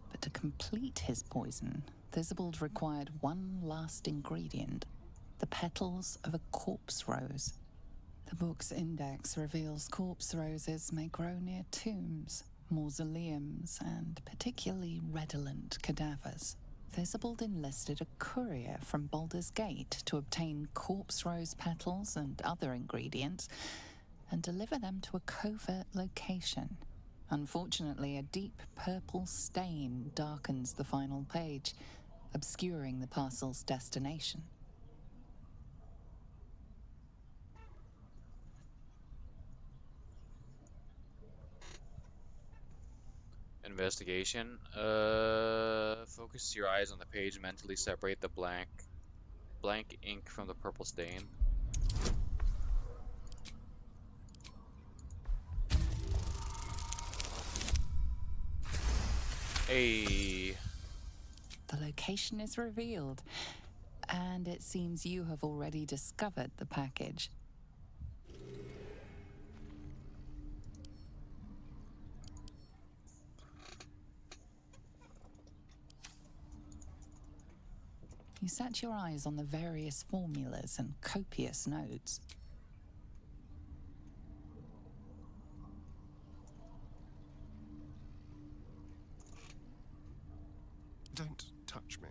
But to complete his poison, Thisbald required one last ingredient, the petals of a corpse rose. The book's index reveals corpse roses may grow near tombs, mausoleums, and particularly redolent cadavers. Thisbald enlisted a courier from Baldur's Gate to obtain corpse rose petals and other ingredients and deliver them to a covert location. Unfortunately, a deep purple stain darkens the final page, obscuring the parcel's destination. Investigation. Focus your eyes on the page. Mentally separate the blank ink from the purple stain. Hey. The location is revealed, and it seems you have already discovered the package. You set your eyes on the various formulas and copious notes. Don't touch me.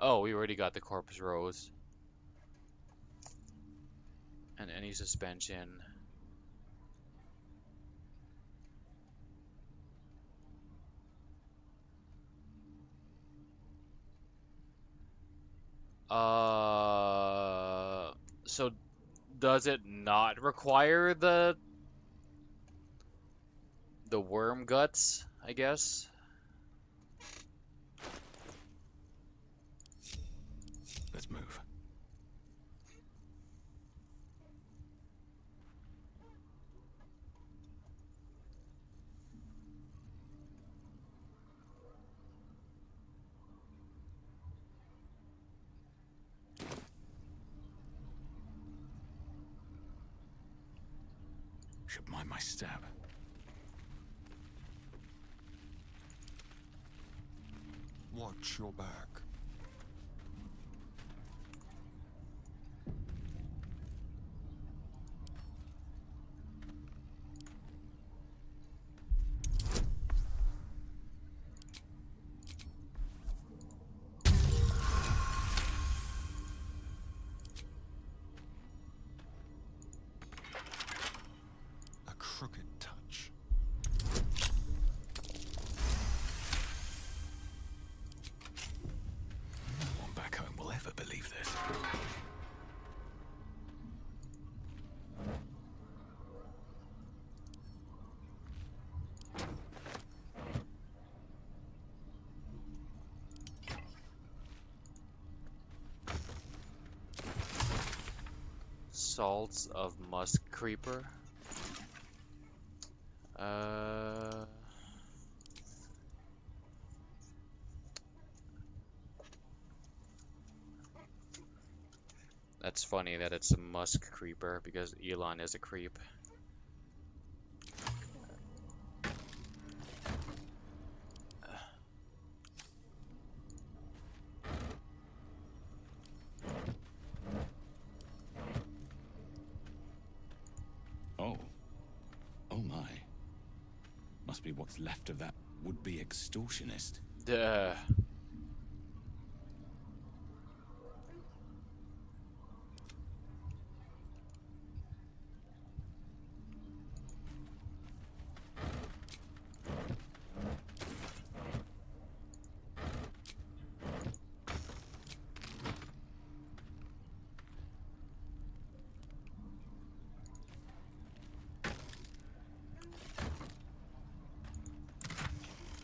Oh, we already got the corpse rose. And any suspension. So does it not require the worm guts, I guess? Let's move. Should mind my step. Watch your back. A crooked touch. No one back home will ever believe this. Salts of Musk Creeper. That's funny that it's a Musk Creeper because Elon is a creep. Oh. Oh my. Must be what's left of that would-be extortionist. Duh.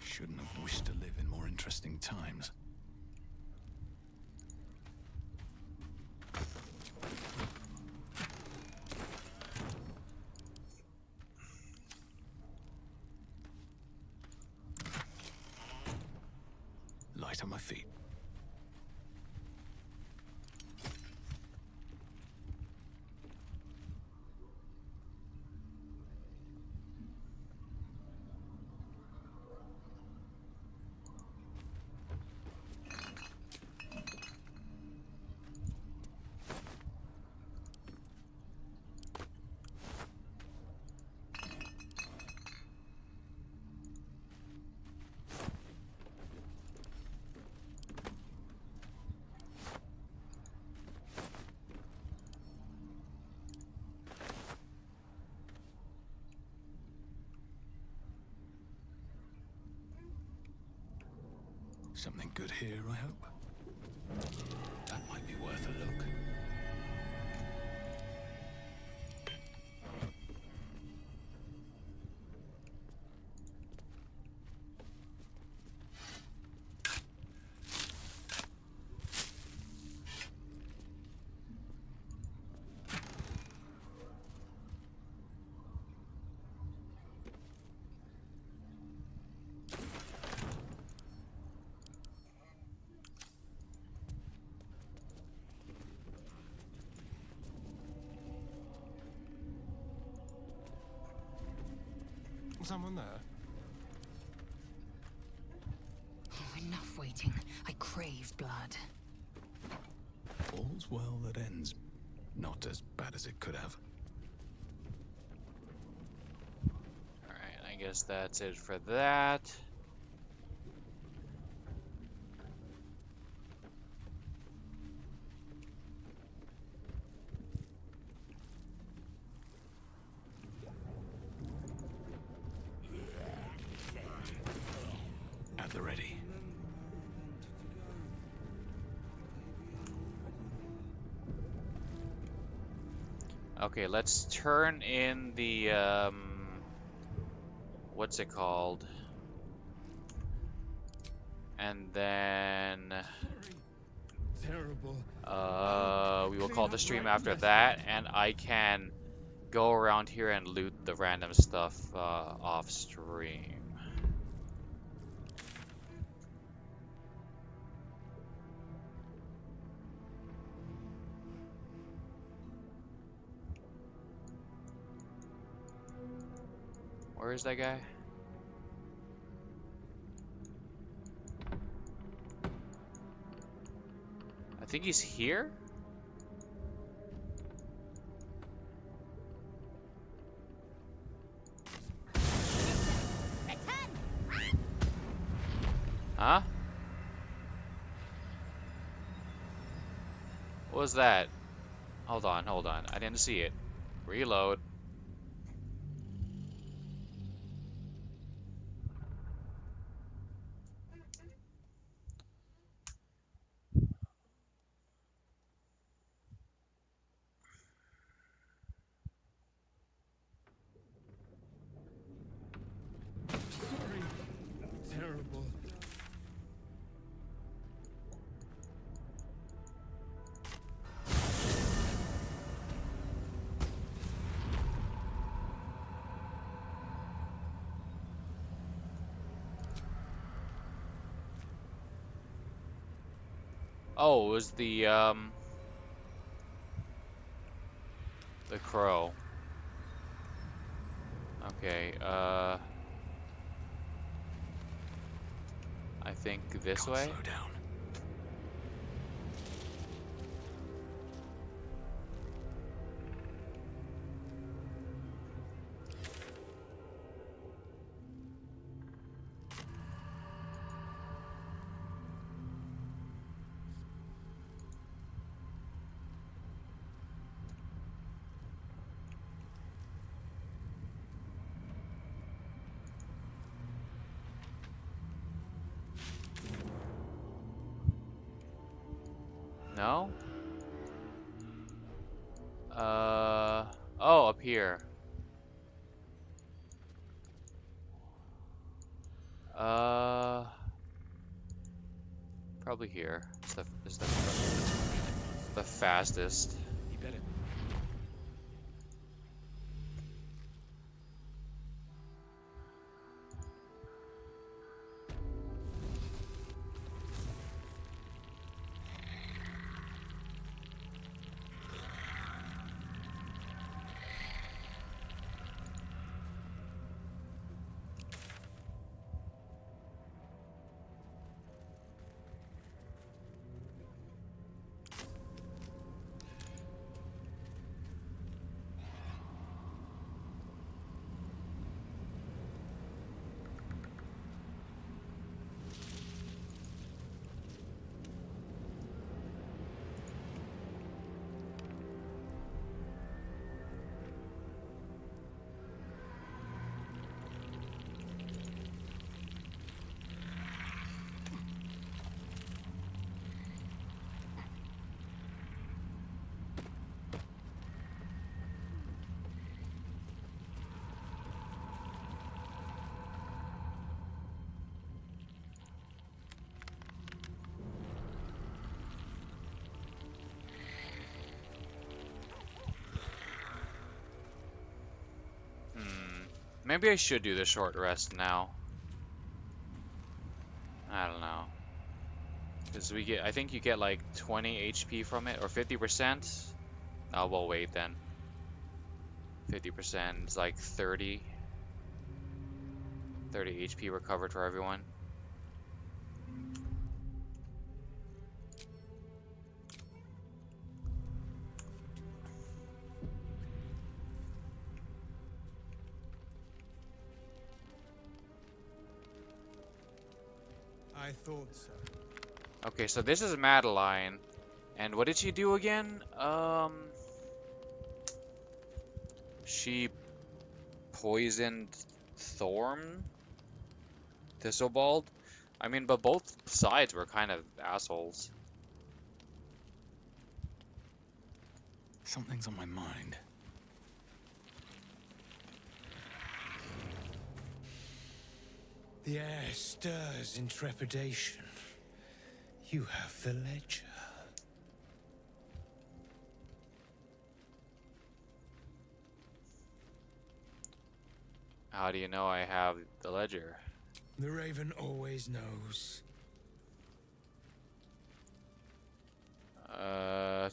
Shouldn't have wished to live in more interesting times. Light on my feet. Something good here, I hope. That might be worth a look. Someone there? Oh, enough waiting. I crave blood. All's well that ends. Not as bad as it could have. Alright, I guess that's it for that. At the ready. Okay, let's turn in the, what's it called? And then, Terrible. we will call the stream after that, and I can go around here and loot the random stuff, off stream. Where is that guy? think he's here? Huh? What was that? Hold on, hold on. I didn't see it. Reload. Sorry. Terrible. Oh, it was the crow. Okay, I think this way? Slow down. No? Oh, up here. Probably here. The fastest. You better. Maybe I should do the short rest now. I don't know. Because I think you get like 20 HP from it, or 50%. Oh, we'll wait then. 50% is like 30 HP recovered for everyone. I thought so. Okay, so this is Madeline. And what did she do again? She poisoned Thorn? Thistlebauld? I mean, but both sides were kind of assholes. Something's on my mind. The air stirs in trepidation. You have the ledger. How do you know I have the ledger? The Raven always knows.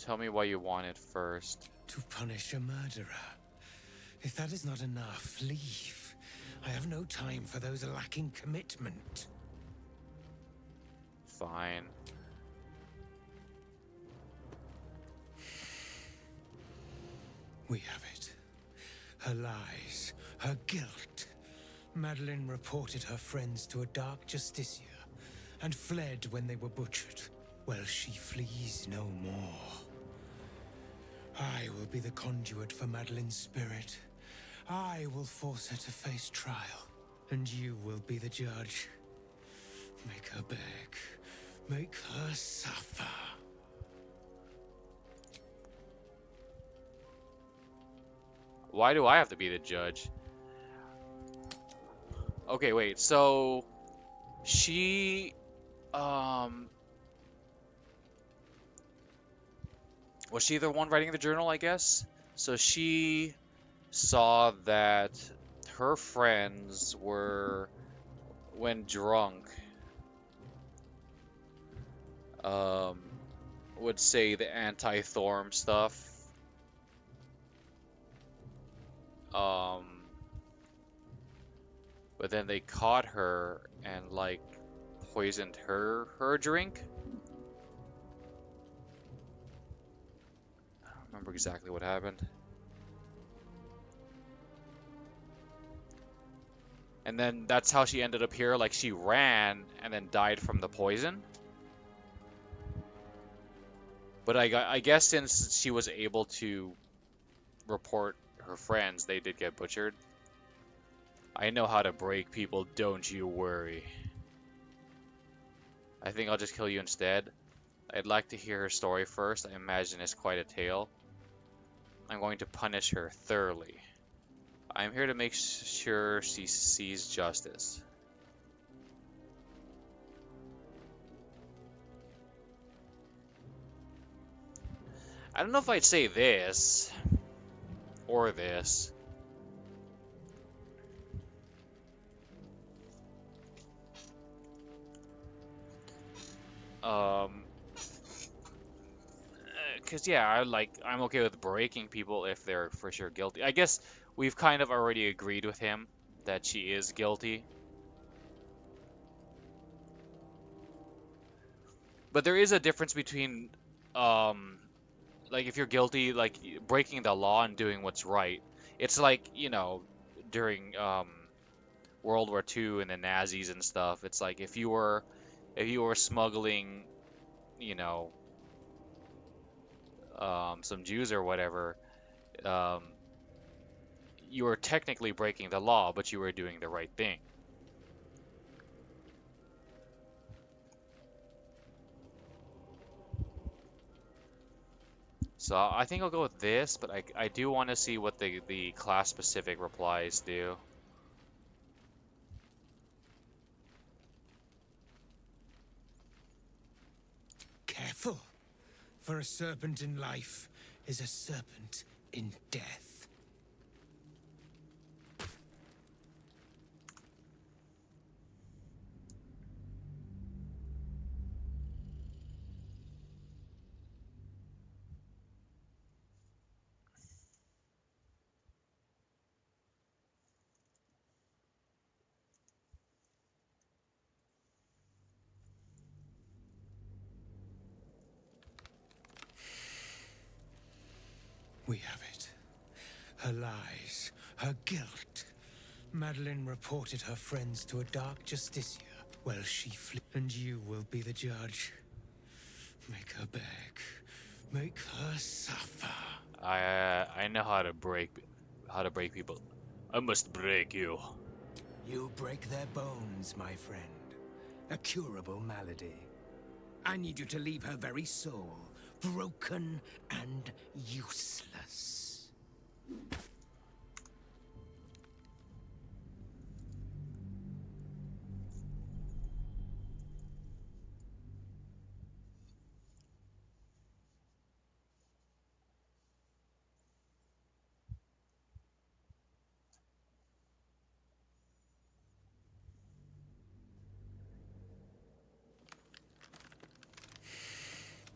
Tell me why you want it first. To punish a murderer. If that is not enough, leave. I have no time for those lacking commitment. Fine. We have it. Her lies, her guilt. Madeline reported her friends to a dark justiciar and fled when they were butchered. Well, she flees no more. I will be the conduit for Madeline's spirit. I will force her to face trial, and you will be the judge. Make her beg. Make her suffer. Why do I have to be the judge? Okay, wait, so she was she the one writing the journal, I guess? So she saw that her friends were, when drunk, would say the anti-Thorm stuff. But then they caught her and like poisoned her drink. I don't remember exactly what happened. And then that's how she ended up here. Like she ran and then died from the poison. But I guess since she was able to report her friends, they did get butchered. I know how to break people, don't you worry. I think I'll just kill you instead. I'd like to hear her story first. I imagine it's quite a tale. I'm going to punish her thoroughly. I'm here to make sure she sees justice. I don't know if I'd say this or this. Cause yeah, I'm okay with breaking people if they're for sure guilty. I guess we've kind of already agreed with him that she is guilty. But there is a difference between, like if you're guilty, like breaking the law and doing what's right. It's like, you know, during World War II and the Nazis and stuff. It's like if you were smuggling, you know, some Jews or whatever, um, you were technically breaking the law, but you were doing the right thing. So I think I'll go with this, but I do want to see what the class-specific replies do. Careful, for a serpent in life is a serpent in death. We have it. Her lies, her guilt. Madeline reported her friends to a dark justiciar. Well, she fled, and you will be the judge. Make her beg. Make her suffer. I know how to break people. I must break you. You break their bones, my friend. A curable malady. I need you to leave her very soul broken and useless.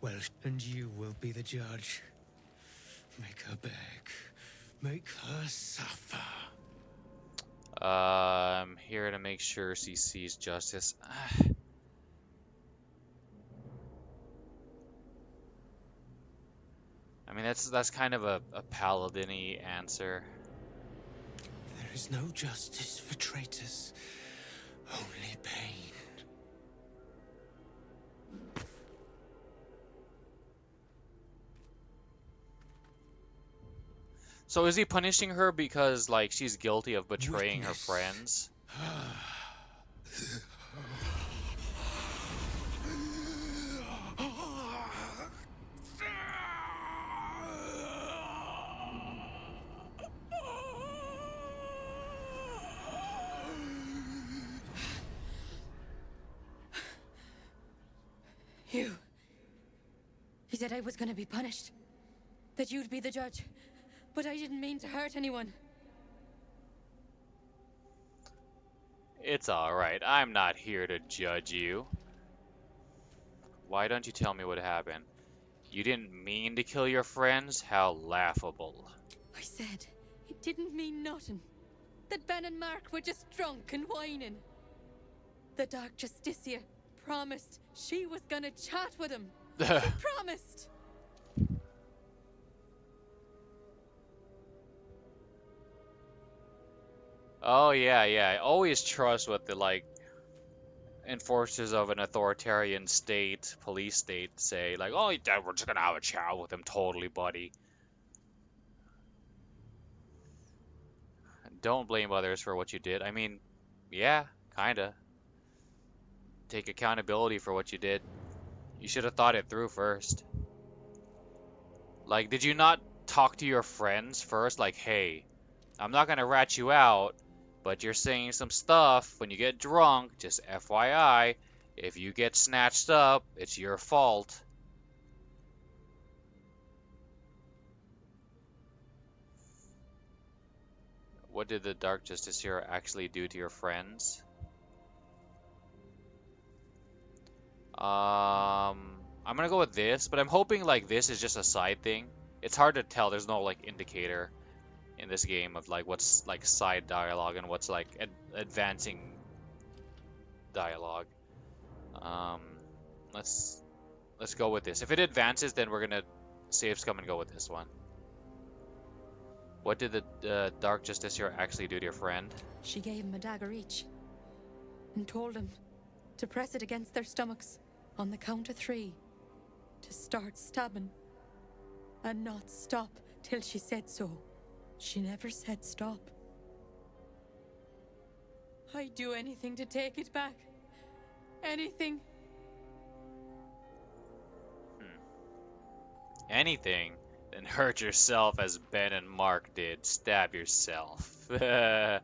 Well, and you will be the judge. Make her beg. Make her suffer. I'm here to make sure she sees justice. I mean, that's kind of a paladin-y answer. There is no justice for traitors, only pain. So is he punishing her because like she's guilty of betraying her Witness. friends? You. He said I was gonna be punished. That you'd be the judge. But I didn't mean to hurt anyone. It's alright, I'm not here to judge you. Why don't you tell me what happened? You didn't mean to kill your friends? How laughable. I said it didn't mean nothing. That Ben and Mark were just drunk and whining. The Dark Justicia promised she was gonna chat with him. She promised! Oh yeah, yeah. I always trust what the like enforcers of an authoritarian state, police state say. Like, oh yeah, we're just gonna have a chat with him, totally, buddy. Don't blame others for what you did. I mean, yeah, kinda. Take accountability for what you did. You should have thought it through first. Like, did you not talk to your friends first? Like, hey, I'm not gonna rat you out, but you're saying some stuff when you get drunk, just FYI, if you get snatched up, it's your fault. What did the Dark Justiciar actually do to your friends? I'm gonna go with this, but I'm hoping like this is just a side thing. It's hard to tell, there's no like indicator in this game of like what's like side dialogue and what's like advancing dialogue. Um, let's go with this. If it advances, then we're gonna save scum and go with this one. What did the Dark Justiciar actually do to your friend? She gave him a dagger each. And told him to press it against their stomachs on the count of 3. To start stabbing. And not stop till she said so. She never said stop. I'd do anything to take it back. Anything. Anything? Then hurt yourself as Ben and Mark did. Stab yourself. I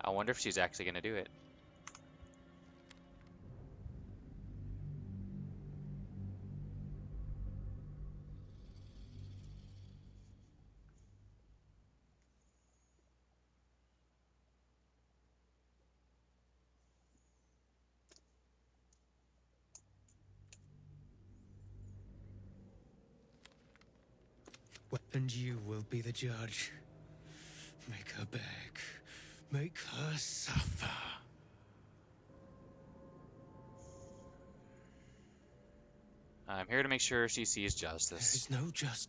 wonder if she's actually gonna do it. And you will be the judge. Make her beg. Make her suffer. I'm here to make sure she sees justice. There is no just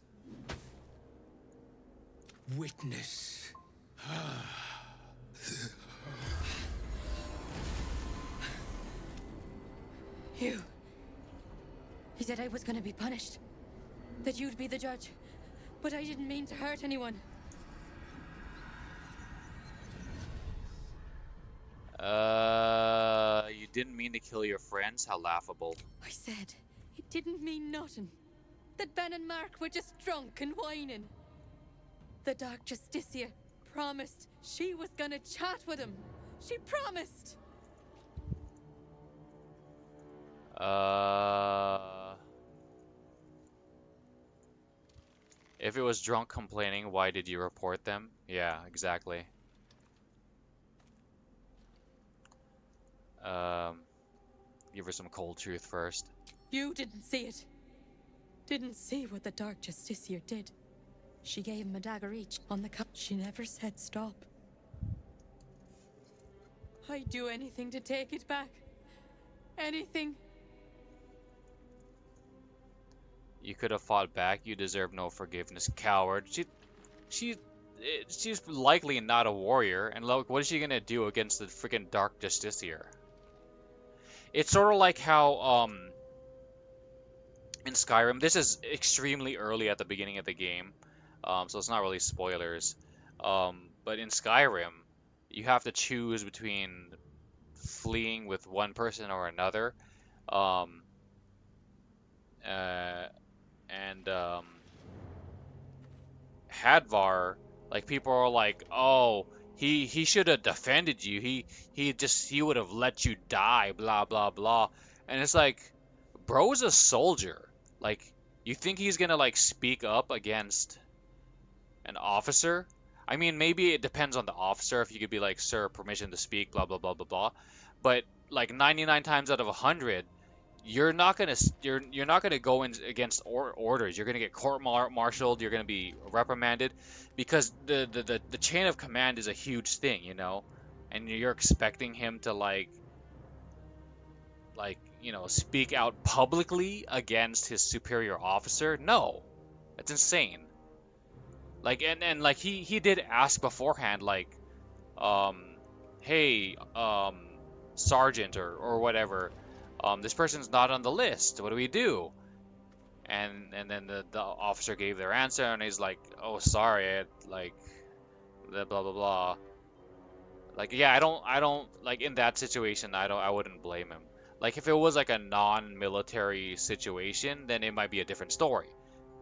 witness. You. He said I was gonna be punished. That you'd be the judge. But I didn't mean to hurt anyone. You didn't mean to kill your friends? How laughable. I said it didn't mean nothing. That Ben and Mark were just drunk and whining. The Dark Justicia promised she was gonna chat with him. She promised! If it was drunk complaining, why did you report them? Yeah, exactly. Give her some cold truth first. You didn't see it. Didn't see what the Dark Justiciar did. She gave him a dagger each on the cup. She never said stop. I'd do anything to take it back. Anything. You could have fought back. You deserve no forgiveness, coward. She, she's likely not a warrior. And look, what is she gonna do against the freaking Dark Justiciar? It's sort of like how in Skyrim. This is extremely early at the beginning of the game, so it's not really spoilers. But in Skyrim, you have to choose between fleeing with one person or another. Um, uh, and Hadvar, like people are like, oh, he should have defended you. He would have let you die. Blah blah blah. And it's like, bro's a soldier. Like, you think he's gonna like speak up against an officer? I mean, maybe it depends on the officer. If you could be like, sir, permission to speak, blah blah blah blah blah. But like 99 times out of 100, you're not gonna go in against orders. You're gonna get court-martialed. You're gonna be reprimanded because the chain of command is a huge thing, you know, and you're expecting him to speak out publicly against his superior officer. No, that's insane. Like, and like he did ask beforehand, like, um, hey, sergeant or whatever, this person's not on the list. What do we do? And then the officer gave their answer, and he's like, oh, sorry, like, blah blah blah blah. Like, yeah, I don't like in that situation, I wouldn't blame him. Like, if it was like a non-military situation, then it might be a different story.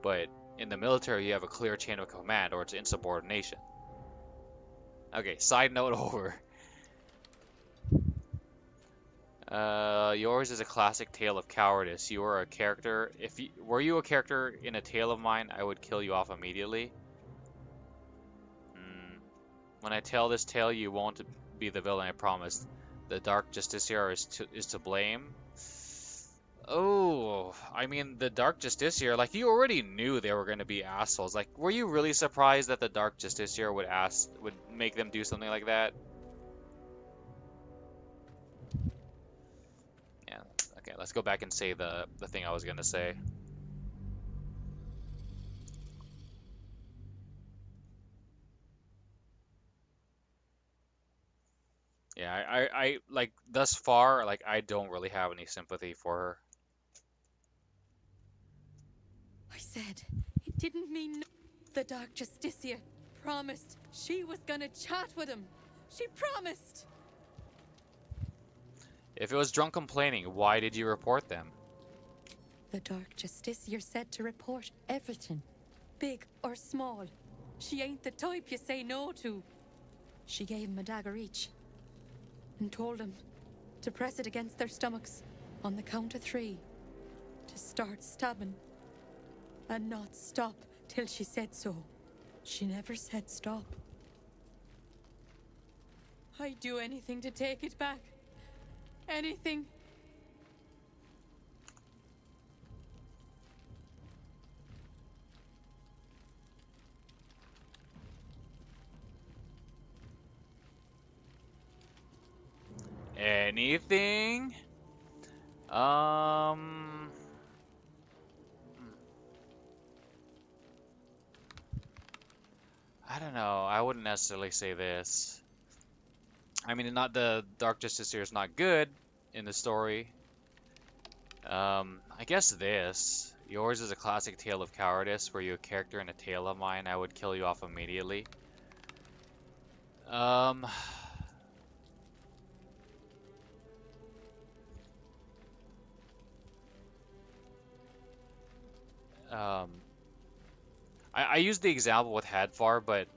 But in the military, you have a clear chain of command, or it's insubordination. Okay, side note over. Yours is a classic tale of cowardice. You are a character. Were you a character in a tale of mine, I would kill you off immediately. When I tell this tale, you won't be the villain I promised. The Dark Justiciar is to blame. Oh, I mean, the Dark Justiciar, like, you already knew they were going to be assholes. Like, were you really surprised that the Dark Justiciar would make them do something like that? Yeah. Okay, let's go back and say the thing I was going to say. Yeah, I like, thus far, like, I don't really have any sympathy for her. I said it didn't mean the Dark Justiciar promised she was gonna chat with him. She promised. If it was drunk complaining, why did you report them? The Dark Justiciar said to report everything, big or small. She ain't the type you say no to. She gave him a dagger each and told him to press it against their stomachs on the count of 3, to start stabbing and not stop till she said so. She never said stop. I'd do anything to take it back. Anything. Anything? I don't know. I wouldn't necessarily say this. I mean, not the Dark Justiciar is not good in the story. I guess this. Yours is a classic tale of cowardice. Were you a character in a tale of mine, I would kill you off immediately. I used the example with Hadvar, but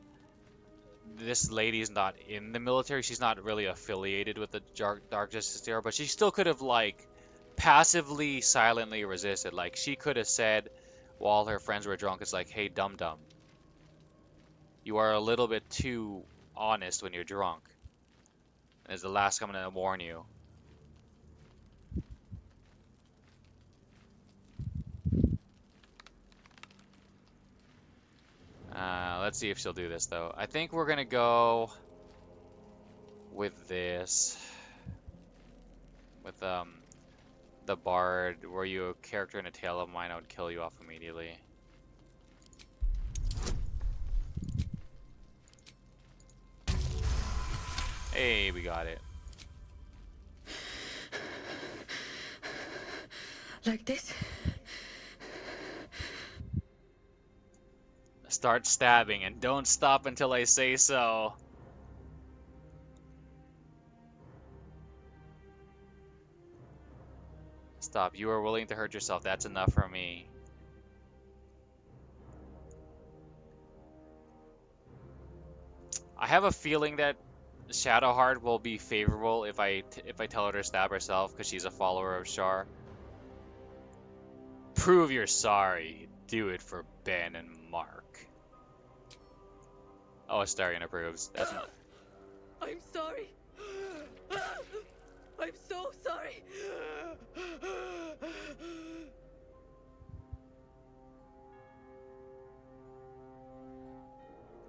this lady is not in the military. She's not really affiliated with the Dark Justiciar, but she still could have, like, passively, silently resisted. Like, she could have said, while her friends were drunk, it's like, hey, dum-dum, you are a little bit too honest when you're drunk. It's the last I'm gonna warn you. Let's see if she'll do this, though. I think we're gonna go with this. With, the Bard. Were you a character in a tale of mine, I would kill you off immediately. Hey, we got it. Like this? Start stabbing and don't stop until I say so. Stop. You are willing to hurt yourself. That's enough for me. I have a feeling that Shadowheart will be favorable if I tell her to stab herself because she's a follower of Shar. Prove you're sorry. Do it for Ben and Mark. Oh, Astarion approves. That's not. I'm sorry. I'm so sorry.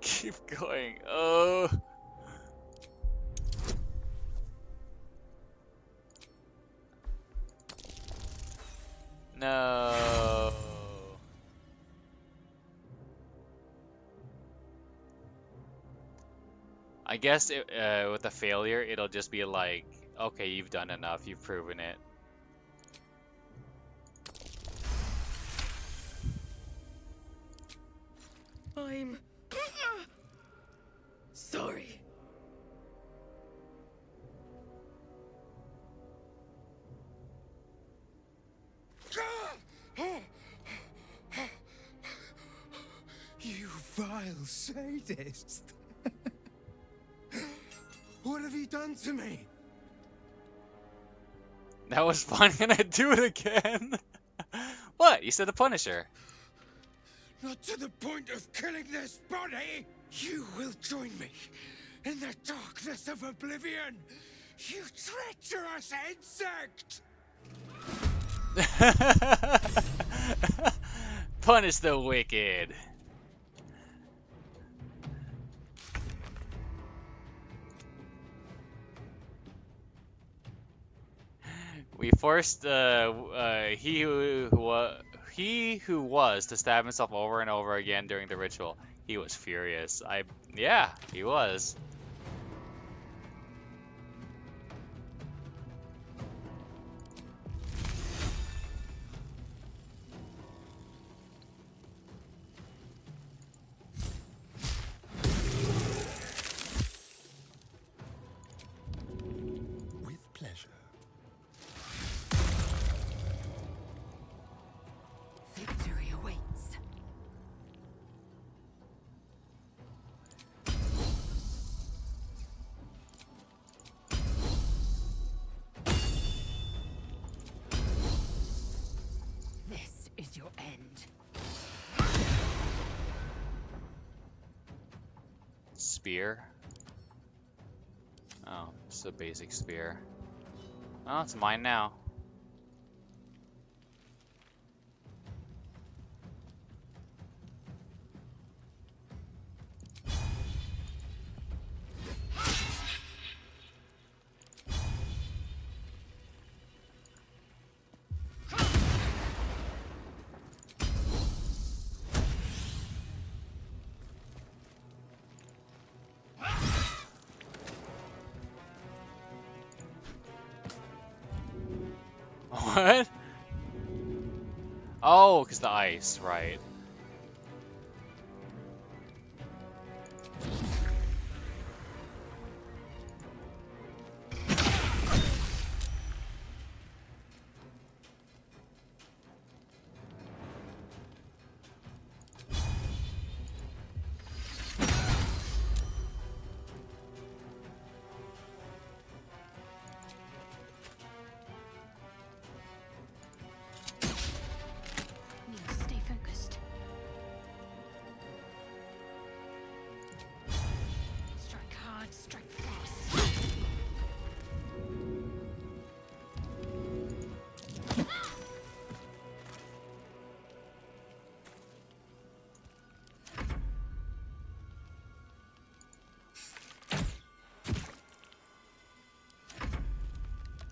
Keep going. Oh. No. I guess with a failure, it'll just be like, okay, you've done enough, you've proven it. I'm sorry. You vile sadist. What have you done to me? That was fun. Can I do it again? What? You said the Punisher. Not to the point of killing this body! You will join me in the darkness of oblivion! You treacherous insect! Punish the wicked. We forced he who was to stab himself over and over again during the ritual. He was furious. Yeah, he was. With pleasure. Victory awaits. This is your end. Spear. Oh, it's a basic spear. Oh, it's mine now. What? Oh, because the ice, right. Need to stay focused. Strike hard, strike fast.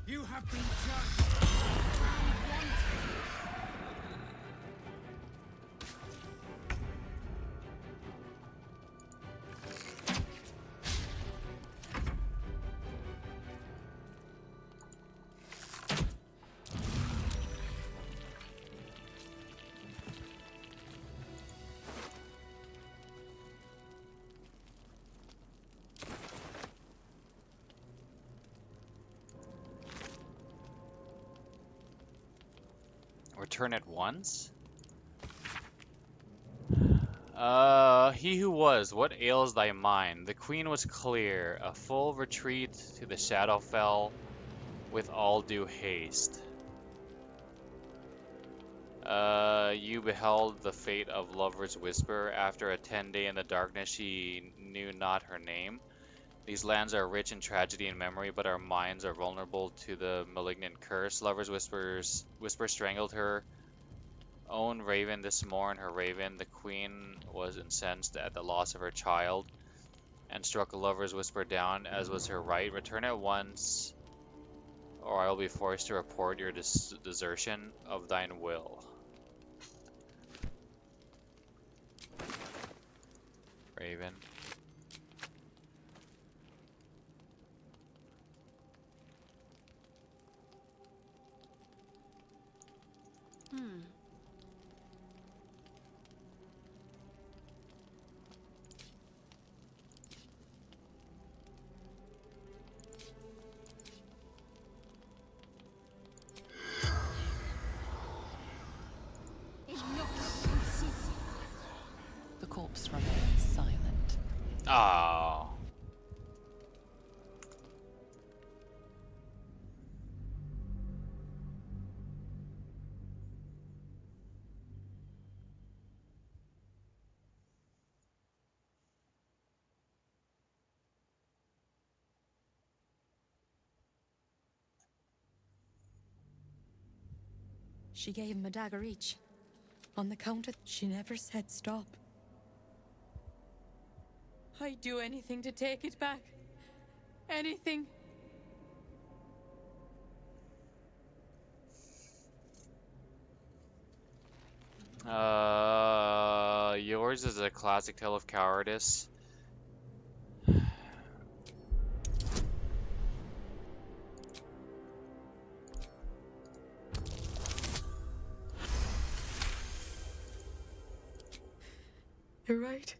You have been judged. Return at once? He who was, what ails thy mind? The queen was clear, a full retreat to the Shadowfell with all due haste. You beheld the fate of Lover's Whisper. After a 10-day in the darkness, she knew not her name. These lands are rich in tragedy and memory, but our minds are vulnerable to the malignant curse. Lover's Whisper strangled her own raven this morn. Her raven, the queen, was incensed at the loss of her child, and struck Lover's Whisper down, as was her right. Return at once, or I will be forced to report your desertion of thine will. Raven. The corpse remains silent. Oh. She gave him a dagger each. On the count of... She never said stop. I'd do anything to take it back. Anything. Yours is a classic tale of cowardice. You're right.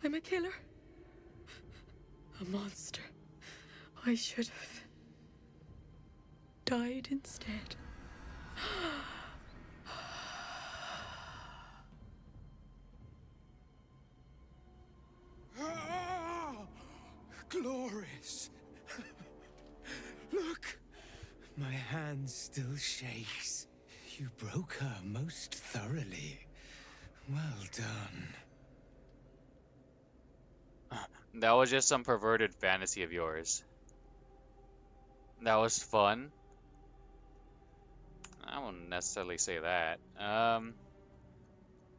I'm a killer. A monster. I should have died instead. Glorious. Look, my hand still shakes. You broke her most thoroughly. Well done. That was just some perverted fantasy of yours. That was fun. I wouldn't necessarily say that.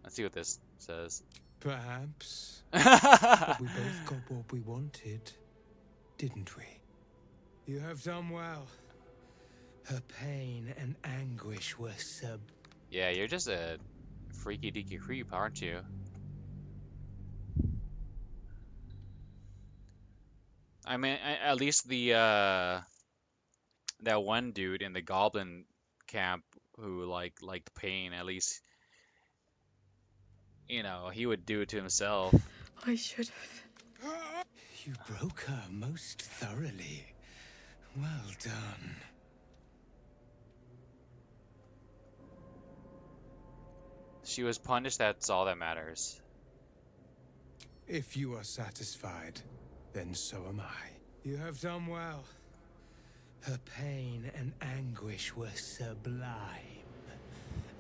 Let's see what this says. Perhaps. But we both got what we wanted, didn't we? You have done well. Her pain and anguish were Yeah, you're just a freaky deaky creep, aren't you? I mean, at least the that one dude in the goblin camp who liked pain, at least, you know, he would do it to himself. I should have. You broke her most thoroughly. Well done. She was punished, that's all that matters. If you are satisfied, then so am I. You have done well. Her pain and anguish were sublime.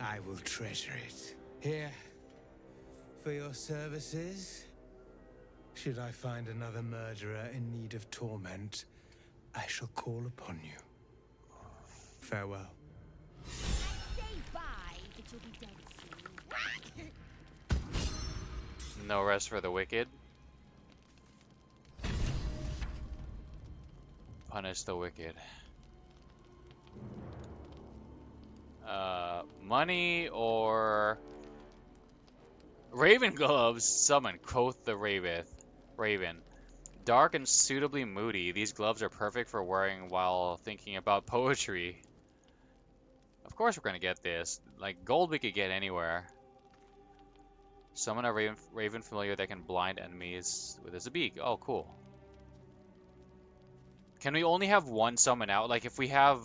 I will treasure it. Here, for your services. Should I find another murderer in need of torment, I shall call upon you. Farewell. Say bye, but you'll be dead soon. No rest for the wicked. Punish the wicked. Money or Raven gloves. Summon quoth the Raven. Dark and suitably moody, these gloves are perfect for wearing while thinking about poetry. Of course we're gonna get this. Like, gold we could get anywhere. Summon a Raven familiar that can blind enemies with his beak. Oh, cool. Can we only have one summon out? Like, if we have,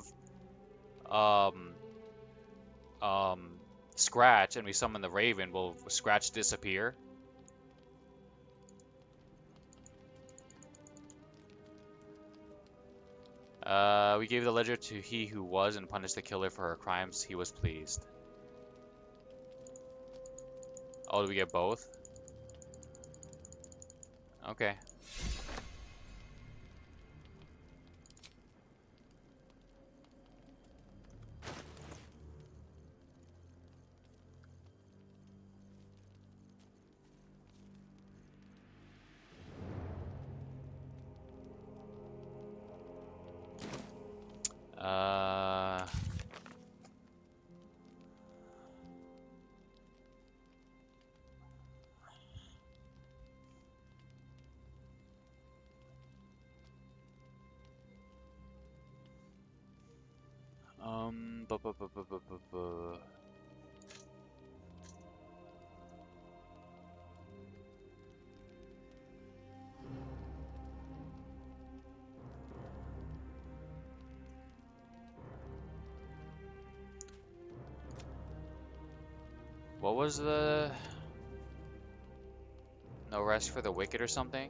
Scratch and we summon the Raven, will Scratch disappear? We gave the ledger to he who was and punished the killer for her crimes. He was pleased. Oh, do we get both? Okay. Uh... bu- bu- bu- bu- bu- bu- bu. What was the... No rest for the wicked or something?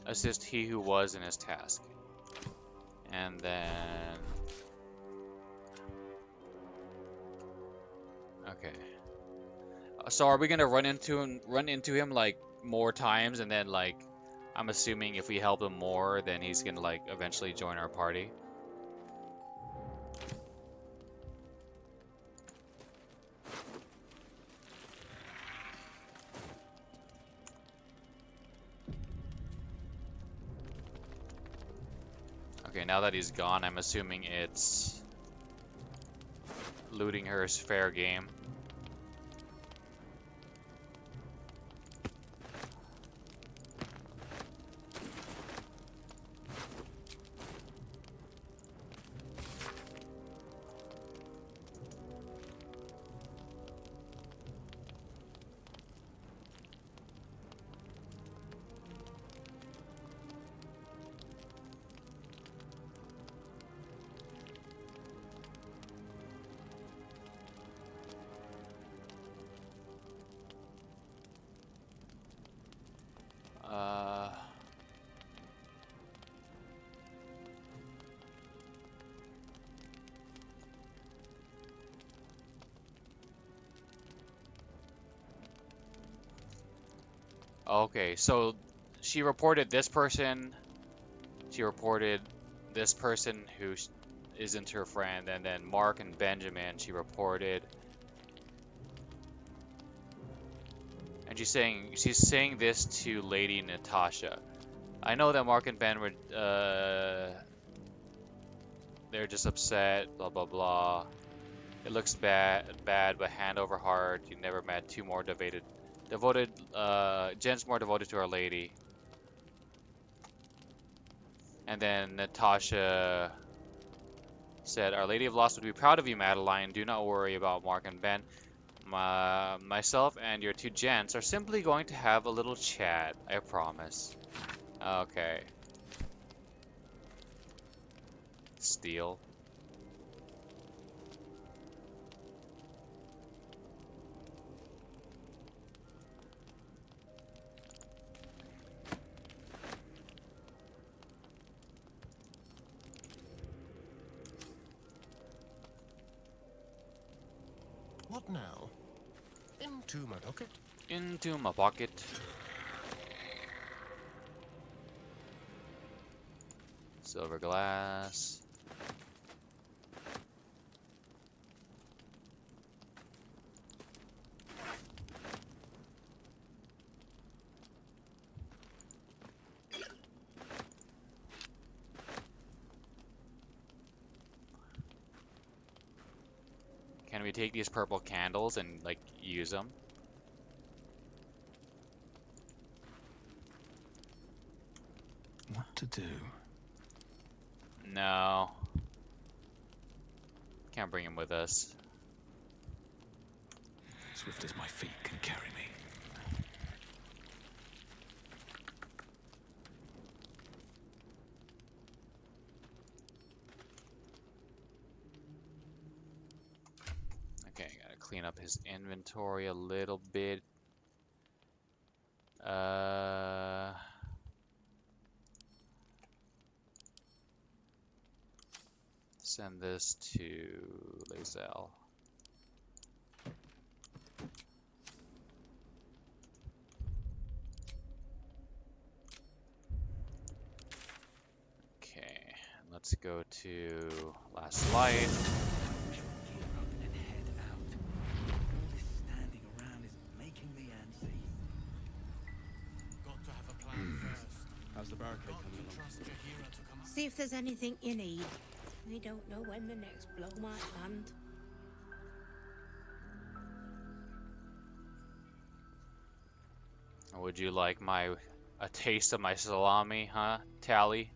Assist he who was in his task. And then... Okay. So are we gonna run into him like more times, and then like I'm assuming if we help him more, then he's gonna like eventually join our party? Okay, now that he's gone, I'm assuming it's looting her is fair game. Okay, so she reported this person. She reported this person who isn't her friend, and then Mark and Benjamin she reported. And she's saying this to Lady Natasha. I know that Mark and Ben were they're just upset, blah blah blah. It looks bad, but hand over heart, you never met two more devoted, Jen's more devoted to Our Lady. And then Natasha said, Our Lady of Lost would be proud of you, Madeline. Do not worry about Mark and Ben. Myself and your two gents are simply going to have a little chat, I promise. Okay. Steal. What now? Into my pocket? Into my pocket. Silver glass. Can we take these purple candles and like use them? What to do? No. Can't bring him with us. swift as my feet can carry me. Okay, gotta clean up his inventory a little bit. Send this to Lazelle. Okay, let's go to Last Light. Gear up and head out. All this standing around is making me antsy. Got to have a plan first. How's the barricade Got coming to along? trust your hero to come. See if there's anything you need. We don't know when the next blow might land. Would you like a taste of my salami, huh, Tally?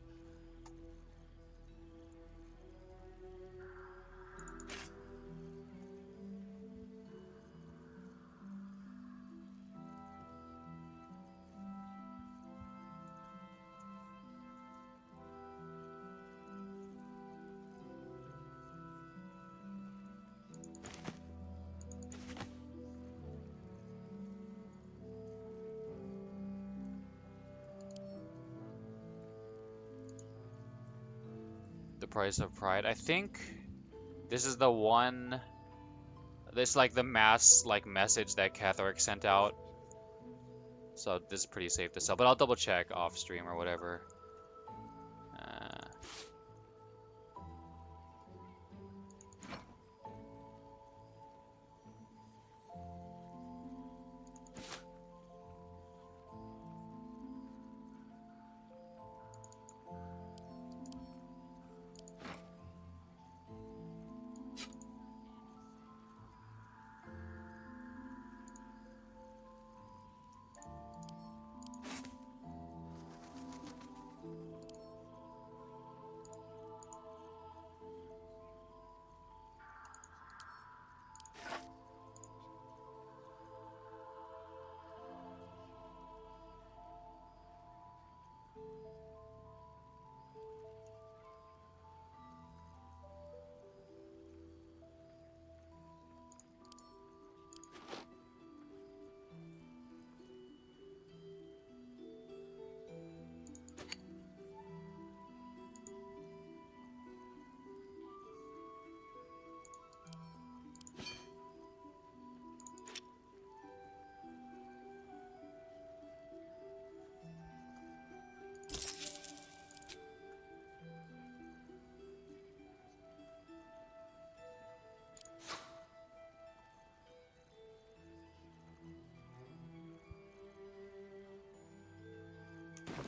The Price of Pride. I think this is the one. This like the mass like message that Catherick sent out. So this is pretty safe to sell, but I'll double check off stream or whatever.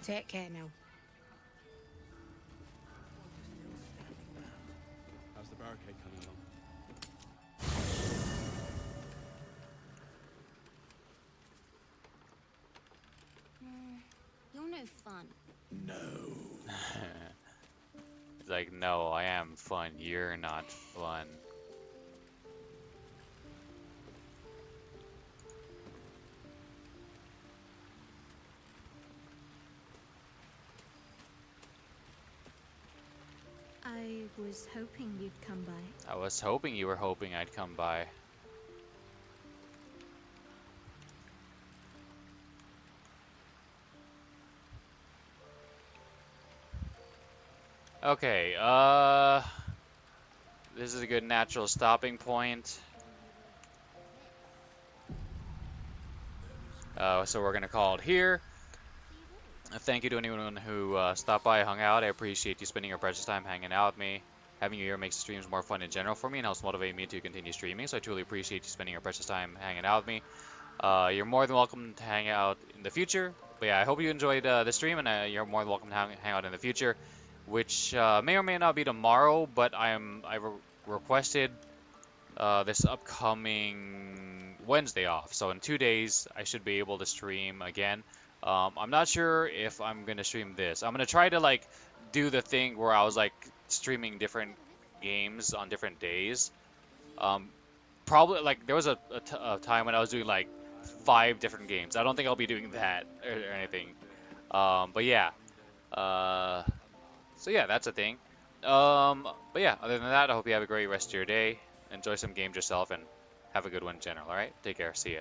Take care now. How's the barricade coming along? You're no fun. It's like, no, I am fun. You're not fun. I was hoping you'd come by. I was hoping you were hoping I'd come by. Okay, this is a good natural stopping point. So we're gonna call it here. Thank you to anyone who stopped by, hung out. I appreciate you spending your precious time hanging out with me. Having you here makes the streams more fun in general for me and helps motivate me to continue streaming, so I truly appreciate you spending your precious time hanging out with me. You're more than welcome to hang out in the future. But yeah, I hope you enjoyed the stream, and you're more than welcome to hang out in the future, which may or may not be tomorrow, but I requested this upcoming Wednesday off. So in 2 days, I should be able to stream again. I'm not sure if I'm going to stream this. I'm going to try to like do the thing where I was like streaming different games on different days. probably like there was a time when I was doing like 5 different games. I don't think I'll be doing that or anything. But yeah. Uh, so yeah, that's a thing. But yeah, other than that, I hope you have a great rest of your day. Enjoy some games yourself and have a good one in general. All right, take care. See ya.